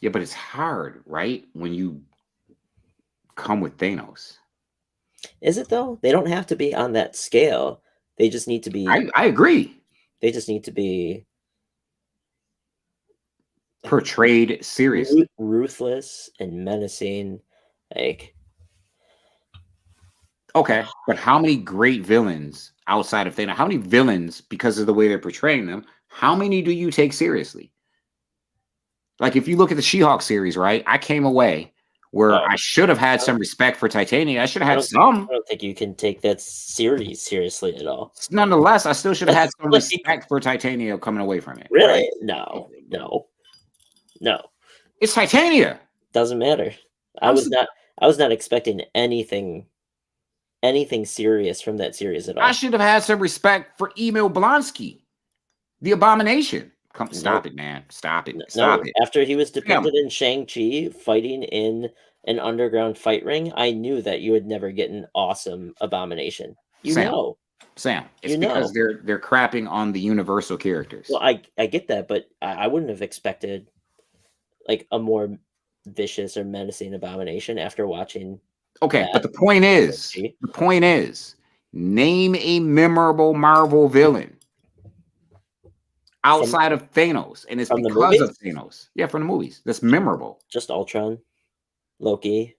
Yeah, but it's hard, right? When you come with Thanos. Is it though? They don't have to be on that scale. They just need to be. I agree. They just need to be portrayed seriously, ruthless and menacing. Like, okay, but how many great villains outside of Thanos? How many villains, because of the way they're portraying them, how many do you take seriously? Like, if you look at the She-Hulk series, right? I came away where I should have had some respect for Titania. I should have had some. I don't think you can take that series seriously at all. Nonetheless, I still should have had some respect for Titania coming away from it. Really? Right? No. It's Titania. Doesn't matter. I was not expecting anything serious from that series at all. I should have had some respect for Emil Blonsky, the Abomination. Stop it, man. Stop it. Stop it. After he was depicted in Shang-Chi fighting in an underground fight ring, I knew that you would never get an awesome Abomination. Sam, it's because they're crapping on the Universal characters. Well, I get that, but I wouldn't have expected like a more vicious or menacing Abomination after watching. Okay, but the point is, name a memorable Marvel villain outside of Thanos, and it's because of Thanos. Yeah, from the movies. That's memorable. Just Ultron, Loki.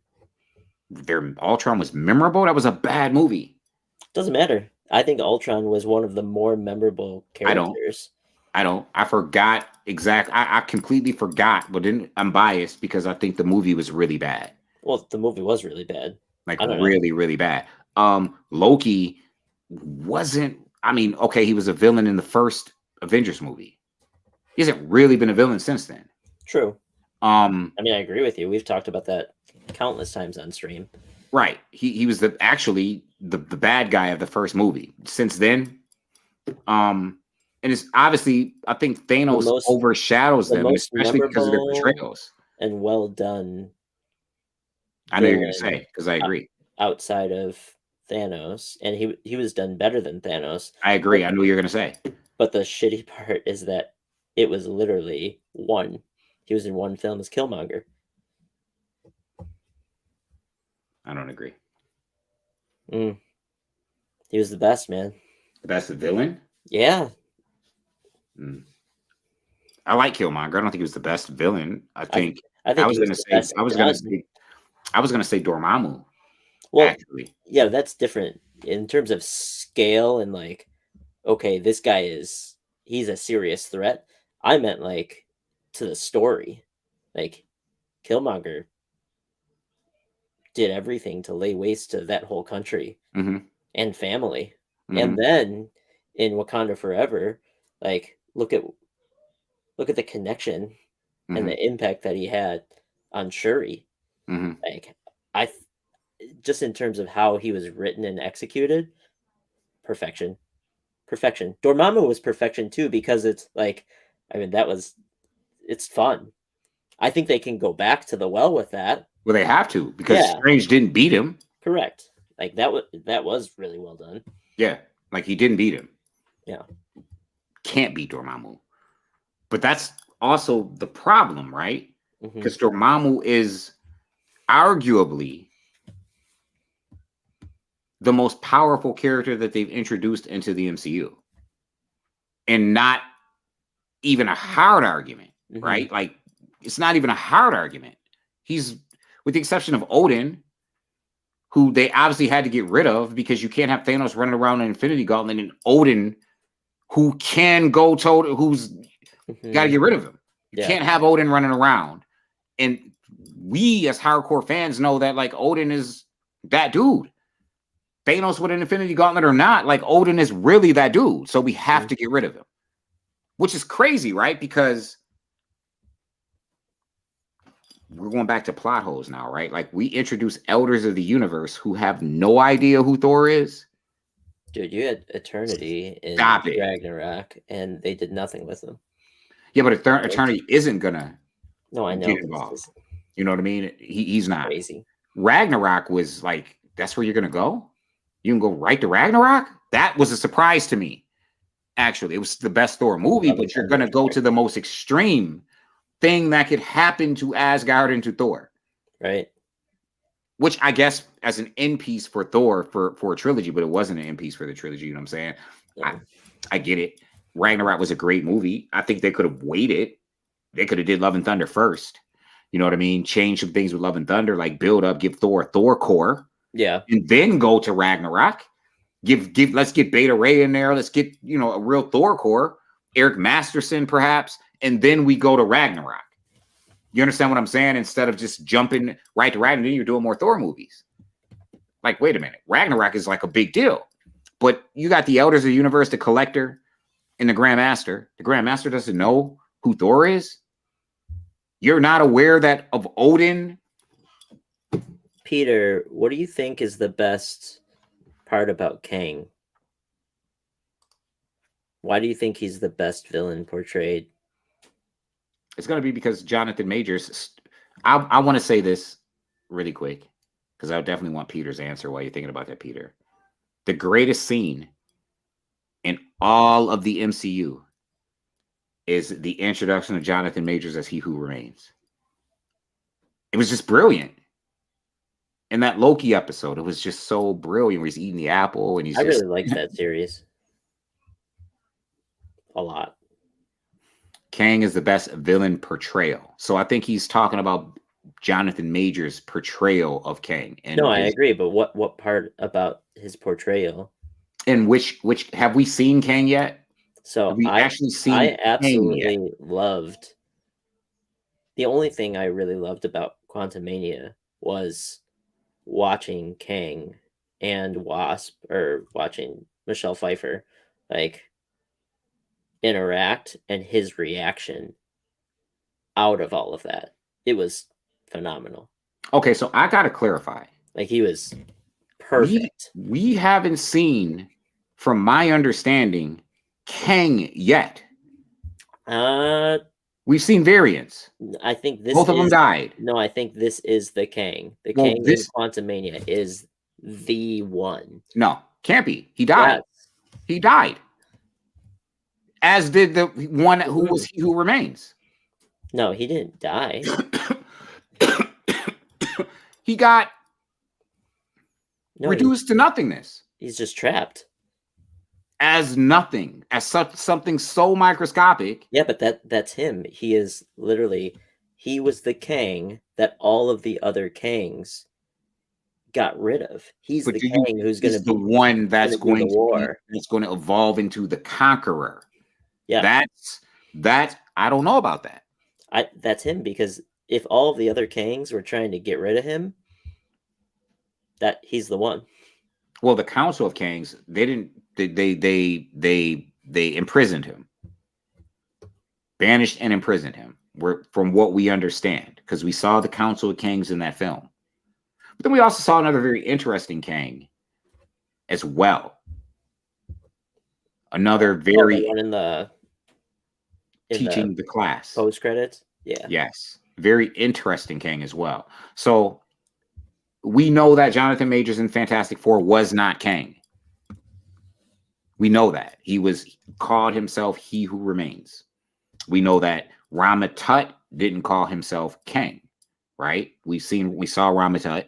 Ultron was memorable. That was a bad movie. Doesn't matter. I think Ultron was one of the more memorable characters. I don't. I forgot exactly. I completely forgot, but I'm biased because I think the movie was really bad. Well, the movie was really bad. Like really, really bad. Loki wasn't. I mean, okay, he was a villain in the first Avengers movie. He hasn't really been a villain since then. True. I mean, I agree with you. We've talked about that countless times on stream. Right. He was actually the bad guy of the first movie. Since then, and it's obviously, I think Thanos overshadows them, especially because of their portrayals. And well done. I know you're going to say, because I agree. Outside of Thanos, and he was done better than Thanos. I agree. I know you're going to say. But the shitty part is that it was literally one. He was in one film as Killmonger. I don't agree. He was the best, man. The best villain? Yeah. I like Killmonger. I don't think he was the best villain. I think I was going to say Dormammu. Well, actually. Yeah, that's different in terms of scale and like, okay, this guy he's a serious threat. I meant like to the story. Like Killmonger did everything to lay waste to that whole country and family. And then in Wakanda Forever, like look at the connection and the impact that he had on Shuri. Like just in terms of how he was written and executed, perfection. Dormammu was perfection too, because it's like, I mean, it's fun. I think they can go back to the well with that. Well, they have to, because Strange didn't beat him. Correct. Like that was really well done. Yeah, like he didn't beat him. Yeah. Can't beat Dormammu. But that's also the problem, right? Mhm. Because Dormammu is arguably the most powerful character that they've introduced into the MCU. And not even a hard argument, Mhm. right? Like, it's not even a hard argument. He's, with the exception of Odin, who they obviously had to get rid of because you can't have Thanos running around in Infinity Gauntlet and Odin, who can go toe, who's got to Mhm. get rid of him. You Yeah. can't have Odin running around. And we as hardcore fans know that like Odin is that dude. Thanos with an Infinity Gauntlet or not, like Odin is really that dude. So we have Mhm. to get rid of him. Which is crazy, right? Because we're going back to plot holes now, right? Like we introduce elders of the universe who have no idea who Thor is. Dude, you had Eternity in Stop it. Ragnarok, and they did nothing with them. Yeah, but Eternity isn't gonna No, I know. get This involved. is You know what I mean? He's not. crazy. Ragnarok was like, that's where you're gonna go? You can go right to Ragnarok? That was a surprise to me. Actually, it was the best Thor movie, Love but and you're Thunder gonna go is to the most extreme thing that could happen to Asgard and to Thor. right. Which I guess as an end piece for Thor for a trilogy, but it wasn't an end piece for the trilogy. You know what I'm saying? Yeah. I get it. Ragnarok was a great movie. I think they could have waited. They could have did Love and Thunder first. You know what I mean? Change some things with Love and Thunder, like build up, give Thor a Thor core, Yeah. and then go to Ragnarok. Let's get Beta Ray in there. Let's get a real Thor core, Eric Masterson perhaps, and then we go to Ragnarok. You understand what I'm saying? Instead of just jumping right to Ragnarok, then you're doing more Thor movies. Like, wait a minute. Ragnarok is like a big deal. But you got the Elders of the Universe, the Collector, and the Grandmaster. The Grandmaster doesn't know who Thor is. You're not aware that of Odin. Peter, what do you think is the best part about Kang? Why do you think he's the best villain portrayed? It's going to be because Jonathan Majors. I want to say this really quick because I definitely want Peter's answer while you're thinking about that, Peter. The greatest scene in all of the MCU is the introduction of Jonathan Majors as He Who Remains. It was just brilliant. In that Loki episode, it was just so brilliant where he's eating the apple and he's I just... really liked that series. A lot. Kang is the best villain portrayal. So I think he's talking about Jonathan Majors' portrayal of Kang. And no, I agree, but what part about his portrayal? And which have we seen Kang yet? So Have we actually seen I Kang absolutely loved. The only thing I really loved about Quantumania was watching Kang and Wasp, or watching Michelle Pfeiffer, like, interact, and his reaction out of all of that. It was phenomenal. Okay, so I gotta clarify. Like, he was perfect. We haven't seen, from my understanding, Kang yet. We've seen variants. I think this both of them died. No, I think this is the Kang. The Well, Kang in Quantumania is the one. No, can't be. He died. Yes. He died. As did the one who was He Who Remains. No, he didn't die. He got No, reduced to nothingness. he's just trapped. As nothing, as something so microscopic. Yeah, but that's him. He is literally, he was the Kang that all of the other Kangs got rid of. He's the Kang who's going to be the one that's going to evolve into the Conqueror. Yeah, that's I don't know about that. That's him, because if all of the other Kangs were trying to get rid of him, that he's the one. Well, the Council of Kangs, they imprisoned him, banished and imprisoned him. From what we understand, because we saw the Council of Kangs in that film, but then we also saw another very interesting Kang as well. Another very one in the teaching the class post credits. Yeah. Yes, very interesting Kang as well. So we know that Jonathan Majors in Fantastic Four was not Kang. We know that he called himself He Who Remains. We know that Ramatut didn't call himself Kang, right? We saw Ramatut.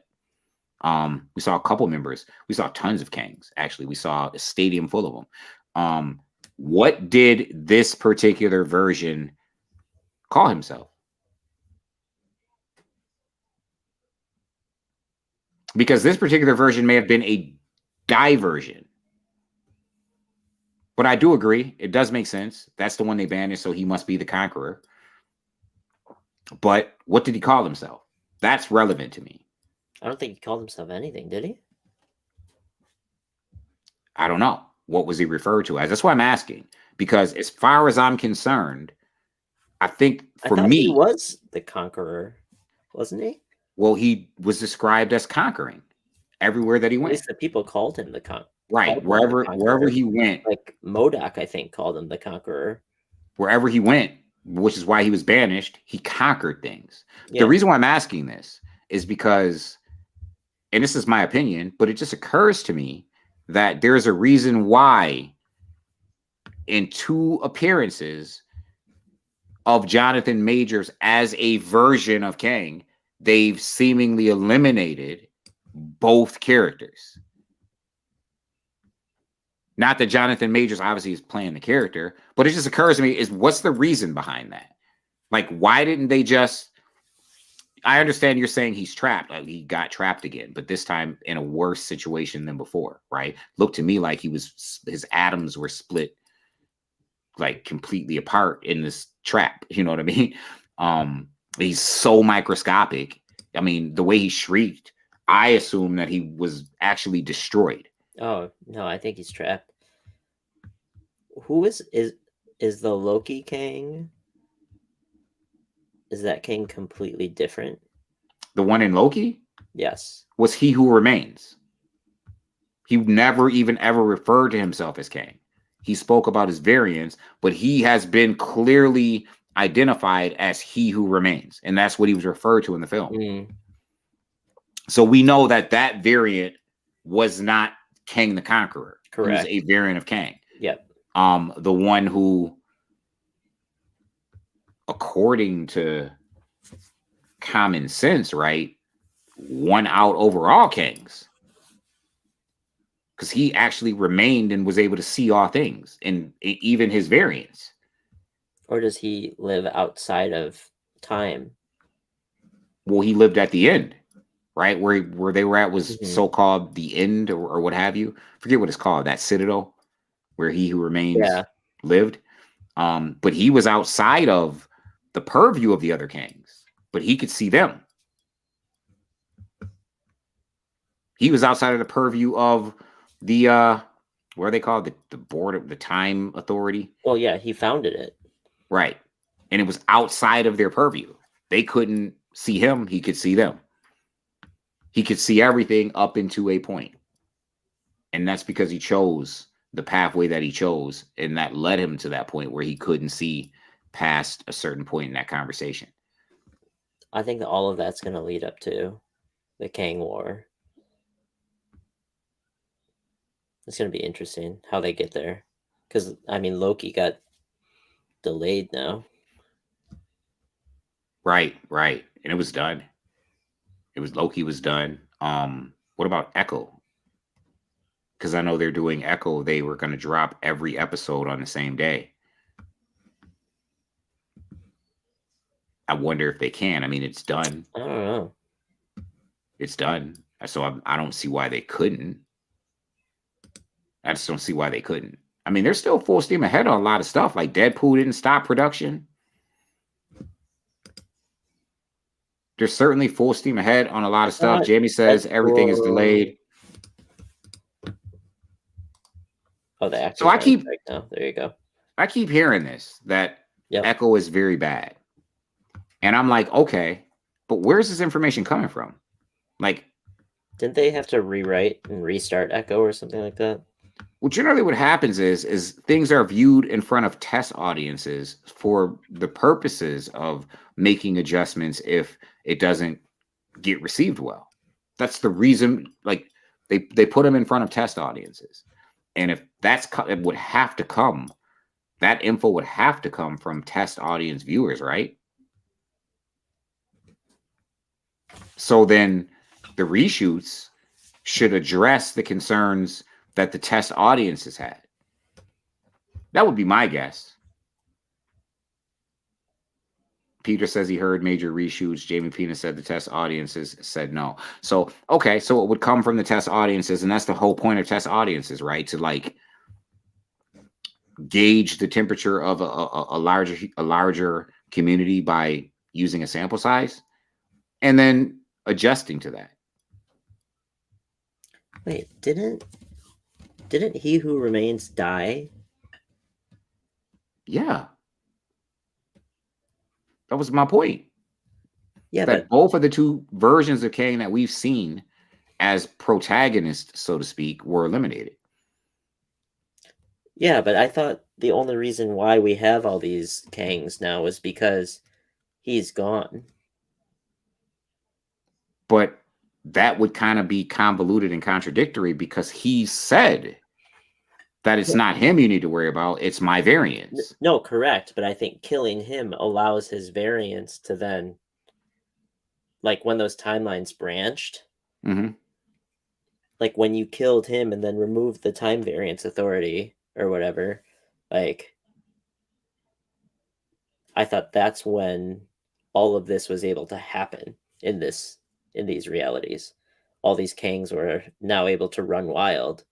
We saw a couple members. We saw tons of Kangs. Actually, we saw a stadium full of them. What did this particular version call himself? Because this particular version may have been a diversion. But I do agree. It does make sense. That's the one they banished, so he must be the conqueror. But what did he call himself? That's relevant to me. I don't think he called himself anything, did he? I don't know. What was he referred to as? That's why I'm asking. Because as far as I'm concerned, I think for me, he was the conqueror, wasn't he? Well, he was described as conquering everywhere that he At went. least the people called him the conqueror. Right. Wherever he went. Like MODOK, I think, called him the conqueror. Wherever he went, which is why he was banished, he conquered things. Yeah. The reason why I'm asking this is because, and this is my opinion, but it just occurs to me that there's a reason why in 2 appearances of Jonathan Majors as a version of Kang, they've seemingly eliminated both characters. Not that Jonathan Majors obviously is playing the character, but it just occurs to me is what's the reason behind that? Like, why didn't they just... I understand you're saying he's trapped. Like, he got trapped again, but this time in a worse situation than before, right? Looked to me like his atoms were split like completely apart in this trap. You know what I mean? He's so microscopic. I mean, the way he shrieked, I assume that he was actually destroyed. Oh, no, I think he's trapped. Who is the Loki Kang? Is that Kang completely different? The one in Loki? Yes. Was He Who Remains. He never even ever referred to himself as Kang. He spoke about his variants, but he has been clearly identified as He Who Remains. And that's what he was referred to in the film. Mm. So we know that that variant was not Kang the Conqueror. Correct. He was a variant of Kang. Yep. The one who, according to common sense, right, won out over all Kangs. Because he actually remained and was able to see all things, and even his variants. Or does he live outside of time? Well, he lived at the end, right? Where they were at was so-called the end or what have you. Forget what it's called, that citadel where He Who Remains lived. But he was outside of the purview of the other Kangs, but he could see them. He was outside of the purview of the what are they called? The board of the time authority. Well, yeah, he founded it. Right. And it was outside of their purview. They couldn't see him, he could see them. He could see everything up into a point. And that's because he chose the pathway that he chose, and that led him to that point where he couldn't see past a certain point in that conversation. I think that all of that's going to lead up to the Kang War. It's going to be interesting how they get there. Because, I mean, Loki got delayed now. Right. And it was done. Loki was done. What about Echo? Because I know they're doing Echo. They were going to drop every episode on the same day. I wonder if they can. I mean, it's done. I don't know. It's done. So I don't see why they couldn't. I just don't see why they couldn't. I mean, they're still full steam ahead on a lot of stuff. Like Deadpool didn't stop production. They're certainly full steam ahead on a lot of stuff. Jamie says everything is delayed. Oh, the actors. So I keep. No, there you go. I keep hearing this that Echo is very bad, and I'm like, okay, but where's this information coming from? Like, didn't they have to rewrite and restart Echo or something like that? Well, generally what happens is things are viewed in front of test audiences for the purposes of making adjustments if it doesn't get received well. That's the reason, like, they put them in front of test audiences. And if it would have to come that info would have to come from test audience viewers, right? So then the reshoots should address the concerns that the test audiences had. That would be my guess. Peter says he heard major reshoots. Jamie Pena said the test audiences said no. So, okay, so it would come from the test audiences, and that's the whole point of test audiences, right? To like gauge the temperature of a larger community by using a sample size and then adjusting to that. Wait, didn't He Who Remains die? Yeah. That was my point. Yeah, that but both of the two versions of Kang that we've seen as protagonists, so to speak, were eliminated. yeah, but I thought the only reason why we have all these Kangs now is because he's gone. But that would kind of be convoluted and contradictory because he said that it's not him you need to worry about, it's my variants. No, correct, but I think killing him allows his variants to then, like when those timelines branched, Mm-hmm. like when you killed him and then removed the time variance authority or whatever, like I thought that's when all of this was able to happen in these realities. All these Kangs were now able to run wild.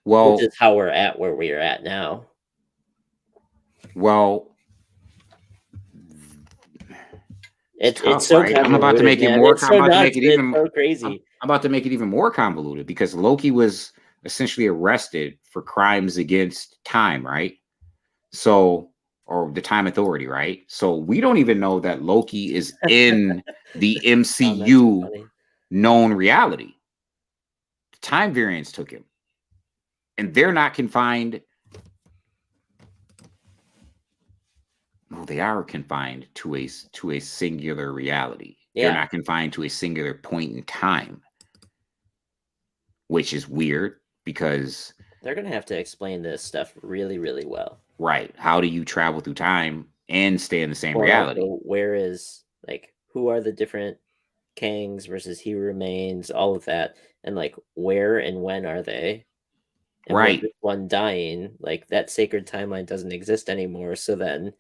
Well, Which is how we're at where we are at now. well, It's tough, so right? I'm about to convoluted, make it man. more. It's I'm so about to nuts. make it It's even. so crazy. I'm about to make it even more convoluted because Loki was essentially arrested for crimes against time, right? So, or the time authority, right? So we don't even know that Loki is in the Oh, that's so MCU funny. known reality. The time variance took him, and they're not confined. Well, they are confined to a singular reality. They're Yeah. not confined to a singular point in time, which is weird because They're gonna have to explain this stuff really, really well. right, how do you travel through time and stay in the same Well, reality? also, where is, like, who are the different Kangs versus He Who Remains, all of that, and like where and when are they? And Right. with this one dying, like that sacred timeline doesn't exist anymore. So then,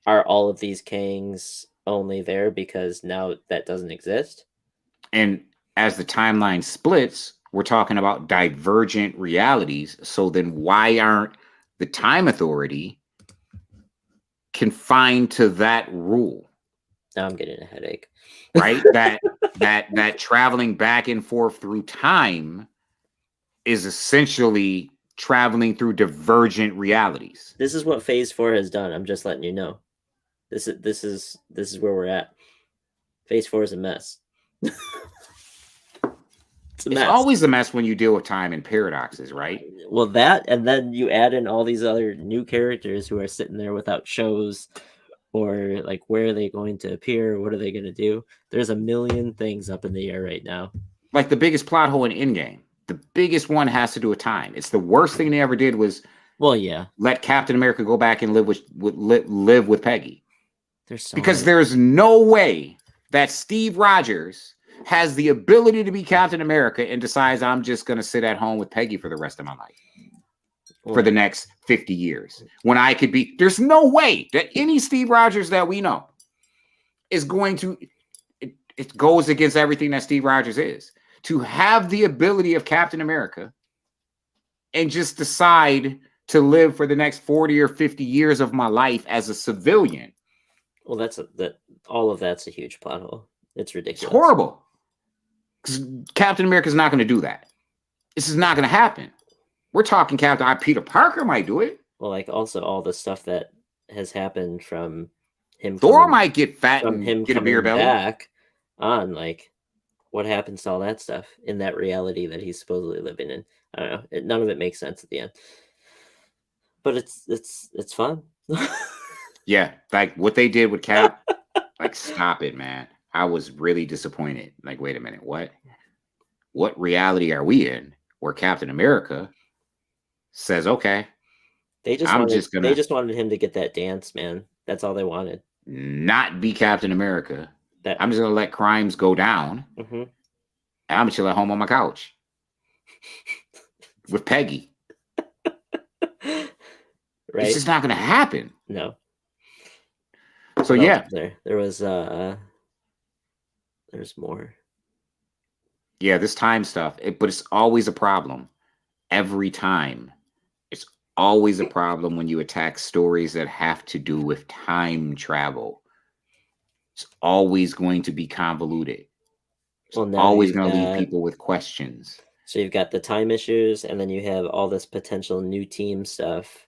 are all of these Kangs only there because now that doesn't exist? And as the timeline splits, we're talking about divergent realities. So then why aren't the time authority confined to that rule? Now I'm getting a headache. Right? that traveling back and forth through time is essentially traveling through divergent realities. This is what Phase 4 has done. I'm just letting you know. This is where we're at. Phase 4 is a mess. It's a It's mess. always a mess when you deal with time and paradoxes, right? Well, that, and then you add in all these other new characters who are sitting there without shows, or like where are they going to appear? What are they going to do? There's a million things up in the air right now. Like the biggest plot hole in Endgame. The biggest one has to do with time. It's the worst thing they ever did was let Captain America go back and live with Peggy. There's no way that Steve Rogers has the ability to be Captain America and decides I'm just going to sit at home with Peggy for the rest of my life. For the next 50 years. When I could be, there's no way that any Steve Rogers that we know is going to, it goes against everything that Steve Rogers is. To have the ability of Captain America and just decide to live for the next 40 or 50 years of my life as a civilian. Well, all of that's a huge plot hole. It's ridiculous. It's horrible. Captain America is not going to do that. This is not going to happen. We're talking Captain Peter Parker might do it. Well, like also all the stuff that has happened from him. Thor might get fat and him get a beer belly. Back on, like, what happens to all that stuff in that reality that he's supposedly living in? I don't know. None of it makes sense at the end. But it's fun. Yeah, like what they did with Cap. Like, stop it, man. I was really disappointed. Like, wait a minute, what reality are we in where Captain America says, okay, They just I'm wanted just gonna him to get that dance, man. That's all they wanted. not be Captain America. That I'm just gonna let crimes go down. Mhm. And I'm gonna chill at home on my couch with Peggy. Right? It's just not gonna happen. No. So What else yeah, was there was there's more. yeah, this time stuff. But it's always a problem every time. It's always a problem when you attack stories that have to do with time travel. It's always going to be convoluted. It's Well, now always you've going to leave got people with questions. so you've got the time issues, and then you have all this potential new team stuff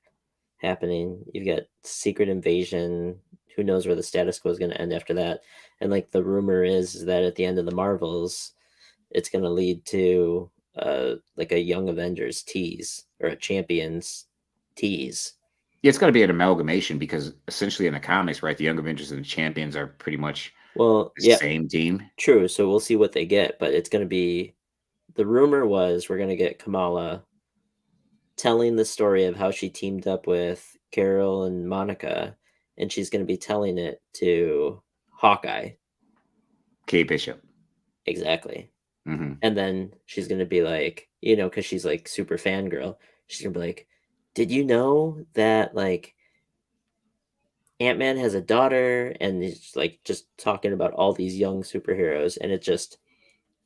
happening. You've got Secret Invasion. Who knows where the status quo is going to end after that? And like the rumor is that at the end of the Marvels, it's going to lead to like a Young Avengers tease or a Champions tease. Yeah, it's going to be an amalgamation because essentially in the comics, right, the Young Avengers and the Champions are pretty much Well, the yeah, same team. true. So we'll see what they get, but it's going to be the rumor was we're going to get Kamala telling the story of how she teamed up with Carol and Monica, and she's going to be telling it to Hawkeye. Kate Bishop. Exactly. Mm-hmm. And then she's going to be like, you know, because she's like super fangirl. She's going to be like, did you know that like Ant-Man has a daughter? And he's like just talking about all these young superheroes, and it just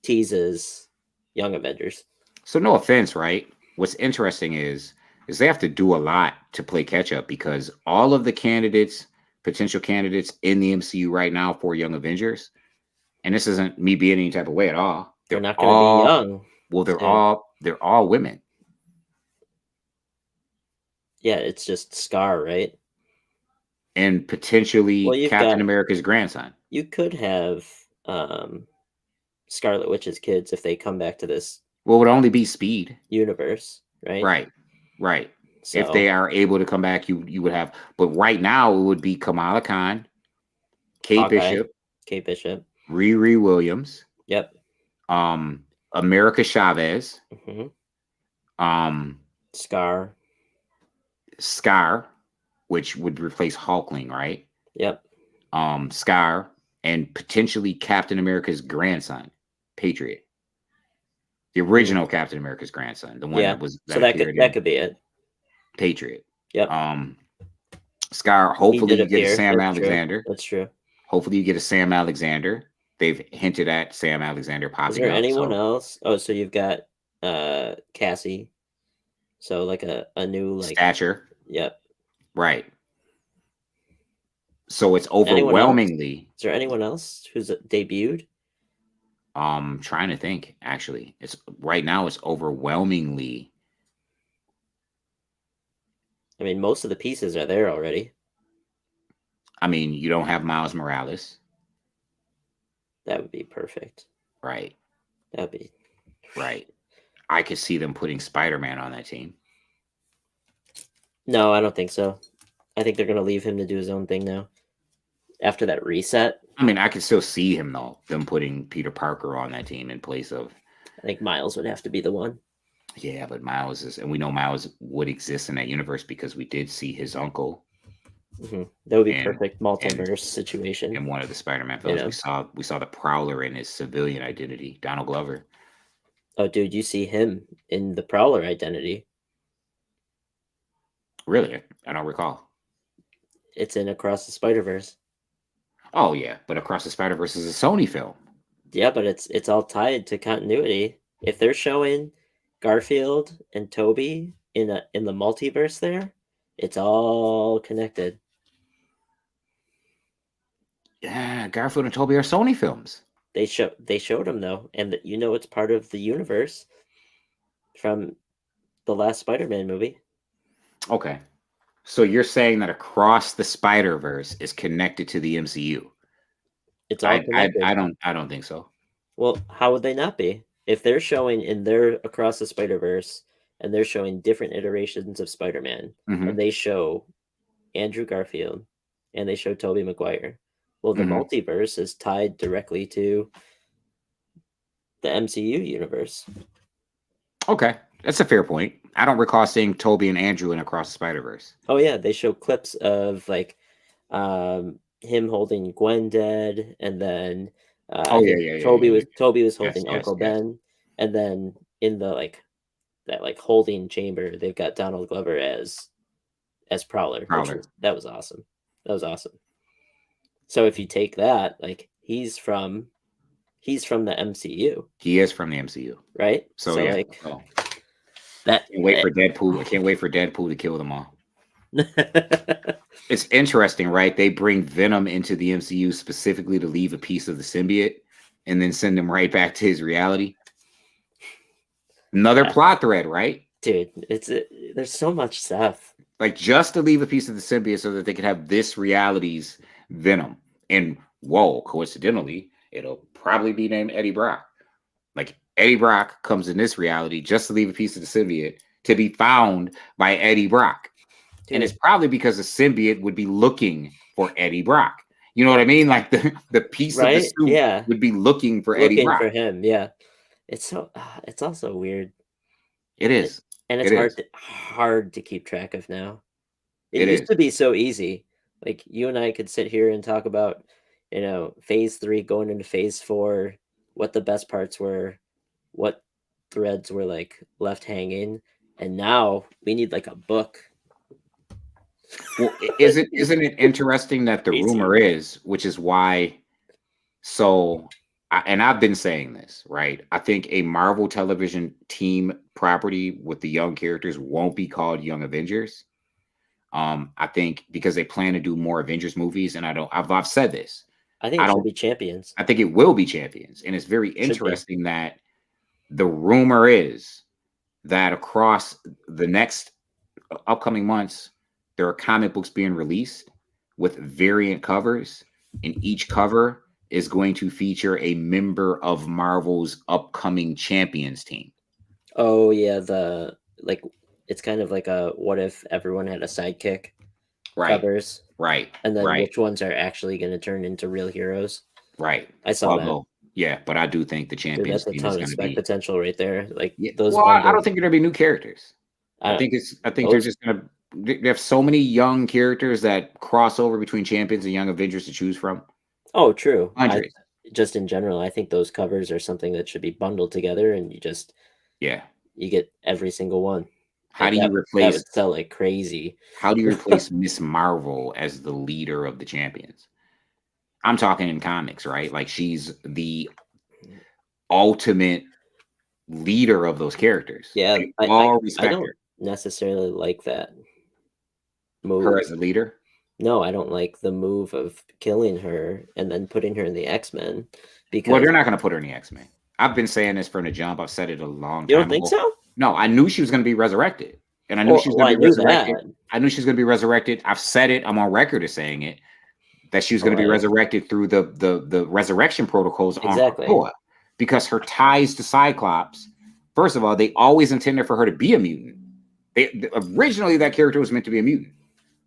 teases Young Avengers. So no offense, right? What's interesting is they have to do a lot to play catch up because all of the candidates, potential candidates in the MCU right now for Young Avengers, and this isn't me being any type of way at all. They're not going to be young. Well, soon. they're all women. Yeah, it's just Scar, right? And potentially Well, you've Captain got- America's grandson. You could have Scarlet Witch's kids if they come back to this Well, it would only be Speed. universe, right? Right. So, If they are able to come back, you would have. But right now, it would be Kamala Khan, Kate Hawkeye, Bishop, Kate Bishop. Riri Williams, Yep. America Chavez, Mm-hmm. Scar, which would replace Hulkling, right? Yep. Scar, and potentially Captain America's grandson, Patriot. The original Captain America's grandson, the one that was so that could be it. Patriot. Yep. Scar, hopefully He you did get a appear. Sam That's Alexander. True. That's true. Hopefully you get a Sam Alexander. They've hinted at Sam Alexander popping up. Is there anyone else? Oh, so you've got Cassie. So like a new like Stature. Yep. Right. So it's overwhelmingly. Is there anyone else who's debuted? Trying to think. Actually, it's right now. It's overwhelmingly. I mean, most of the pieces are there already. I mean, you don't have Miles Morales. That would be perfect. Right. That'd be right. I could see them putting Spider-Man on that team. No, I don't think so. I think they're going to leave him to do his own thing now. After that reset. I mean, I could still see him though. Them putting Peter Parker on that team in place of. I think Miles would have to be the one. Yeah, but Miles is, and we know Miles would exist in that universe because we did see his uncle. Mm-hmm. That would be perfect multiverse situation. In one of the Spider-Man films, we saw the Prowler in his civilian identity, Donald Glover. Oh, dude, you see him in the Prowler identity. Really? I don't recall. It's in Across the Spider-Verse. Oh yeah, but Across the Spider-Verse is a Sony film. Yeah, but it's all tied to continuity. If they're showing Garfield and Toby in the multiverse there, it's all connected. Yeah, Garfield and Toby are Sony films. They showed them though, and it's part of the universe from the last Spider-Man movie. Okay. So you're saying that Across the Spider-Verse is connected to the MCU? It's all connected. I don't think so. Well, how would they not be? If they're showing in their Across the Spider-Verse and they're showing different iterations of Spider-Man, and they show Andrew Garfield and they show Tobey Maguire. Well, the multiverse is tied directly to the MCU universe. Okay. That's a fair point. I don't recall seeing Toby and Andrew in Across the Spider-Verse. Oh yeah, they show clips of like him holding Gwen dead, and then I think Toby was holding Uncle Ben, and then in the that holding chamber, they've got Donald Glover as Prowler. That was awesome. That was awesome. So if you take that, like he's from the MCU. He is from the MCU, right? So yeah, like that. Can't wait for Deadpool. I can't wait for Deadpool to kill them all. It's interesting, right? They bring Venom into the MCU specifically to leave a piece of the symbiote and then send him right back to his reality. Another plot thread, right? Dude, there's so much stuff. Like just to leave a piece of the symbiote so that they could have this reality's Venom. And whoa, coincidentally, it'll probably be named Eddie Brock. Like Eddie Brock comes in this reality just to leave a piece of the symbiote to be found by Eddie Brock. Dude. And it's probably because the symbiote would be looking for Eddie Brock. You know what I mean? Like the piece of the suit would be looking for Eddie Brock. For him, yeah. It's also weird. It is. And it's hard to keep track of now. It used to be so easy. Like you and I could sit here and talk about, phase 3 going into phase 4, what the best parts were, what threads were like left hanging, and now we need like a book. Well, isn't it interesting that the rumor is, which is why? And I've been saying this, right? I think a Marvel television team property with the young characters won't be called Young Avengers. I think because they plan to do more Avengers movies, and I've said this. I think it should be Champions. I think it will be Champions, and it's very interesting that the rumor is that across the next upcoming months, there are comic books being released with variant covers, and each cover is going to feature a member of Marvel's upcoming Champions team. Oh yeah, it's kind of like a what if everyone had a sidekick covers. Right. And then which ones are actually going to turn into real heroes. Right. I saw that. Yeah, but I do think the Champions team is going to be potential right there. Like those. Well, I don't think they're going to be new characters. I think they're just going to. They have so many young characters that cross over between Champions and Young Avengers to choose from. Oh, true. Just in general, I think those covers are something that should be bundled together, and you just you get every single one. How do you replace? That would sell like crazy. How do you replace Miss Marvel as the leader of the Champions? I'm talking in comics, right? Like she's the ultimate leader of those characters. Yeah, I don't necessarily like that move. Her as a leader? No, I don't like the move of killing her and then putting her in the X-Men. Because they're not going to put her in the X-Men. I've been saying this from the jump. I've said it a long time. You don't think so? No, I knew she was going to be resurrected, and I knew she was going to be resurrected. I knew she was going to be resurrected. I've said it. I'm on record as saying it that she was going to be resurrected through the resurrection protocols on Krakoa, because her ties to Cyclops. First of all, they always intended for her to be a mutant. Originally that character was meant to be a mutant,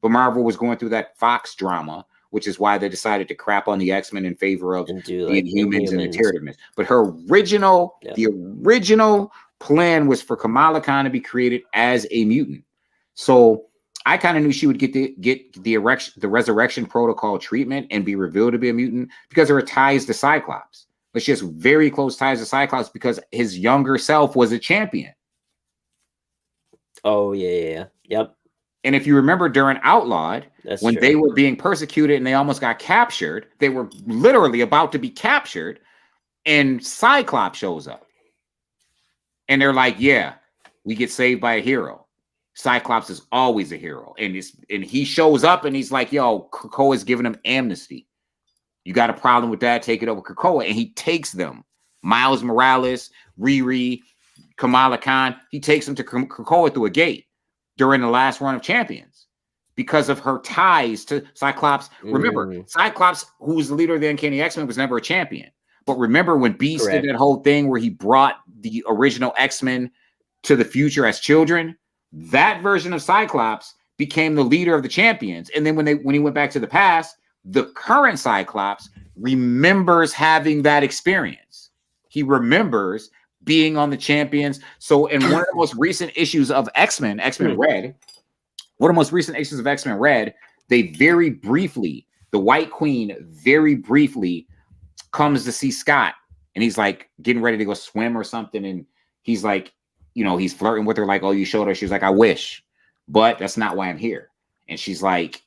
but Marvel was going through that Fox drama, which is why they decided to crap on the X-Men in favor of the Inhumans and the Terrible. But her original, the original plan was for Kamala Khan to be created as a mutant. So I kind of knew she would get the resurrection protocol treatment and be revealed to be a mutant because of her ties to Cyclops. But she has very close ties to Cyclops because his younger self was a champion. Oh, yeah. Yep. And if you remember during Outlawed, when they were being persecuted and they almost got captured, they were literally about to be captured, and Cyclops shows up. And they're like, yeah, we get saved by a hero. Cyclops is always a hero. And he shows up and he's like, yo, Krakoa's giving him amnesty. You got a problem with that? Take it over Krakoa. And he takes them. Miles Morales, Riri, Kamala Khan, he takes them to Krakoa through a gate during the last run of Champions because of her ties to Cyclops. Remember, Cyclops, who was the leader of the Uncanny X-Men, was never a champion. But remember when Beast did that whole thing where he brought the original X-Men to the future as children? That version of Cyclops became the leader of the champions. And then when he went back to the past, the current Cyclops remembers having that experience. He remembers being on the champions. So in one of the most recent issues of X-Men Red, one of the most recent issues of X-Men Red, they very briefly, the White Queen very briefly comes to see Scott, and he's like getting ready to go swim or something, and he's like, you know, he's flirting with her like, oh, you showed her. She's like, I wish, but that's not why I'm here. And she's like,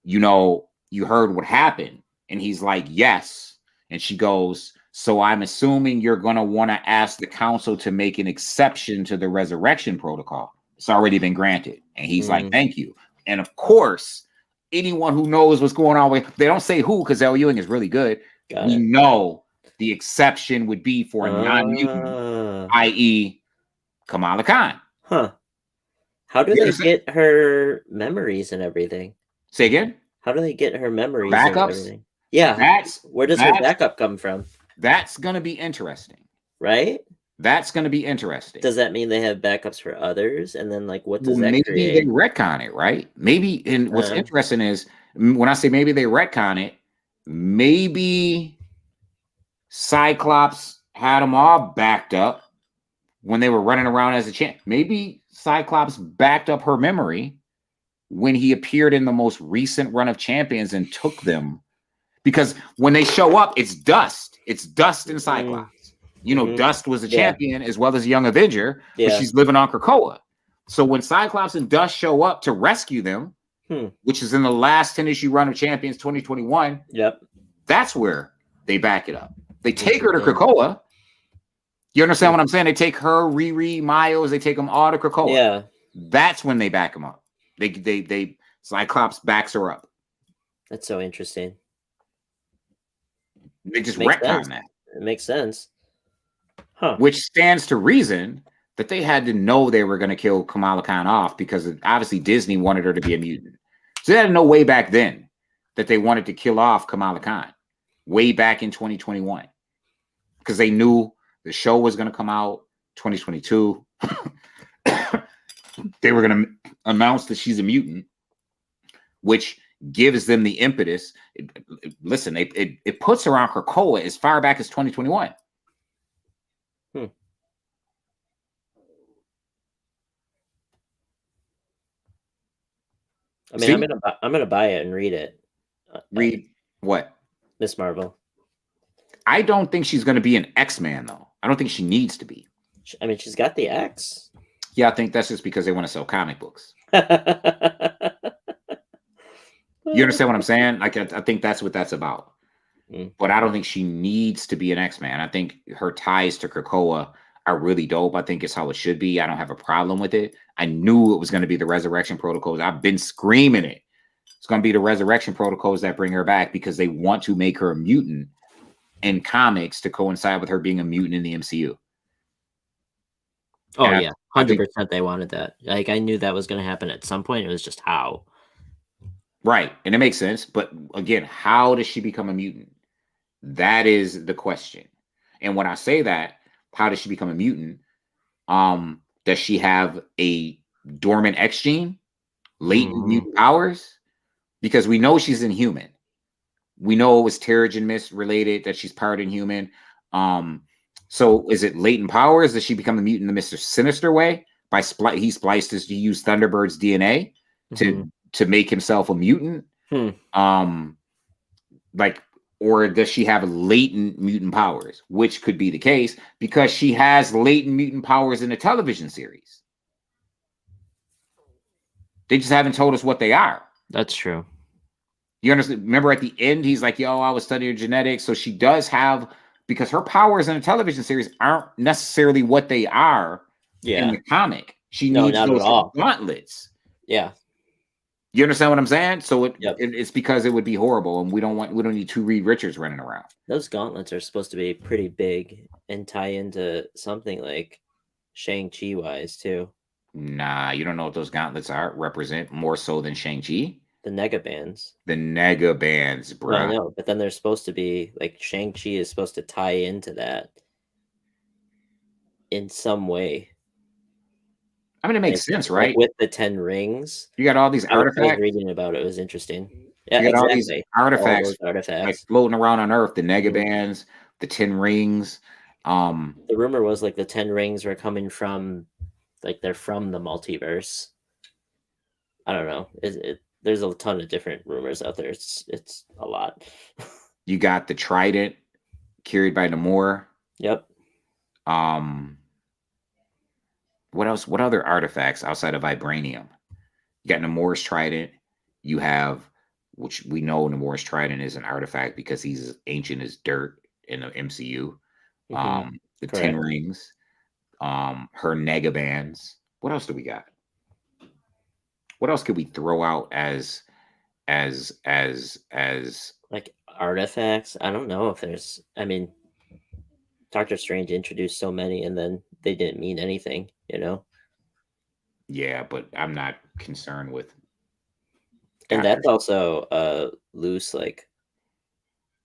you know, you heard what happened. And he's like, yes. And she goes, so I'm assuming you're going to want to ask the council to make an exception to the resurrection protocol. It's already been granted. And he's like, thank you. And of course, anyone who knows what's going on with, they don't say who, because L. Ewing is really good. We know the exception would be for a non-mutant, i.e. Kamala Khan. Huh. How do they get her memories and everything? Say again? How do they get her memories Backups? and everything? Yeah. Where does her backup come from? That's going to be interesting. Right? That's going to be interesting. Does that mean they have backups for others? And then, like, what does that maybe create? They retcon it, right? Maybe, and what's interesting is, when I say maybe they retcon it, maybe Cyclops had them all backed up when they were running around as a champ. Maybe Cyclops backed up her memory when he appeared in the most recent run of champions and took them. Because when they show up, it's Dust. It's Dust and Cyclops. You know, Dust was a champion as well as a young Avenger, but she's living on Krakoa. So when Cyclops and Dust show up to rescue them, which is in the last 10-issue run of Champions 2021, that's where they back it up. They take her to Krakoa. You understand what I'm saying? They take her, Riri, Miles, they take them all to Krakoa. Yeah. That's when they back them up. They Cyclops backs her up. That's so interesting. They just retcon that. It makes sense. Huh. Which stands to reason that they had to know they were going to kill Kamala Khan off, because obviously Disney wanted her to be a mutant. So they had to know way back then that they wanted to kill off Kamala Khan way back in 2021, because they knew the show was going to come out 2022. They were going to announce that she's a mutant, which gives them the impetus. It puts her on Krakoa as far back as 2021. I mean, I'm gonna buy it and read it. Read what? Miss Marvel. I don't think she's going to be an X-Man, though. I don't think she needs to be. I mean, she's got the X. Yeah, I think that's just because they want to sell comic books. You understand what I'm saying? Like, I think that's what that's about. But I don't think she needs to be an X-Man. I think her ties to Krakoa are really dope. I think it's how it should be. I don't have a problem with it. I knew it was going to be the Resurrection Protocols. I've been screaming it. It's going to be the Resurrection Protocols that bring her back, because they want to make her a mutant in comics to coincide with her being a mutant in the MCU. Oh, and yeah. 100% they wanted that. Like, I knew that was going to happen at some point. It was just how. Right. And it makes sense. But again, how does she become a mutant? That is the question. And when I say that, how does she become a mutant? Does she have a dormant X gene? Latent mutant powers? Because we know she's Inhuman. We know it was Terrigen Mist related, that she's part Inhuman. So is it latent powers? Does she become a mutant in the Mr. Sinister way? He spliced to use Thunderbird's DNA to make himself a mutant? Or does she have latent mutant powers? Which could be the case, because she has latent mutant powers in the television series. They just haven't told us what they are. That's true. You understand? Remember at the end, he's like, yo, I was studying genetics. So she does have, because her powers in the television series aren't necessarily what they are in the comic. She needs those gauntlets. Yeah. You understand what I'm saying? So it's because it would be horrible, and we don't need two Reed Richards running around. Those gauntlets are supposed to be pretty big and tie into something like Shang-Chi wise too. Nah, you don't know what those gauntlets represent more so than Shang-Chi? The Negabands. The Negabands, bro. I know, but then they're supposed to be like Shang-Chi is supposed to tie into that in some way. I mean, it makes sense, right? Like with the 10 rings. You got all these artifacts. I was reading about it. It was interesting. Yeah, you got all these artifacts, all artifacts like floating around on Earth. The Negabands, the 10 rings. The rumor was like the 10 rings were coming from, like they're from the multiverse. I don't know. There's a ton of different rumors out there. It's a lot. You got the trident carried by Namor. Yep. What else? What other artifacts outside of vibranium? You got Namor's trident. You have, which we know Namor's trident is an artifact because he's as ancient as dirt in the MCU. The 10 Correct. rings, her negabands. What else do we got? What else could we throw out as Like artifacts. I don't know if there's. I mean, Doctor Strange introduced so many, and then they didn't mean anything. You know. Yeah, but I'm not concerned with. And Doctor that's also a loose like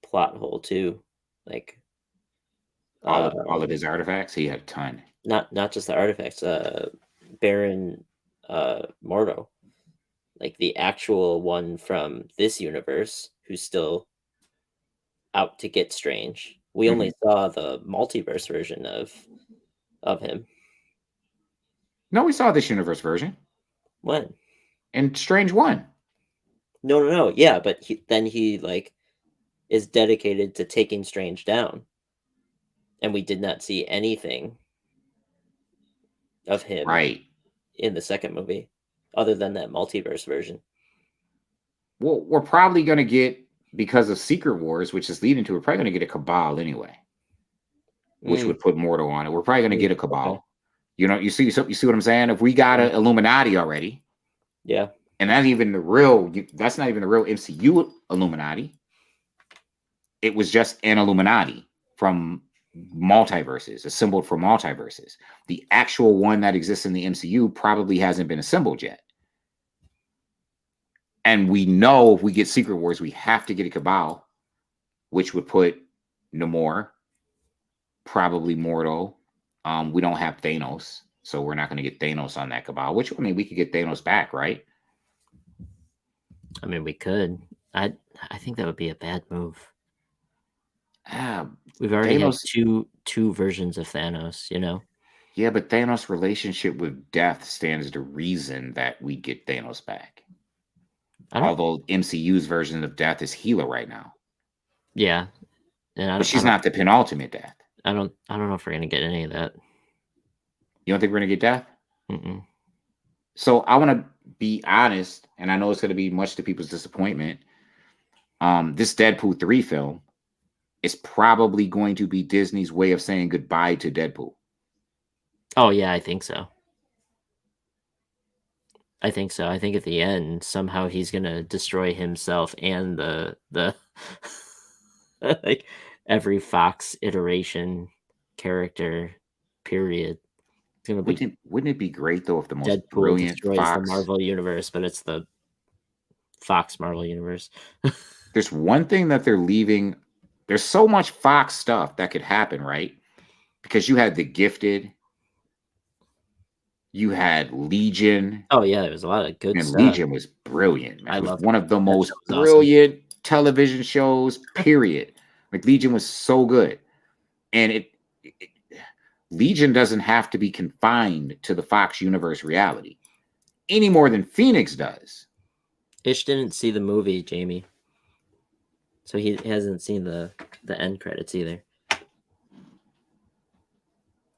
plot hole too. Like all of his artifacts. He had a ton. not just the artifacts. Baron Mordo, like the actual one from this universe, who's still out to get Strange. We only saw the multiverse version of him. No, we saw this universe version. When? And Strange 1. No. Yeah, but he like is dedicated to taking Strange down, and we did not see anything of him Right. in the second movie, other than that multiverse version. Well, we're probably going to get, because of Secret Wars, which is leading to, we're probably going to get a Cabal anyway, which would put Mordo on it. We're probably going to get a Cabal. Okay. You know, you see what I'm saying? If we got an Illuminati already, Yeah. and that's not even the real MCU Illuminati. It was just an Illuminati from multiverses, assembled from multiverses. The actual one that exists in the MCU probably hasn't been assembled yet. And we know if we get Secret Wars, we have to get a Cabal, which would put Namor, probably Mordo. We don't have Thanos, so we're not going to get Thanos on that Cabal, which, I mean, we could get Thanos back, right? I mean, we could. I think that would be a bad move. We've already had two versions of Thanos, you know? Yeah, but Thanos' relationship with death stands to reason that we get Thanos back. Although MCU's version of death is Healer right now. Yeah. But she's not the penultimate death. I don't know if we're gonna get any of that. You don't think we're gonna get death? Mm-mm. So I want to be honest, and I know it's gonna be much to people's disappointment. This Deadpool 3 film is probably going to be Disney's way of saying goodbye to Deadpool. Oh yeah, I think so. I think so. I think at the end somehow he's gonna destroy himself and the like every Fox iteration character. Period. It's gonna be. Wouldn't it be great though if the most Deadpool brilliant destroys Fox the Marvel universe, but it's the Fox Marvel universe. There's one thing that they're leaving. There's so much Fox stuff that could happen, right? Because you had The Gifted. You had Legion. Oh yeah, there was a lot of good stuff. Legion was brilliant, man. I It was loved one of the most awesome. brilliant television shows, period. Like Legion was so good. And Legion doesn't have to be confined to the Fox universe reality any more than Phoenix does. Ish didn't see the movie, Jamie. So he hasn't seen the end credits either.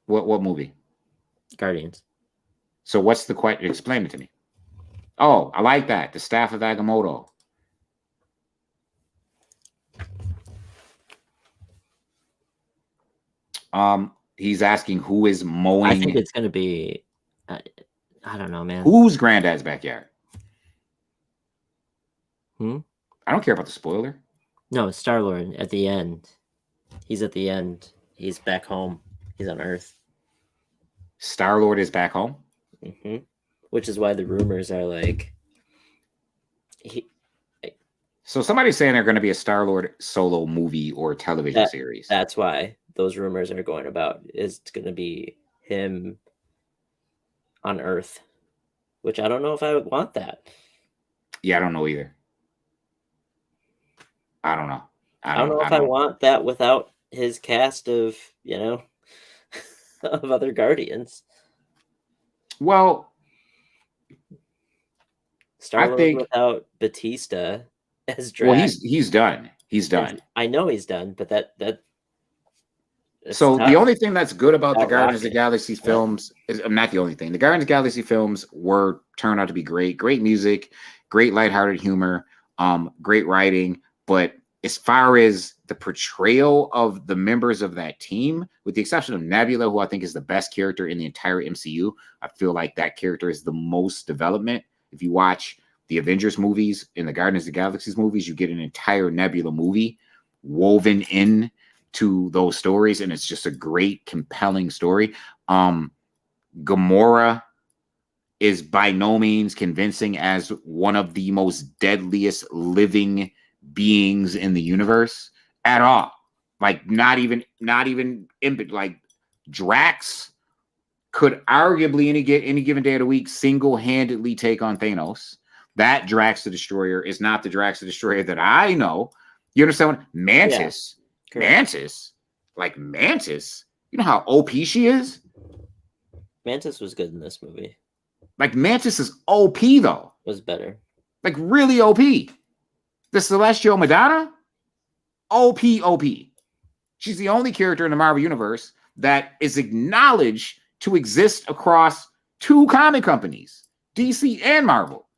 What movie? Guardians. So what's the question? Explain it to me. Oh, I like that. The Staff of Agamotto. He's asking who is mowing. I think it's gonna be. I don't know, man. Who's Granddad's backyard? I don't care about the spoiler. No, Star-Lord at the end. He's at the end. He's back home. He's on Earth. Star-Lord is back home? Mm-hmm. Which is why the rumors are like... So somebody's saying they're going to be a Star-Lord solo movie or television series. That's why those rumors are going about. Is it's going to be him on Earth. Which I don't know if I would want that. Yeah, I don't know either. I don't know. I don't know if I want that without his cast of, of other Guardians. Well, Star-Lord think- without Batista as Drax. well, he's done. He's done. I know he's done, but that it's So tough. the only thing that's good about the Without Guardians of the Rocket. Galaxy films is not the only thing. The Guardians of the Galaxy films turned out to be great. Great music, great lighthearted humor, great writing. But as far as the portrayal of the members of that team, with the exception of Nebula, who I think is the best character in the entire MCU, I feel like that character is the most development. If you watch the Avengers movies and the Guardians of the Galaxy movies, you get an entire Nebula movie woven in to those stories, and it's just a great, compelling story. Gamora is by no means convincing as one of the most deadliest living beings in the universe at all. Like not even like Drax could arguably any given day of the week single-handedly take on Thanos. That Drax the Destroyer is not the Drax the Destroyer that I know. You understand what? Mantis. Mantis, you know how OP she is? Mantis was good in this movie. Like, Mantis is OP, though. Was better. Like, really OP. The Celestial Madonna? OP. She's the only character in the Marvel Universe that is acknowledged to exist across two comic companies, DC and Marvel,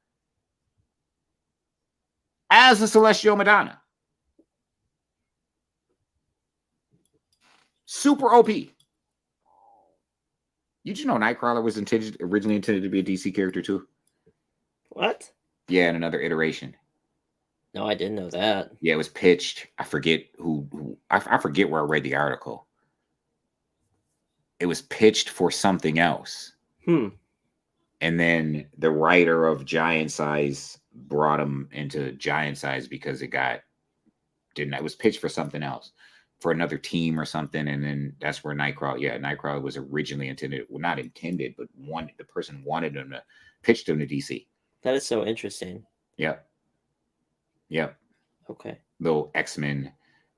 as the Celestial Madonna. Super OP. You just know Nightcrawler was originally intended to be a DC character too? What? Yeah, in another iteration. No, I didn't know that. Yeah, it was pitched. I forget who I forget where I read the article. It was pitched for something else. And then the writer of Giant Size brought him into Giant Size because it was pitched for something else, for another team or something, and then that's where Nightcrawler was originally intended. Well, not intended, but the person wanted him to pitch him to DC. That is so interesting. Yep. Okay. Little X-Men,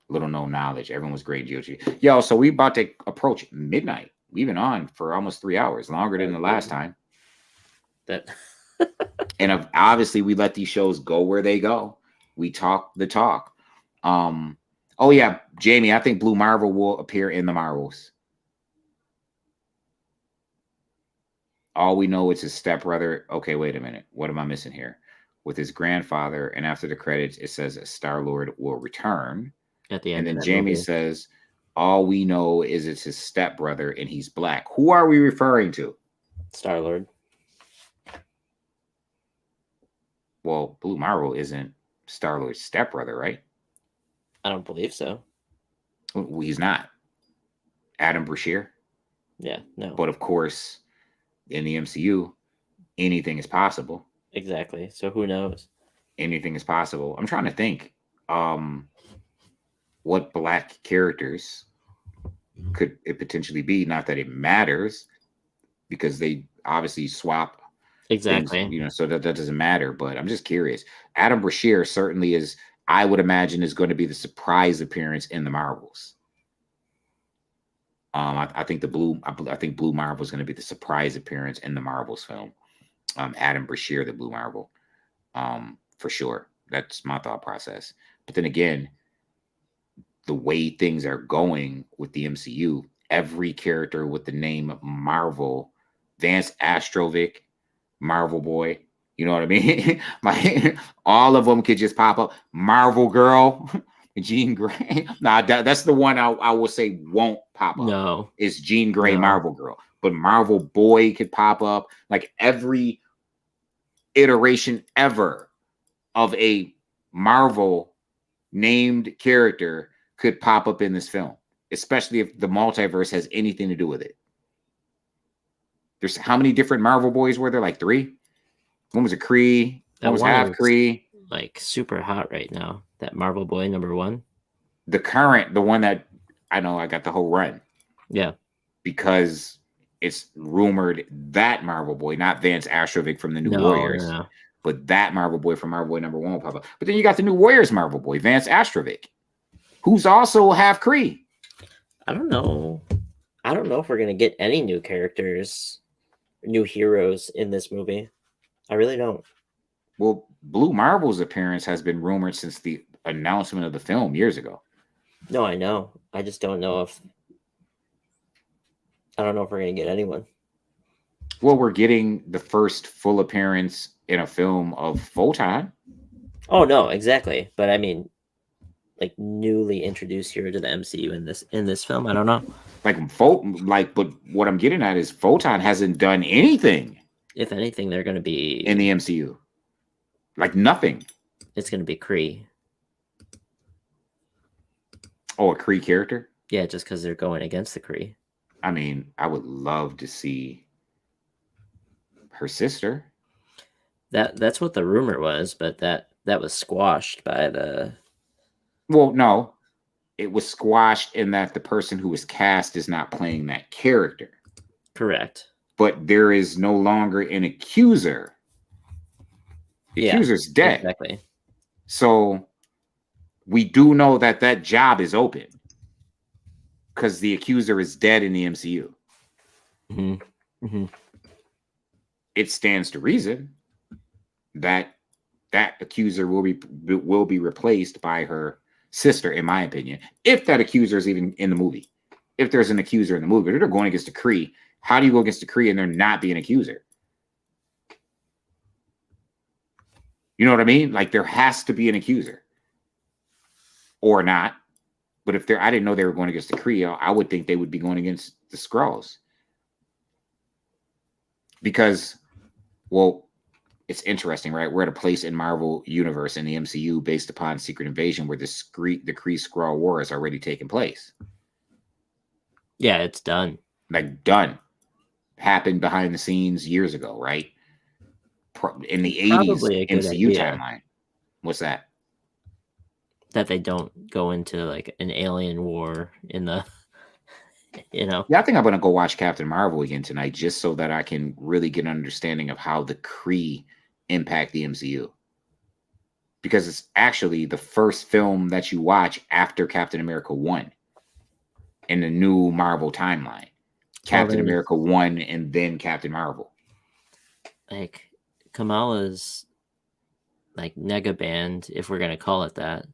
little known knowledge. Everyone was great in GOG. Yo, so we about to approach midnight. We've been on for almost 3 hours, longer than the last time. And obviously we let these shows go where they go. We talk the talk. Oh yeah, Jamie, I think Blue Marvel will appear in the Marvels. All we know is his stepbrother. Okay, wait a minute. What am I missing here? With his grandfather, and after the credits, it says Star-Lord will return. At the end, and then Jamie says, all we know is it's his stepbrother and he's black. Who are we referring to? Star-Lord. Well, Blue Marvel isn't Star-Lord's stepbrother, right? I don't believe so. Well, he's not. Adam Brashear? Yeah, no. But of course, in the MCU, anything is possible. Exactly. So who knows? Anything is possible. I'm trying to think what black characters could it potentially be? Not that it matters, because they obviously swap exactly things, so that doesn't matter. But I'm just curious. Adam Brashear certainly is, I would imagine, is going to be the surprise appearance in the Marvels. I think Blue Marvel is going to be the surprise appearance in the Marvels film. Adam Brashear, the Blue Marvel, for sure. That's my thought process. But then again, the way things are going with the MCU, every character with the name Marvel, Vance Astrovic, Marvel Boy, you know what I mean? Like, all of them could just pop up. Marvel Girl, Jean Grey. Nah, that's the one I will say won't pop up. No, it's Jean Grey, Marvel Girl. But Marvel Boy could pop up. Like, every iteration ever of a Marvel named character could pop up in this film, especially if the multiverse has anything to do with it. There's how many different Marvel Boys were there? Like 3? One was a Kree. One was half Kree. Like, super hot right now. That Marvel Boy #1. The one that I know, I got the whole run. Yeah. Because it's rumored that Marvel Boy, not Vance Astrovic from the New Warriors, but that Marvel Boy from Marvel Boy #1 will pop up. But then you got the New Warriors Marvel Boy, Vance Astrovic, who's also half Kree. I don't know. I don't know if we're gonna get any new characters, new heroes in this movie. I really don't. Well, Blue Marvel's appearance has been rumored since the announcement of the film years ago. No, I know. I just don't know if I don't know if we're gonna get anyone. Well, we're getting the first full appearance in a film of Photon. Oh no, exactly. But I mean, like newly introduced hero to the MCU in this film. I don't know. But what I'm getting at is Photon hasn't done anything If anything, they're gonna be in the MCU. Like nothing. it's gonna be Kree. Oh, a Kree character? Yeah, just because they're going against the Kree. I mean, I would love to see her sister. That's what the rumor was, but that was squashed by the. Well, no. It was squashed in that the person who was cast is not playing that character. Correct. But there is no longer an accuser. The Yeah, accuser's dead. Exactly. So we do know that that job is open because the accuser is dead in the MCU. It stands to reason that that accuser will be replaced by her sister, in my opinion. If that accuser is even in the movie, if there's an accuser in the movie, they're going against the Kree. How do you go against the Kree and there not be an accuser? You know what I mean? Like there has to be an accuser, or not. But if I didn't know they were going against the Kree, I would think they would be going against the Skrulls. Because, well, it's interesting, right? We're at a place in Marvel Universe in the MCU based upon Secret Invasion where the Kree Skrull War has already taken place. Yeah, it's done. Like done. Happened behind the scenes years ago, right? In the 80s Probably a good MCU idea. timeline. What's that? That they don't go into like an alien war in the, Yeah, I think I'm going to go watch Captain Marvel again tonight just so that I can really get an understanding of how the Kree impact the MCU. Because it's actually the first film that you watch after Captain America 1 in the new Marvel timeline. Captain America 1 and then Captain Marvel. like Kamala's like nega band, if we're gonna call it that.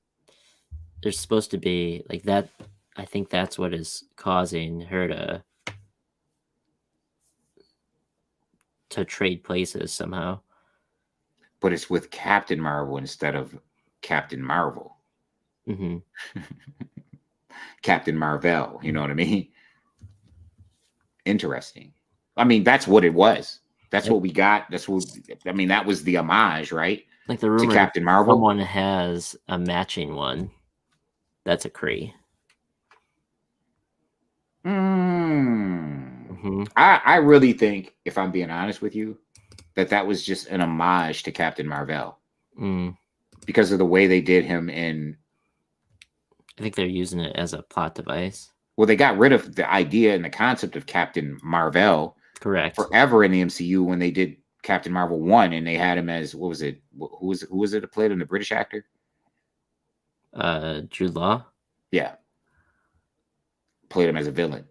There's supposed to be like that. I think that's what is causing her to trade places somehow. But it's with Captain Marvel instead of Captain Marvel. Captain Marvel, you know what I mean? Interesting. I mean, that's what it was. That's what we got. That was the homage, right? Like the rumor to Captain Marvel. Someone has a matching one. That's a Kree. I really think, if I'm being honest with you, that was just an homage to Captain Marvel. Because of the way they did him in... I think they're using it as a plot device. Well, they got rid of the idea and the concept of Captain Marvel. Correct. Forever in the MCU when they did Captain Marvel 1 and they had him as, what was it? Who was it that played him? The British actor? Jude Law? Yeah. Played him as a villain.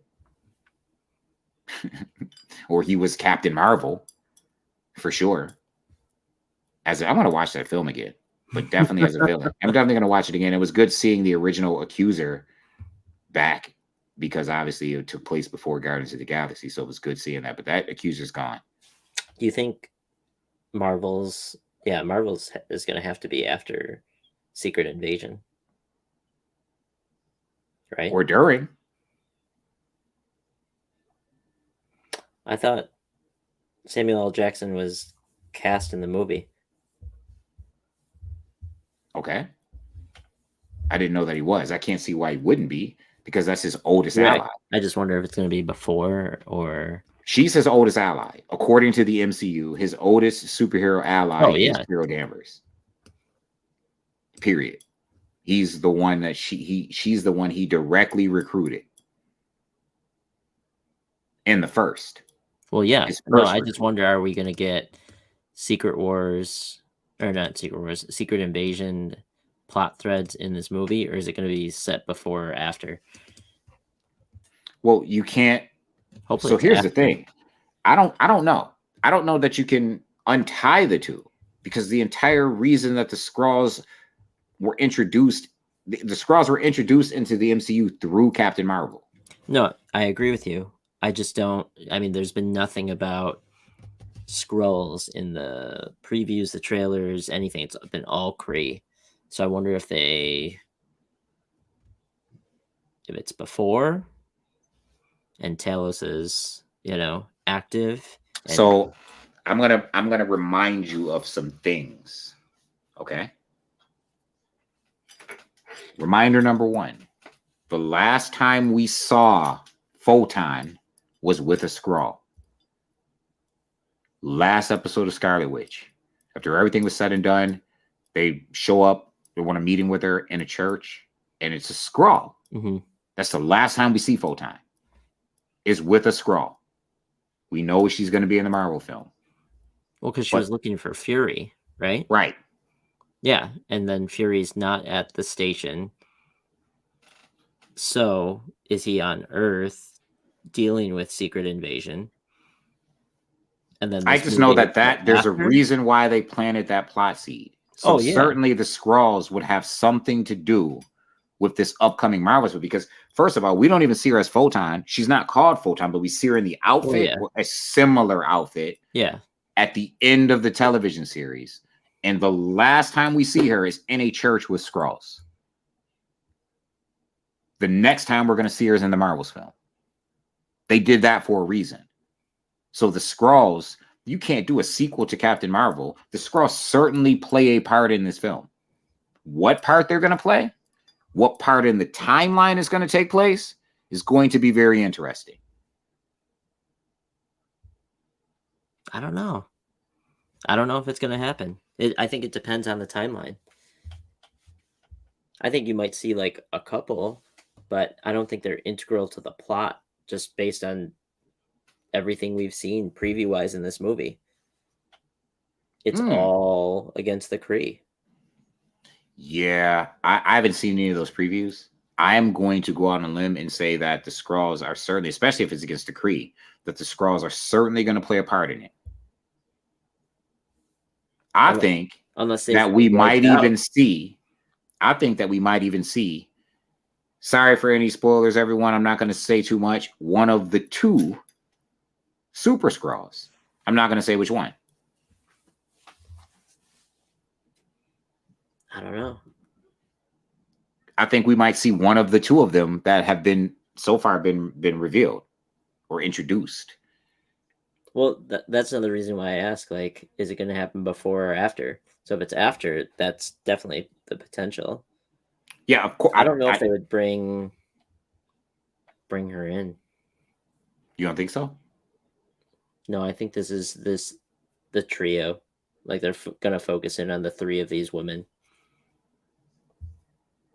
Or he was Captain Marvel, for sure. I'm going to watch that film again, but definitely as a villain. I'm definitely going to watch it again. It was good seeing the original accuser back because obviously it took place before Guardians of the Galaxy, so it was good seeing that, but that accuser's gone. Do you think Marvel's is going to have to be after Secret Invasion? Right? Or during. I thought Samuel L. Jackson was cast in the movie. Okay. I didn't know that he was. I can't see why he wouldn't be because that's his oldest ally. I just wonder if it's going to be before or... She's his oldest ally. According to the MCU, his oldest superhero ally is Carol Danvers. Period. He's the one that she's the one he directly recruited in the first. Well, yeah. No, I just wonder, are we going to get Secret Invasion plot threads in this movie, or is it going to be set before or after? Well, you can't Hopefully, So it's here's the after. thing. I don't know. I don't know that you can untie the two, because the entire reason that the Skrulls were introduced, the Skrulls were introduced into the MCU through Captain Marvel. No, I agree with you. I just don't. I mean, there's been nothing about Skrulls in the previews, the trailers, anything. It's been all Kree. So I wonder if it's before and Talos is, active. And So I'm gonna remind you of some things. Okay. Reminder number one. The last time we saw Photon was with a Skrull. Last episode of Scarlet Witch. After everything was said and done, they show up, they want a meeting with her in a church, and it's a Skrull. Mhm. That's the last time we see Photon. Is with a Skrull. We know she's going to be in the Marvel film. Well, because she But- was looking for Fury, right? Right. Yeah, and then Fury's not at the station. So is he on Earth dealing with Secret Invasion? And then I this just know movie that was set there's a after? reason why they planted that plot seed. So Oh, yeah. certainly the Skrulls would have something to do with this upcoming Marvel movie, because first of all, we don't even see her as Photon. She's not called Photon, but we see her in the outfit, yeah. or a similar outfit Yeah. at the end of the television series. And the last time we see her is in a church with Skrulls. The next time we're going to see her is in the Marvels film. They did that for a reason. So the Skrulls, you can't do a sequel to Captain Marvel. The Skrulls certainly play a part in this film. What part they're going to play, what part in the timeline is going to take place, is going to be very interesting. I don't know. I don't know if it's going to happen. I think it depends on the timeline. I think you might see like a couple, but I don't think they're integral to the plot just based on everything we've seen preview-wise in this movie. It's all against the Kree. Yeah, I haven't seen any of those previews. I am going to go out on a limb and say that the Skrulls are certainly, especially if it's against the Kree, that the Skrulls are certainly going to play a part in it. I think Unless that we might even see, sorry for any spoilers, everyone, I'm not going to say too much, one of the two Super Skrulls. I'm not going to say which one. I don't know. I think we might see one of the two of them that have been so far been revealed or introduced. Well, that's another reason why I ask, like, is it going to happen before or after? So if it's after, that's definitely the potential. Yeah, of course. I don't know if they would bring her in. You don't think so? No, I think this is the trio. Like, they're going to focus in on the three of these women.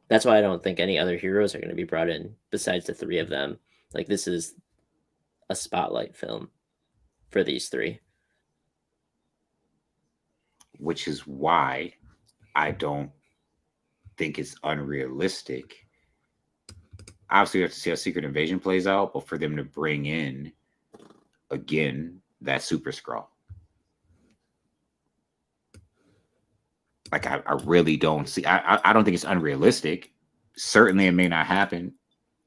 That's why I don't think any other heroes are going to be brought in besides the three of them. Like, this is a spotlight film for these three. Which is why I don't think it's unrealistic. Obviously, we have to see how Secret Invasion plays out, but for them to bring in, again, that Super Skrull. Like, I really don't see, I don't think it's unrealistic. Certainly it may not happen,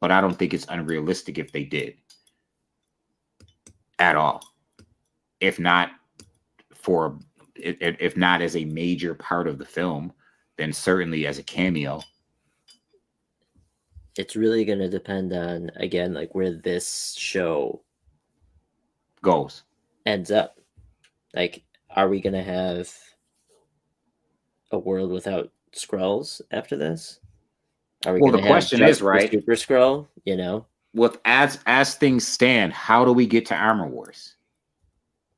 but I don't think it's unrealistic if they did. At all. If not as a major part of the film, then certainly as a cameo. It's really going to depend on, again, like where this show goes, ends up. Like, are we going to have a world without Skrulls after this? Are we well, going the to have question just is, right? the Super Skrull, you know? With as things stand, how do we get to Armor Wars?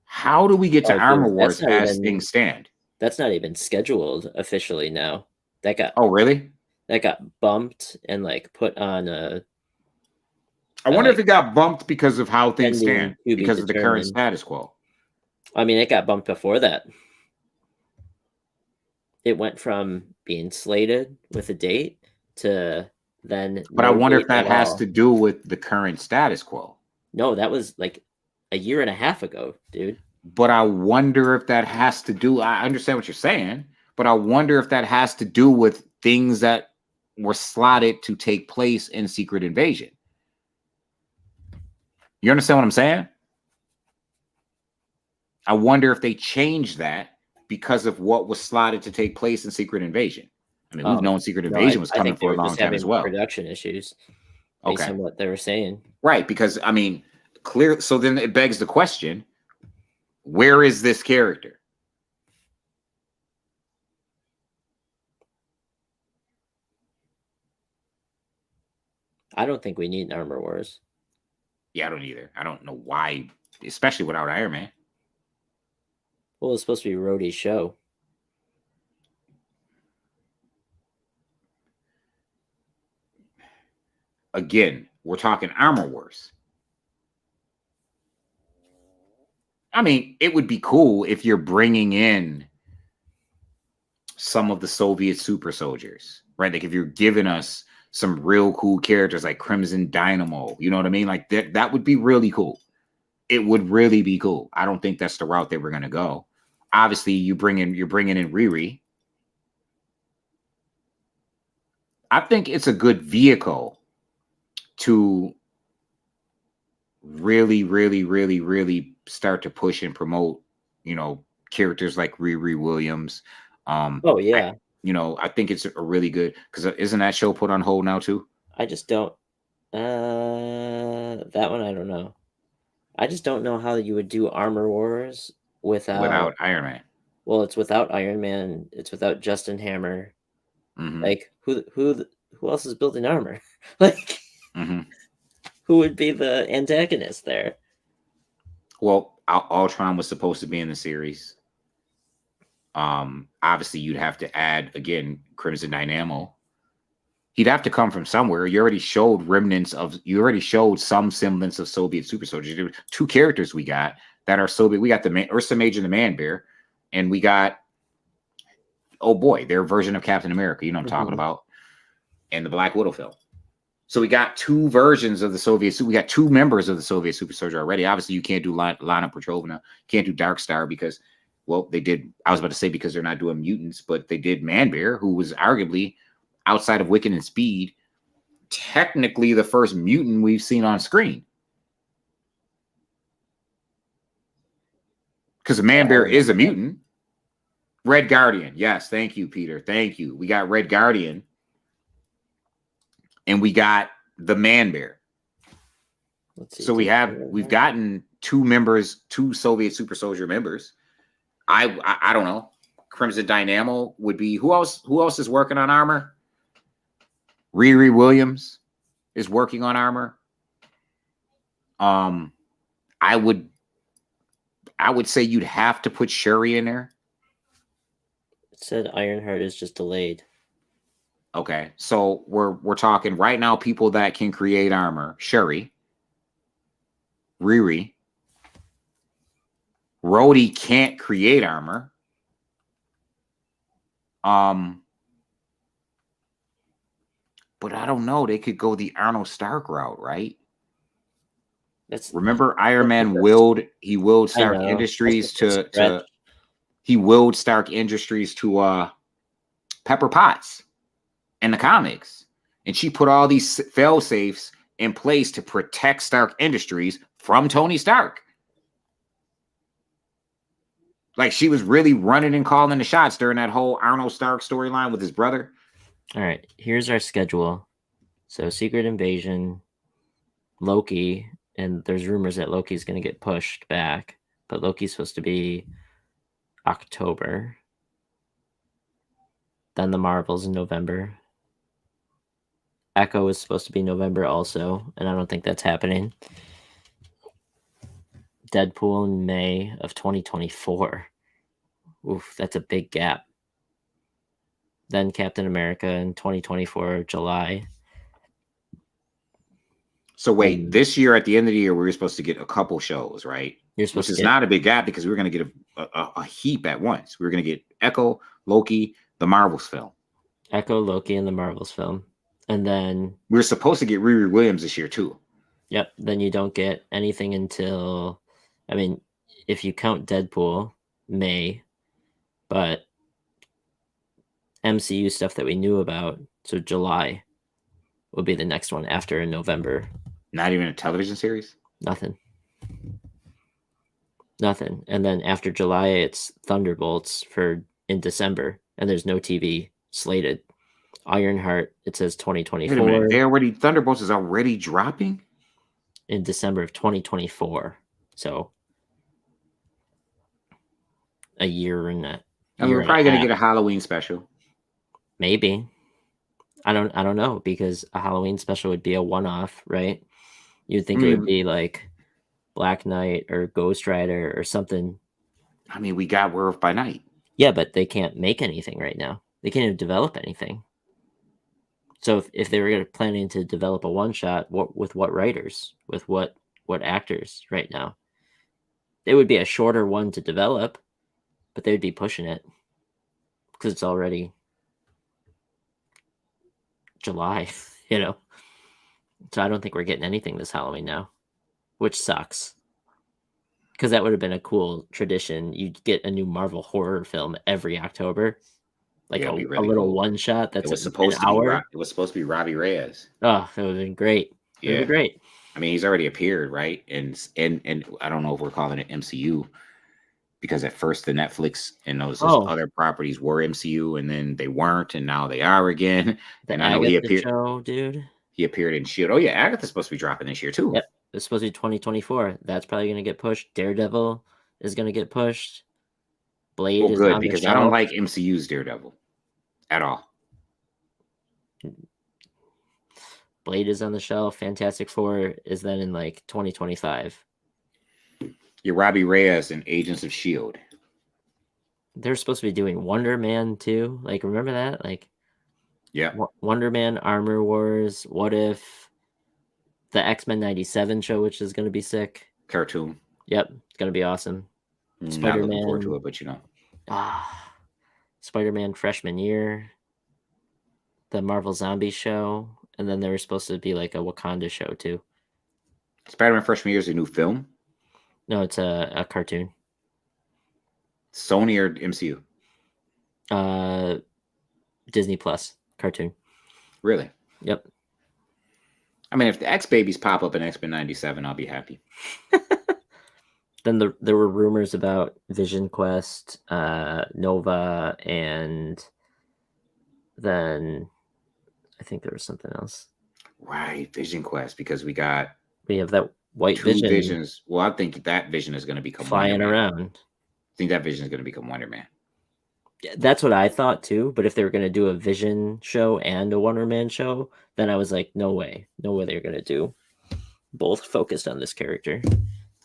How do we get to Armor Wars as things stand? That's not even scheduled officially now. That got Oh, really? That got bumped and like put on a. I wonder if it got bumped because of how things stand, to be because of the current determined. status quo. I mean, it got bumped before that. It went from being slated with a date to then. But I wonder if that has to do with the current status quo. No, that was like a year and a half ago, dude. But I wonder if that has to do. I understand what you're saying, but I wonder if that has to do with things that were slotted to take place in Secret Invasion. You understand what I'm saying? I wonder if they changed that because of what was slotted to take place in Secret Invasion. I mean, we've known Secret Invasion was I coming think they for a were long just time having as well. production issues based Okay. on what they were saying. Right, because I mean, clear. So then it begs the question: where is this character? I don't think we need Armor Wars. Yeah, I don't either. I don't know why, especially without Iron Man. Well, it's supposed to be Rhodey's show. Again, we're talking Armor Wars. I mean, it would be cool if you're bringing in some of the Soviet super soldiers, right? Like if you're giving us some real cool characters like Crimson Dynamo, you know what I mean? Like that would be really cool. It would really be cool. I don't think that's the route that we're gonna go. Obviously, you're bringing in Riri. I think it's a good vehicle to really start to push and promote, characters like Riri Williams. Oh yeah. I think it's a really good, because isn't that show put on hold now too? I just don't. That one I don't know. I just don't know how you would do Armor Wars Without Iron Man. Well, it's without Iron Man. It's without Justin Hammer. Mhm. Like who else is building armor? Like Mhm. who would be the antagonist there? Well, Ultron was supposed to be in the series. Obviously, you'd have to add again Crimson Dynamo. He'd have to come from somewhere. You already showed some semblance of Soviet super soldiers. There were two characters we got that are Soviet. We got the Ursa Major and the Man Bear, and we got, oh boy, their version of Captain America. You know what I'm talking about, and the Black Widow film. So we got two versions of the Soviet. We got two members of the Soviet super soldier already. Obviously, you can't do Lana Petrovna, can't do Dark Star because, well, they did. I was about to say because they're not doing mutants, but they did Man Bear, who was arguably, outside of Wiccan and Speed, technically the first mutant we've seen on screen. Because the Man Bear is a mutant. Red Guardian. Yes, thank you, Peter. Thank you. We got Red Guardian. And we got the Man Bear. Let's see, so we've gotten two Soviet super soldier members. I don't know. Crimson Dynamo would be who else is working on armor? Riri Williams is working on armor. I would say you'd have to put Shuri in there. It said Ironheart is just delayed. Okay, so we're talking right now people that can create armor. Shuri, Riri, Rhodey can't create armor. But I don't know. They could go the Arnold Stark route, right? Remember Iron Man willed Stark Industries to Pepper Potts in the comics, and she put all these fail safes in place to protect Stark Industries from Tony Stark. Like she was really running and calling the shots during that whole Arnold Stark storyline with his brother. All right, here's our schedule. So Secret Invasion, Loki, and there's rumors that Loki's going to get pushed back, but Loki's supposed to be October. Then the Marvels in November. Echo is supposed to be November also, and I don't think that's happening. Deadpool in May of 2024. Oof, that's a big gap. Then Captain America in 2024, July. So wait, this year at the end of the year, we were supposed to get a couple shows, right? Which is not a big gap because we were going to get a heap at once. We were going to get Echo, Loki, the Marvels film. Echo, Loki, and the Marvels film. And then we were supposed to get Riri Williams this year too. Yep. Then you don't get anything until, I mean, if you count Deadpool, May, but MCU stuff that we knew about, so July will be the next one after in November. Not even a television series? Nothing. And then after July, it's Thunderbolts in December, and there's no TV slated. Ironheart, it says Wait a 2024 minute. Thunderbolts is already dropping? in December of 2024. So a year and a And year we're and probably a going to half. get a Halloween special. Maybe. I don't know, because a Halloween special would be a one-off, right? You'd think it would be like Black Knight or Ghost Rider or something. I mean, we got Werewolf by Night. Yeah, but they can't make anything right now. They can't even develop anything. So if they were planning to develop a one-shot, with what writers, with what actors right now, it would be a shorter one to develop, but they would be pushing it because it's already July, you know. So I don't think we're getting anything this Halloween now, which sucks. Because that would have been a cool tradition. You'd get a new Marvel horror film every October, like Yeah, a, it'd be a really little cool. one shot. It That's was an supposed to hour. be. It was supposed to be Robbie Reyes. Oh, that would have been great. It would Yeah, be great. I mean, he's already appeared, right? And I don't know if we're calling it MCU because at first the Netflix and those other properties were MCU, and then they weren't, and now they are again. The And I know he Agatha appeared. show, dude. He appeared in Shield. Oh yeah, Agatha's supposed to be dropping this year too. Yep, it's supposed to be 2024. That's probably going to get pushed. Daredevil is going to get pushed. Blade Well, is good on the because I don't shelf. like MCU's Daredevil at all. Blade is on the shelf. Fantastic Four is then in like 2025. Your Robbie Reyes and Agents of Shield. They're supposed to be doing Wonder Man too. Like, remember that? Like, Yeah, Wonder Man, Armor Wars. What if the X-Men 97 show, which is going to be sick? cartoon. Yep, it's going to be awesome. Not looking forward to it, but you know. Spider-Man freshman year. The Marvel Zombie show, and then there was supposed to be like a Wakanda show too. Spider-Man freshman year is a new film. No, it's a cartoon. Sony or MCU? Disney Plus cartoon. Really? Yep. I mean, if the X babies pop up in X-Men 97, I'll be happy. Then there were rumors about Vision Quest, Nova, and then I think there was something else. Right, Vision Quest, because we have that white two Vision Visions. Well, I think that Vision is going to become flying Wonder Man. around. I think that Vision is going to become Wonder Man. That's what I thought too. But if they were going to do a Vision show and a Wonder Man show, then I was like, no way they're going to do both focused on this character.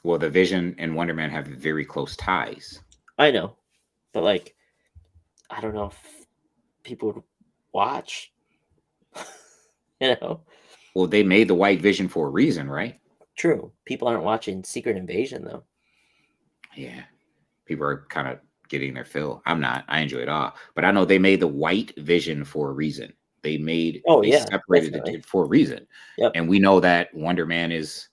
Well, the Vision and Wonder Man have very close ties. I know, but like, I don't know if people would watch. You know. Well, they made the White Vision for a reason, right? True. People aren't watching Secret Invasion though. Yeah, people are kind of getting their fill. I'm not. I enjoy it all, but I know they made the White Vision for a reason. They separated it for a reason. Yep. And we know that Wonder Man is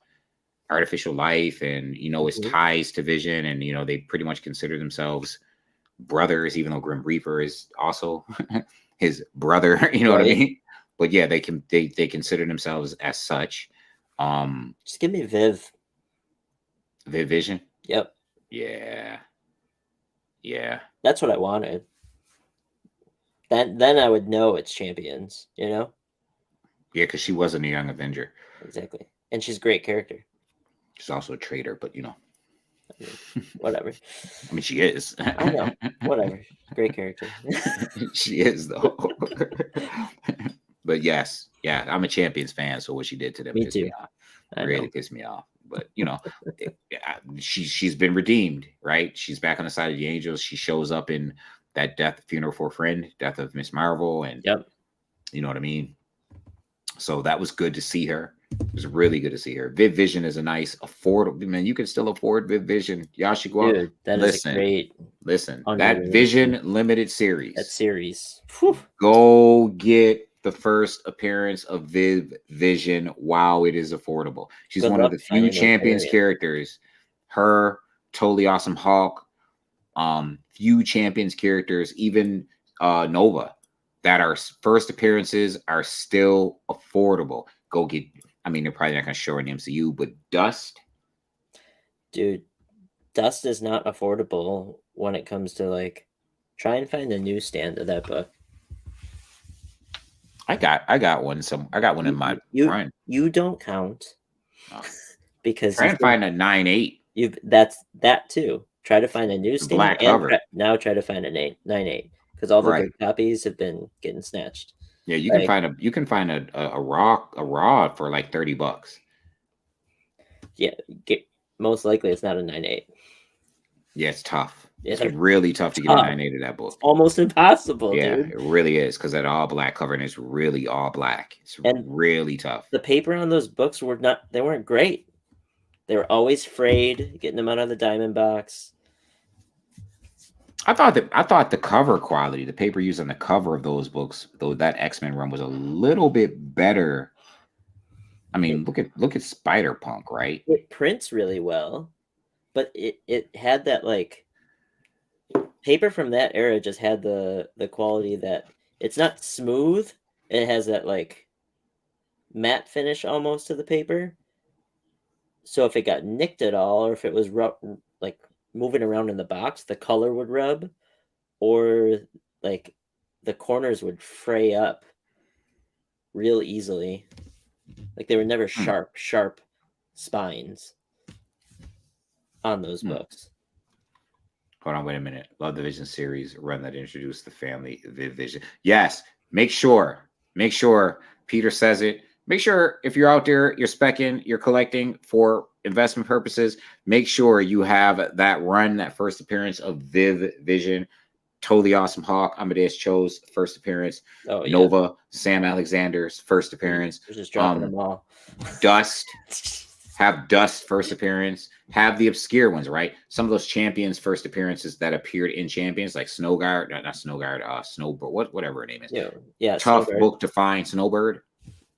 artificial life, and his ties to Vision, and they pretty much consider themselves brothers, even though Grim Reaper is also his brother. You know what I mean? But yeah, they consider themselves as such. Just give me Viv Vision. Yep. Yeah. That's what I wanted. Then I would know it's Champions, Yeah, because she wasn't a young Avenger. Exactly. And she's a great character. She's also a traitor, but I mean, whatever. I mean, she is. I know. Whatever. Great character. She is, though. But yes, yeah, I'm a Champions fan, so what she did to them Me too. Really pissed me off. But she's been redeemed, right? She's back on the side of the Angels. She shows up in that Funeral for a Friend, Death of Miss Marvel, and you know what I mean. So that was good to see her. It was really good to see her. Viv Vision is a nice, affordable. Man, you can still afford Viv Vision. Y'all should go out. That is a great. Listen, that Vision limited series. That series. Go get the first appearance of Viv Vision while it is affordable. She's Good one of luck the few finding those champions variants. characters. Her, Totally Awesome Hulk, few champions characters, even Nova, that are first appearances are still affordable. Go get. I mean, they're probably not going to show her in the MCU, but Dust. Dude, Dust is not affordable when it comes to like try and find a newsstand of that book. I got one. I got one in my run. You don't count Oh. because Try and find a 9.8. That's that too. Try to find a newsstand black and cover. now try to find a 9.8 because all the Right. good copies have been getting snatched. Yeah, you Like- can find a raw for like $30. Yeah, most likely it's not a 9.8. Yeah, it's tough. It's It's really tough to get a 9.8 of that book. almost impossible, Yeah, dude. it really is because that all black cover and it's really all black. It's And really tough. The paper on those books they weren't great. They were always frayed, getting them out of the diamond box. I thought the cover quality, the paper used on the cover of those books, though that X-Men run was a little bit better. I mean, look at Spider-Punk, right? It prints really well, but it had that like paper from that era just had the quality that it's not smooth. It has that like matte finish almost to the paper. So if it got nicked at all, or if it was like moving around in the box, the color would rub, or like the corners would fray up real easily. Like they were never sharp spines on those books. Hold on, wait a minute. Love the Vision series run that introduced the family Vision. Yes, make sure Peter says it. Make sure if you're out there, you're speccing, you're collecting for investment purposes, make sure you have that run, that first appearance of Viv Vision, Totally Awesome Hawk, Amadeus Cho's first appearance, Nova, Sam Alexander's first appearance. We're just dropping them all. Dust. Have Dust first appearance. Have the obscure ones, right? Some of those champions first appearances that appeared in Champions, like Snowguard, not Snowguard, Snowbird, whatever her name is. Yeah, tough Snowguard. book to find.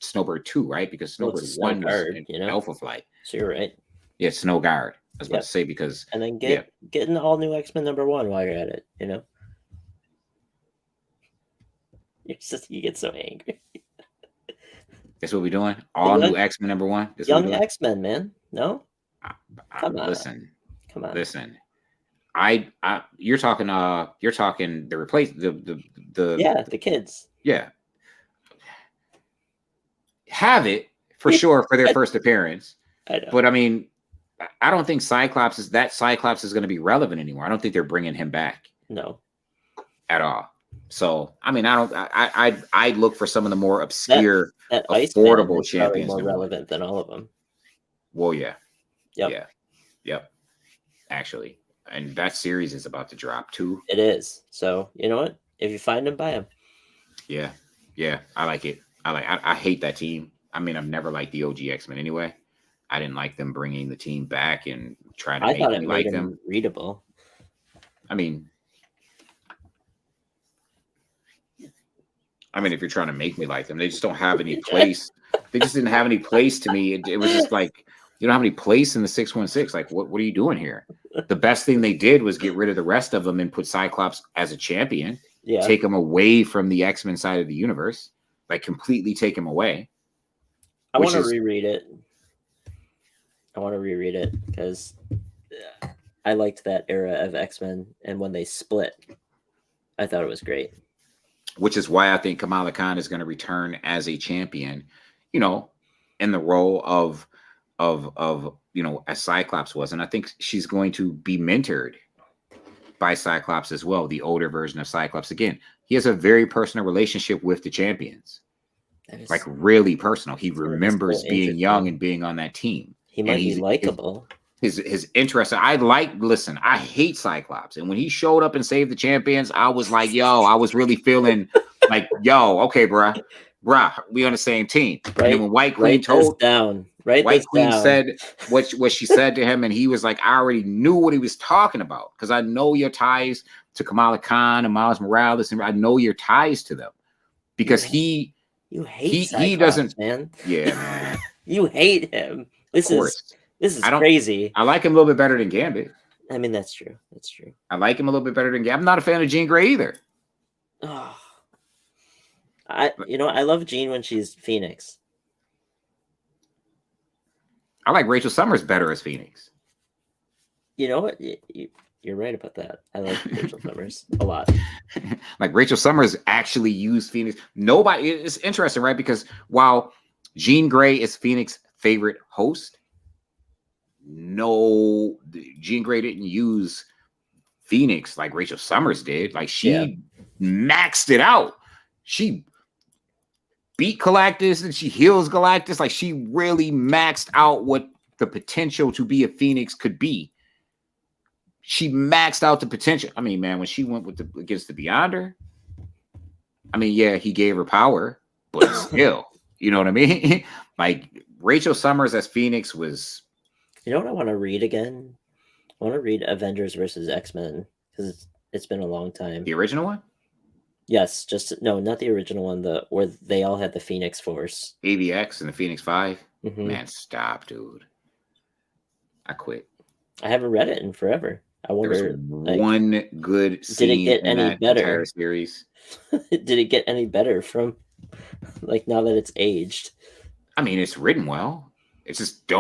Snowbird 2, right? Because Snowbird 1 was in Alpha Flight. So you're right. Yeah, Snowguard. I was about to say because and then getting all new X-Men #1 while you're at it, you know. You get so angry. That's what we're doing. All new X-Men #1. That's Young X-Men, man. No. Come on. Listen. You're talking the kids. Yeah. Have it for sure for their first appearance. I know. But I mean, I don't think Cyclops is going to be relevant anymore. I don't think they're bringing him back. No. At all. So, I mean, I'd look for some of the more obscure, that affordable champions. More relevant than all of them. Well, yeah. Yep. Yep. Actually, and that series is about to drop too. It is. So, you know what? If you find them, buy them. Yeah. Yeah. I like it. I hate that team. I mean, I've never liked the OG X-Men anyway. I didn't like them bringing the team back and trying to make me like them readable. I mean, if you're trying to make me like them, they just don't have any place. They just didn't have any place to me. It was just like, you don't have any place in the 616. Like, what are you doing here? The best thing they did was get rid of the rest of them and put Cyclops as a champion. Yeah. Take him away from the X-Men side of the universe. Like, completely take him away. I want to reread it. Because I liked that era of X-Men, and when they split, I thought it was great. Which is why I think Kamala Khan is going to return as a champion, in the role of as Cyclops was. And I think she's going to be mentored by Cyclops as well, the older version of Cyclops. Again, he has a very personal relationship with the champions. Like, really personal. He remembers being young and being on that team. He might be likable. His interest. I hate Cyclops. And when he showed up and saved the champions, I was like, I was really feeling like, okay, bruh, we on the same team. Right. And then when White Queen White Queen said what she said to him, and he was like, I already knew what he was talking about because I know your ties to Kamala Khan and Miles Morales, and I know your ties to them because he You hate He Cyclops, doesn't. man. Yeah, man. You hate him. Of course. This is I don't- crazy. I like him a little bit better than Gambit. I mean, that's true. That's true. I like him a little bit better than Gambit. I'm not a fan of Jean Grey either. Oh. I love Jean when she's Phoenix. I like Rachel Summers better as Phoenix. You know what? You're right about that. I like Rachel Summers a lot. Like Rachel Summers actually used Phoenix. Nobody. It's interesting, right? Because while Jean Grey is Phoenix's favorite host, no, Jean Grey didn't use Phoenix like Rachel Summers did. Like she maxed it out. She beat Galactus and she heals Galactus. Like she really maxed out what the potential to be a Phoenix could be. She maxed out the potential. I mean, man, when she went with against the Beyonder, I mean, yeah, he gave her power, but still, you know what I mean? Like Rachel Summers as Phoenix was. You know what I want to read again? I want to read Avengers versus X-Men because it's been a long time. The original one? Yes, no, not the original one. Where they all had the Phoenix Force. AVX and the Phoenix 5. Mhm. Man, stop, dude. I quit. I haven't read it in forever. I There was wonder, like, one good scene get in any that better? entire series. did it get any better from, like, now that it's aged? I mean, it's written well. It's just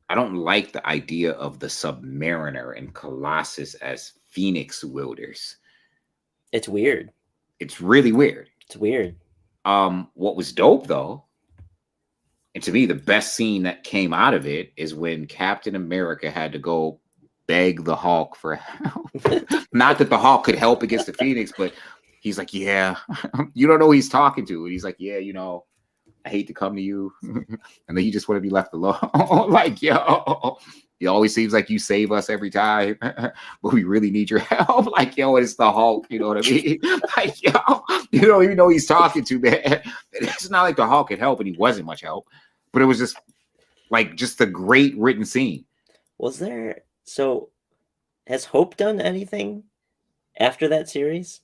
I don't like the idea of the Submariner and Colossus as Phoenix wielders. It's weird. It's really weird. It's weird. What was dope though, and to me the best scene that came out of it is when Captain America had to go beg the Hulk for help. Not that the Hulk could help against the Phoenix, but he's like, yeah, you don't know who he's talking to. And he's like, yeah, I hate to come to you. And then you just want to be left alone. Like, yo, it always seems like you save us every time, but we really need your help. Like, yo, it's the Hulk. You know what I mean? Like, yo, you don't even know who he's talking to, man. It's not like the Hulk could help, and he wasn't much help. But it was just a great written scene. So has Hope done anything after that series?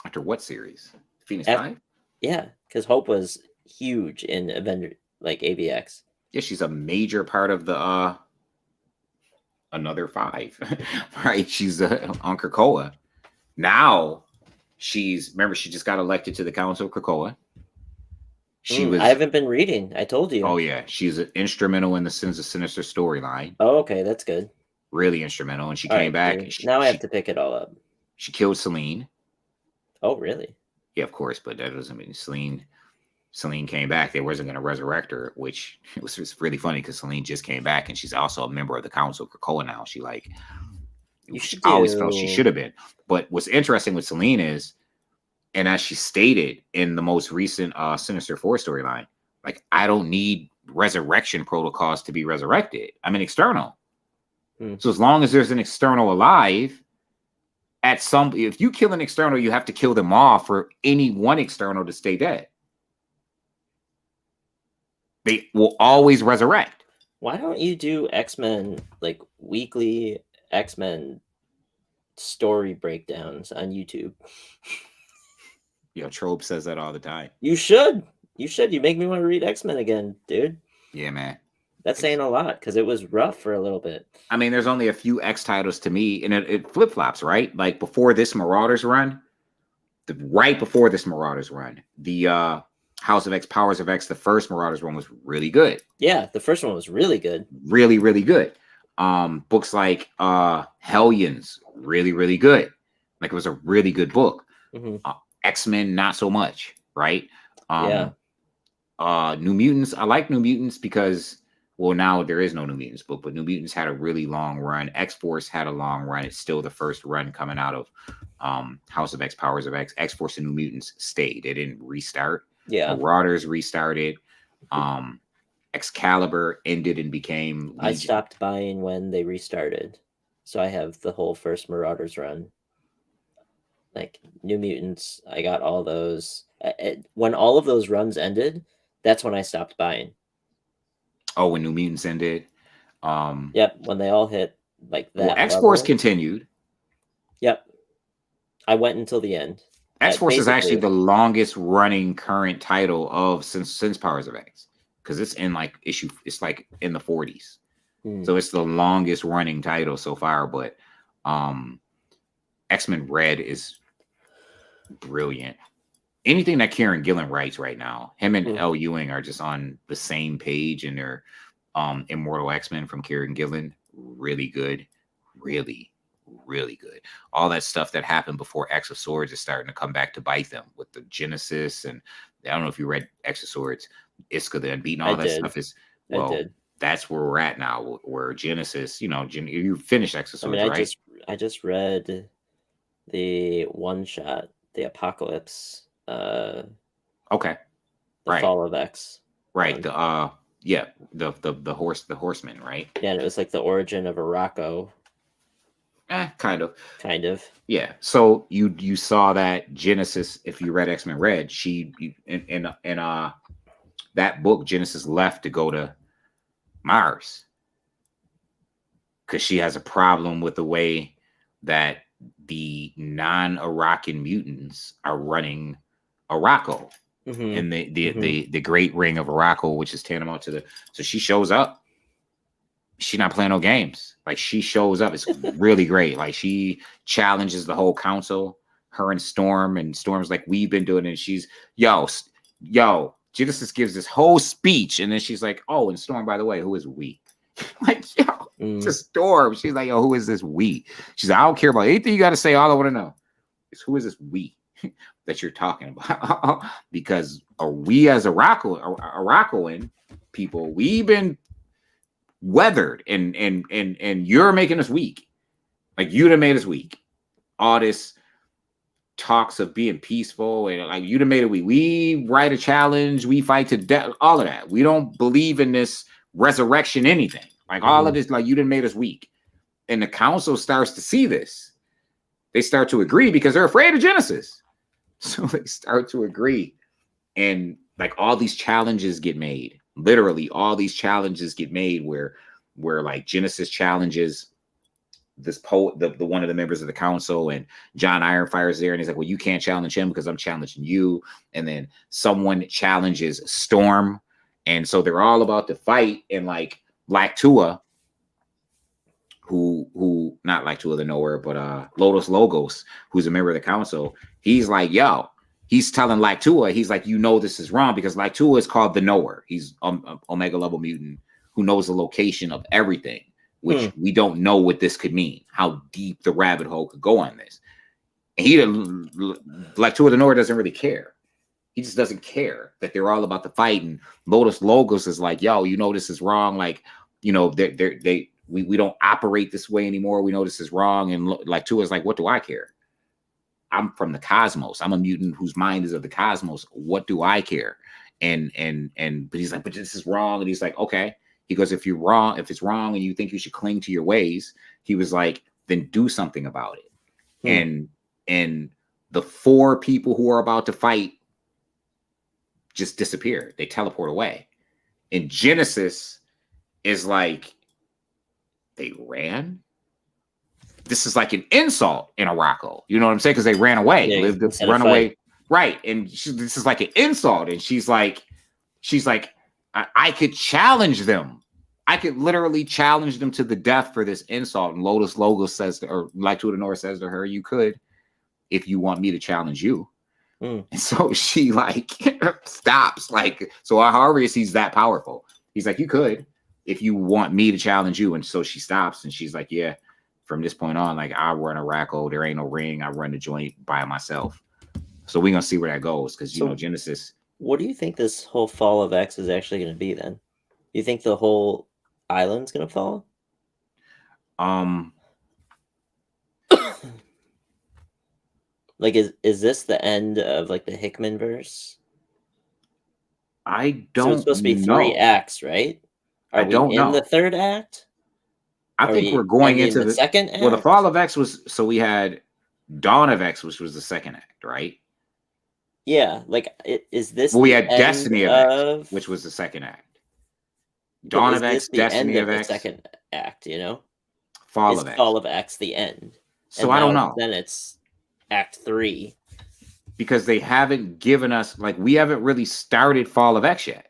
After what series? Phoenix 5? Yeah, because Hope was huge in Avenger, like AVX. Yeah, she's a major part of the another 5. Right? She's on Krakoa. Now she just got elected to the Council of Krakoa. I haven't been reading. I told you. Oh yeah, she's instrumental in the Sins of Sinister storyline. Oh, okay, that's good. Really instrumental, and she came back. Now I have to pick it all up. She killed Selene. Oh, really? Yeah, of course, but that doesn't mean Selene came back. They wasn't going to resurrect her, which was just really funny because Selene just came back, and she's also a member of the Council of Krakoa now. She always felt she should have been. But what's interesting with Selene is, and as she stated in the most recent Sinister 4 storyline, like, I don't need resurrection protocols to be resurrected. I'm an external. So as long as there's an external alive, if you kill an external, you have to kill them all for any one external to stay dead. They will always resurrect. Why don't you do X-Men, like weekly X-Men story breakdowns on YouTube? Yo, Trope says that all the time. You should. You make me want to read X-Men again, dude. Yeah, man. That's saying a lot because it was rough for a little bit. I mean, there's only a few X titles to me, and it flip-flops, right? Like before this Marauders run, right before this Marauders run, the House of X, Powers of X, the first Marauders run was really good. Yeah, the first one was really good. Really, really good. Books like Hellions, really, really good. Like it was a really good book. X-Men, not so much, right? New Mutants, I like New Mutants because, well, now there is no New Mutants book, but New Mutants had a really long run. X-Force had a long run. It's still the first run coming out of House of X, Powers of X. X-Force and New Mutants stayed. They didn't restart. Yeah. Marauders restarted. Excalibur ended and became Legion. I stopped buying when they restarted. So I have the whole first Marauders run. Like New Mutants, I got all those. When all of those runs ended, that's when I stopped buying. Oh, when New Mutants ended. Yep, when they all hit like that. Well, X-Force continued. Yep. I went until the end. X-Force is actually basically- the longest running current title of since Powers of X, because it's in like it's like in the 40s. So it's the longest running title so far. But X-Men Red is brilliant. Anything that Kieran Gillen writes right now, him and L. Ewing are just on the same page in their Immortal X-Men from Kieran Gillen. Really good. Really, really good. All that stuff that happened before X of Swords is starting to come back to bite them with the Genesis. And I don't know if you read X of Swords, Iska the Unbeaten, all that stuff is, well, that's where we're at now, where Genesis, you know, you finished X of Swords, right? I just read the one shot, the Apocalypse. Okay. The Fall of X. Right. The horseman, right? Yeah, and it was like the origin of Arakko. Kind of. Yeah. So you saw that Genesis, if you read X-Men Red, she in that book, Genesis left to go to Mars because she has a problem with the way that the non-Arakan mutants are running Arakko in the Great Ring of Arakko, which is tantamount to so she shows up. She's not playing no games. Like, she shows up. It's really great. Like, she challenges the whole council, her and Storm's like, we've been doing it. And she's, yo, Genesis gives this whole speech. And then she's like, oh, and Storm, by the way, who is we? Like, yo, it's a Storm. She's like, yo, who is this we? She's like, I don't care about anything you got to say. All I want to know is who is this we that you're talking about? Because we as Arakkoan people, we've been weathered and you're making us weak. Like, you'd have made us weak. All this talks of being peaceful and like, you'd have made it weak. We write a challenge, we fight to death, all of that. We don't believe in this resurrection anything. Like, all of this, like, you done made us weak. And the council starts to see this. They start to agree because they're afraid of Genesis. So they start to agree. And like, all these challenges get made. Literally, all these challenges get made where like Genesis challenges this the one of the members of the council, and John Ironfire's there, and he's like, well, you can't challenge him because I'm challenging you. And then someone challenges Storm, and so they're all about to fight. And like Lactua, who not Lactua the Knower, but Lotus Logos, who's a member of the council, he's like, yo. He's telling Lactua, he's like, you know, this is wrong, because Lactua is called the Knower. He's Omega level mutant who knows the location of everything, which we don't know what this could mean, how deep the rabbit hole could go on this. And Lactua the Knower doesn't really care. He just doesn't care that they're all about the fight. And Lotus Logos is like, yo, you know, this is wrong. Like, you know, we don't operate this way anymore. We know this is wrong. And Lactua is like, what do I care? I'm from the cosmos. I'm a mutant whose mind is of the cosmos. What do I care? But he's like, but this is wrong. And he's like, okay. He goes, if it's wrong and you think you should cling to your ways, he was like, then do something about it. And the 4 people who are about to fight just disappear. They teleport away. And Genesis is like, they ran? This is like an insult in Arakko. You know what I'm saying? Because they ran away, run away. Right. And this is like an insult. And she's like, I could challenge them. I could literally challenge them to the death for this insult. And Lotus Logos says or Lactua the Knower says to her, you could, if you want me to challenge you. And so she like stops. Like, so Harvey sees that powerful. He's like, you could, if you want me to challenge you. And so she stops and she's like, yeah. From this point on, like, I run Arakko. There ain't no ring. I run the joint by myself. So we're gonna see where that goes, because you know, Genesis. What do you think this whole Fall of X is actually going to be then? You think the whole island's going to fall? Like, is this the end of like the Hickman verse? I don't know. So it's supposed to be 3 acts, right? Are we in the 3rd act? I think we're going into the 2nd act. Well, the Fall of X was, so we had Dawn of X, which was the 2nd act, right? Yeah, like, is this? Well, we had Destiny of X, which was the 2nd act. Dawn of X, Destiny of X, the 2nd act. You know, Fall of X, Fall of X, the end. So I don't know. Then it's Act 3. because they haven't given us, like, we haven't really started Fall of X yet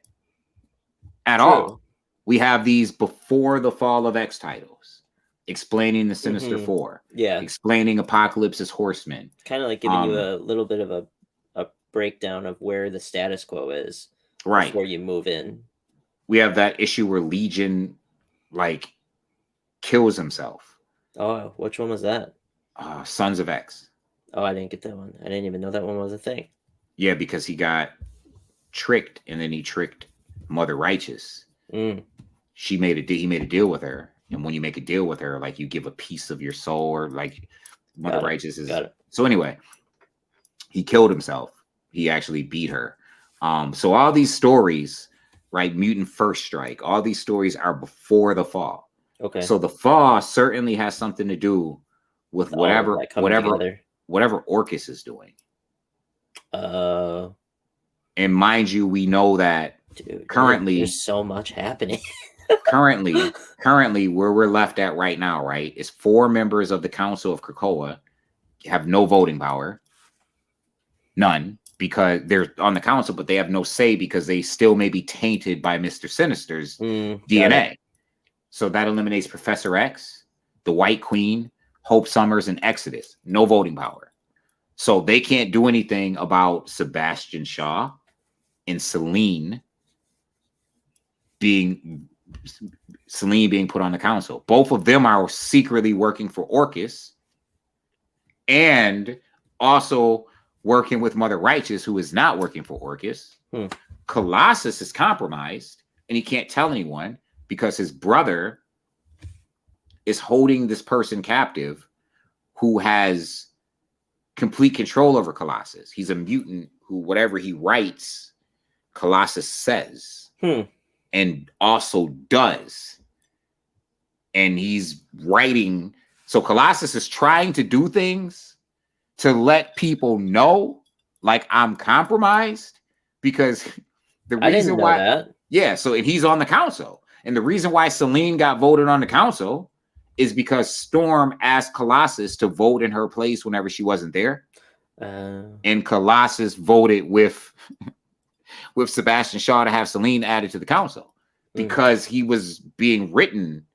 at all. We have these before the Fall of X titles, explaining the Sinister Four, explaining Apocalypse's Horsemen, kind of like giving you a little bit of a breakdown of where the status quo is, right, before you move in. We have that issue where Legion like kills himself. Oh, which one was that? Sons of X. Oh, I didn't get that one. I didn't even know that one was a thing. Yeah, because he got tricked, and then he tricked Mother Righteous. He made a deal with her, and when you make a deal with her, like, you give a piece of your soul, or like Mother Righteous is. So anyway, he killed himself. He actually beat her. So all these stories, right? Mutant First Strike. All these stories are before the Fall. Okay. So the Fall certainly has something to do with whatever Orcus is doing. And mind you, we know that currently there's so much happening. currently where we're left at right now, right, is 4 members of the Council of Krakoa have no voting power. None, because they're on the council, but they have no say because they still may be tainted by Mr. Sinister's DNA. So that eliminates Professor X, the White Queen, Hope Summers, and Exodus. No voting power. So they can't do anything about Sebastian Shaw and Selene being put on the council. Both of them are secretly working for Orcus and also working with Mother Righteous, who is not working for Orcus. Colossus is compromised, and he can't tell anyone because his brother is holding this person captive who has complete control over Colossus. He's a mutant who, whatever he writes, Colossus says and also does. And he's writing. So Colossus is trying to do things to let people know, like, I'm compromised, because the reason why, and he's on the council, and the reason why Selene got voted on the council is because Storm asked Colossus to vote in her place whenever she wasn't there, and Colossus voted with Sebastian Shaw to have Selene added to the council because he was being written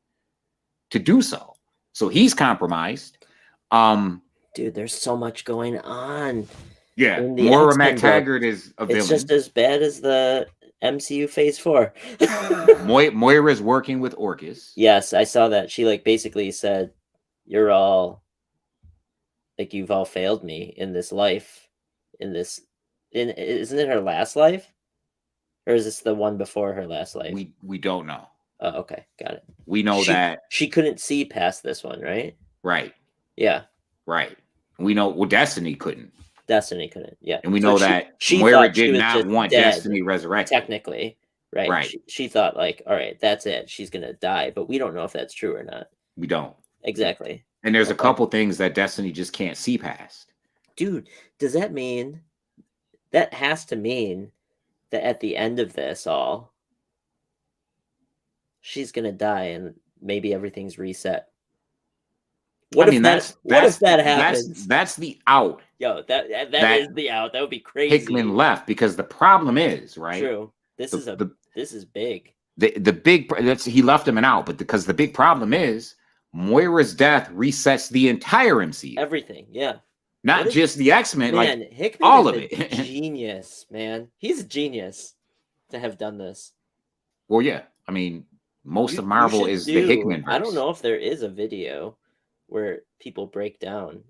to do so. So he's compromised. Dude, there's so much going on. Yeah, Moira MacTaggart is a villain. It's just as bad as the MCU Phase 4. Moira is working with Orcus. Yes, I saw that. She basically said, "You're all you've all failed me in this life. Isn't it her last life, or is this the one before her last life? We don't know. Oh, okay, got it. We know that she couldn't see past this one, right? Right. Yeah. Right. We know. Well, Destiny couldn't. Yeah. And we know that Moira did not want Destiny resurrected. Technically, right? Right. She thought, all right, that's it. She's gonna die, but we don't know if that's true or not. We don't. Exactly. And there's a couple things that Destiny just can't see past. Dude, does that mean? That has to mean that at the end of this all, she's gonna die and maybe everything's reset. What if that happens? That's the out. Yo, that is the out. That would be crazy. Hickman left because the problem is, right? True. This is big. The big he left him an out, but because the big problem is Moira's death resets the entire MCU. Everything, yeah. Not just the X-Men, man, like Hickman all is of it. Genius, man. He's a genius to have done this. Well, yeah. I mean, most of Marvel is the Hickman verse. I don't know if there is a video where people break down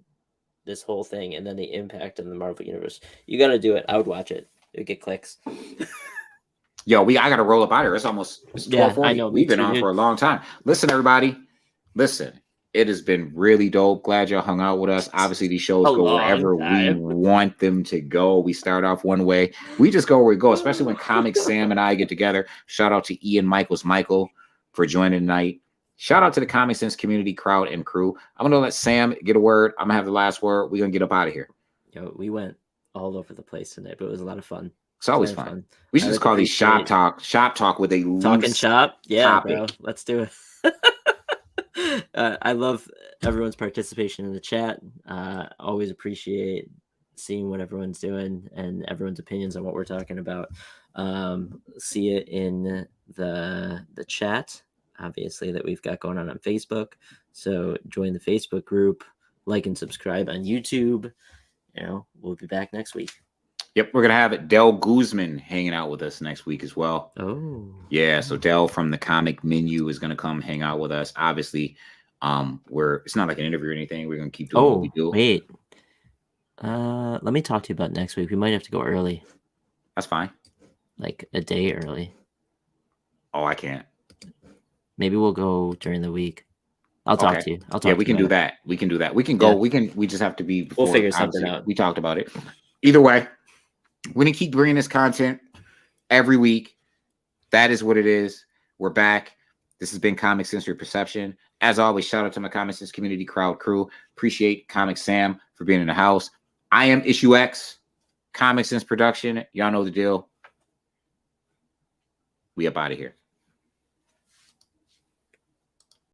this whole thing and then the impact on the Marvel universe. You got to do it. I would watch it. It would get clicks. Yo, I got to roll up out here. It's 12:40. I know. We've been on for a long time. Listen, everybody. Listen. It has been really dope. Glad y'all hung out with us. Obviously, these shows go wherever we want them to go. We start off one way. We just go where we go, especially when ComicSam and I get together. Shout out to Ian Michael for joining tonight. Shout out to the Comic Sense community, crowd, and crew. I'm going to let Sam get a word. I'm going to have the last word. We're going to get up out of here. Yo, we went all over the place tonight, but it was a lot of fun. It's always fun. We should just call these shop talk with a loose talking shop. Yeah, topic. Bro. Let's do it. I love everyone's participation in the chat. Always appreciate seeing what everyone's doing and everyone's opinions on what we're talking about. See it in the chat, obviously, that we've got going on Facebook. So join the Facebook group, like and subscribe on YouTube. We'll be back next week. Yep, we're gonna have Del Guzman hanging out with us next week as well. Oh, yeah. So Del from the Comic Menu is gonna come hang out with us. Obviously, it's not like an interview or anything. We're gonna keep doing what we do. Wait. Let me talk to you about next week. We might have to go early, That's fine. like a day early. Oh, I can't. Maybe we'll go during the week. I'll talk Okay. to you. I'll talk Yeah, to we you can do about it. that. We can do that. We can go. Yeah. We just have to be. We'll before, figure something obviously, out. We talked about it. Either way, we're gonna keep bringing this content every week. That is what it is. We're back. This has been ComicSensory Perception. As always, shout out to my Comic Sense community crowd crew. Appreciate ComicSam for being in the house. I am Issue X, Comic Sense Production. Y'all know the deal. We up out of here.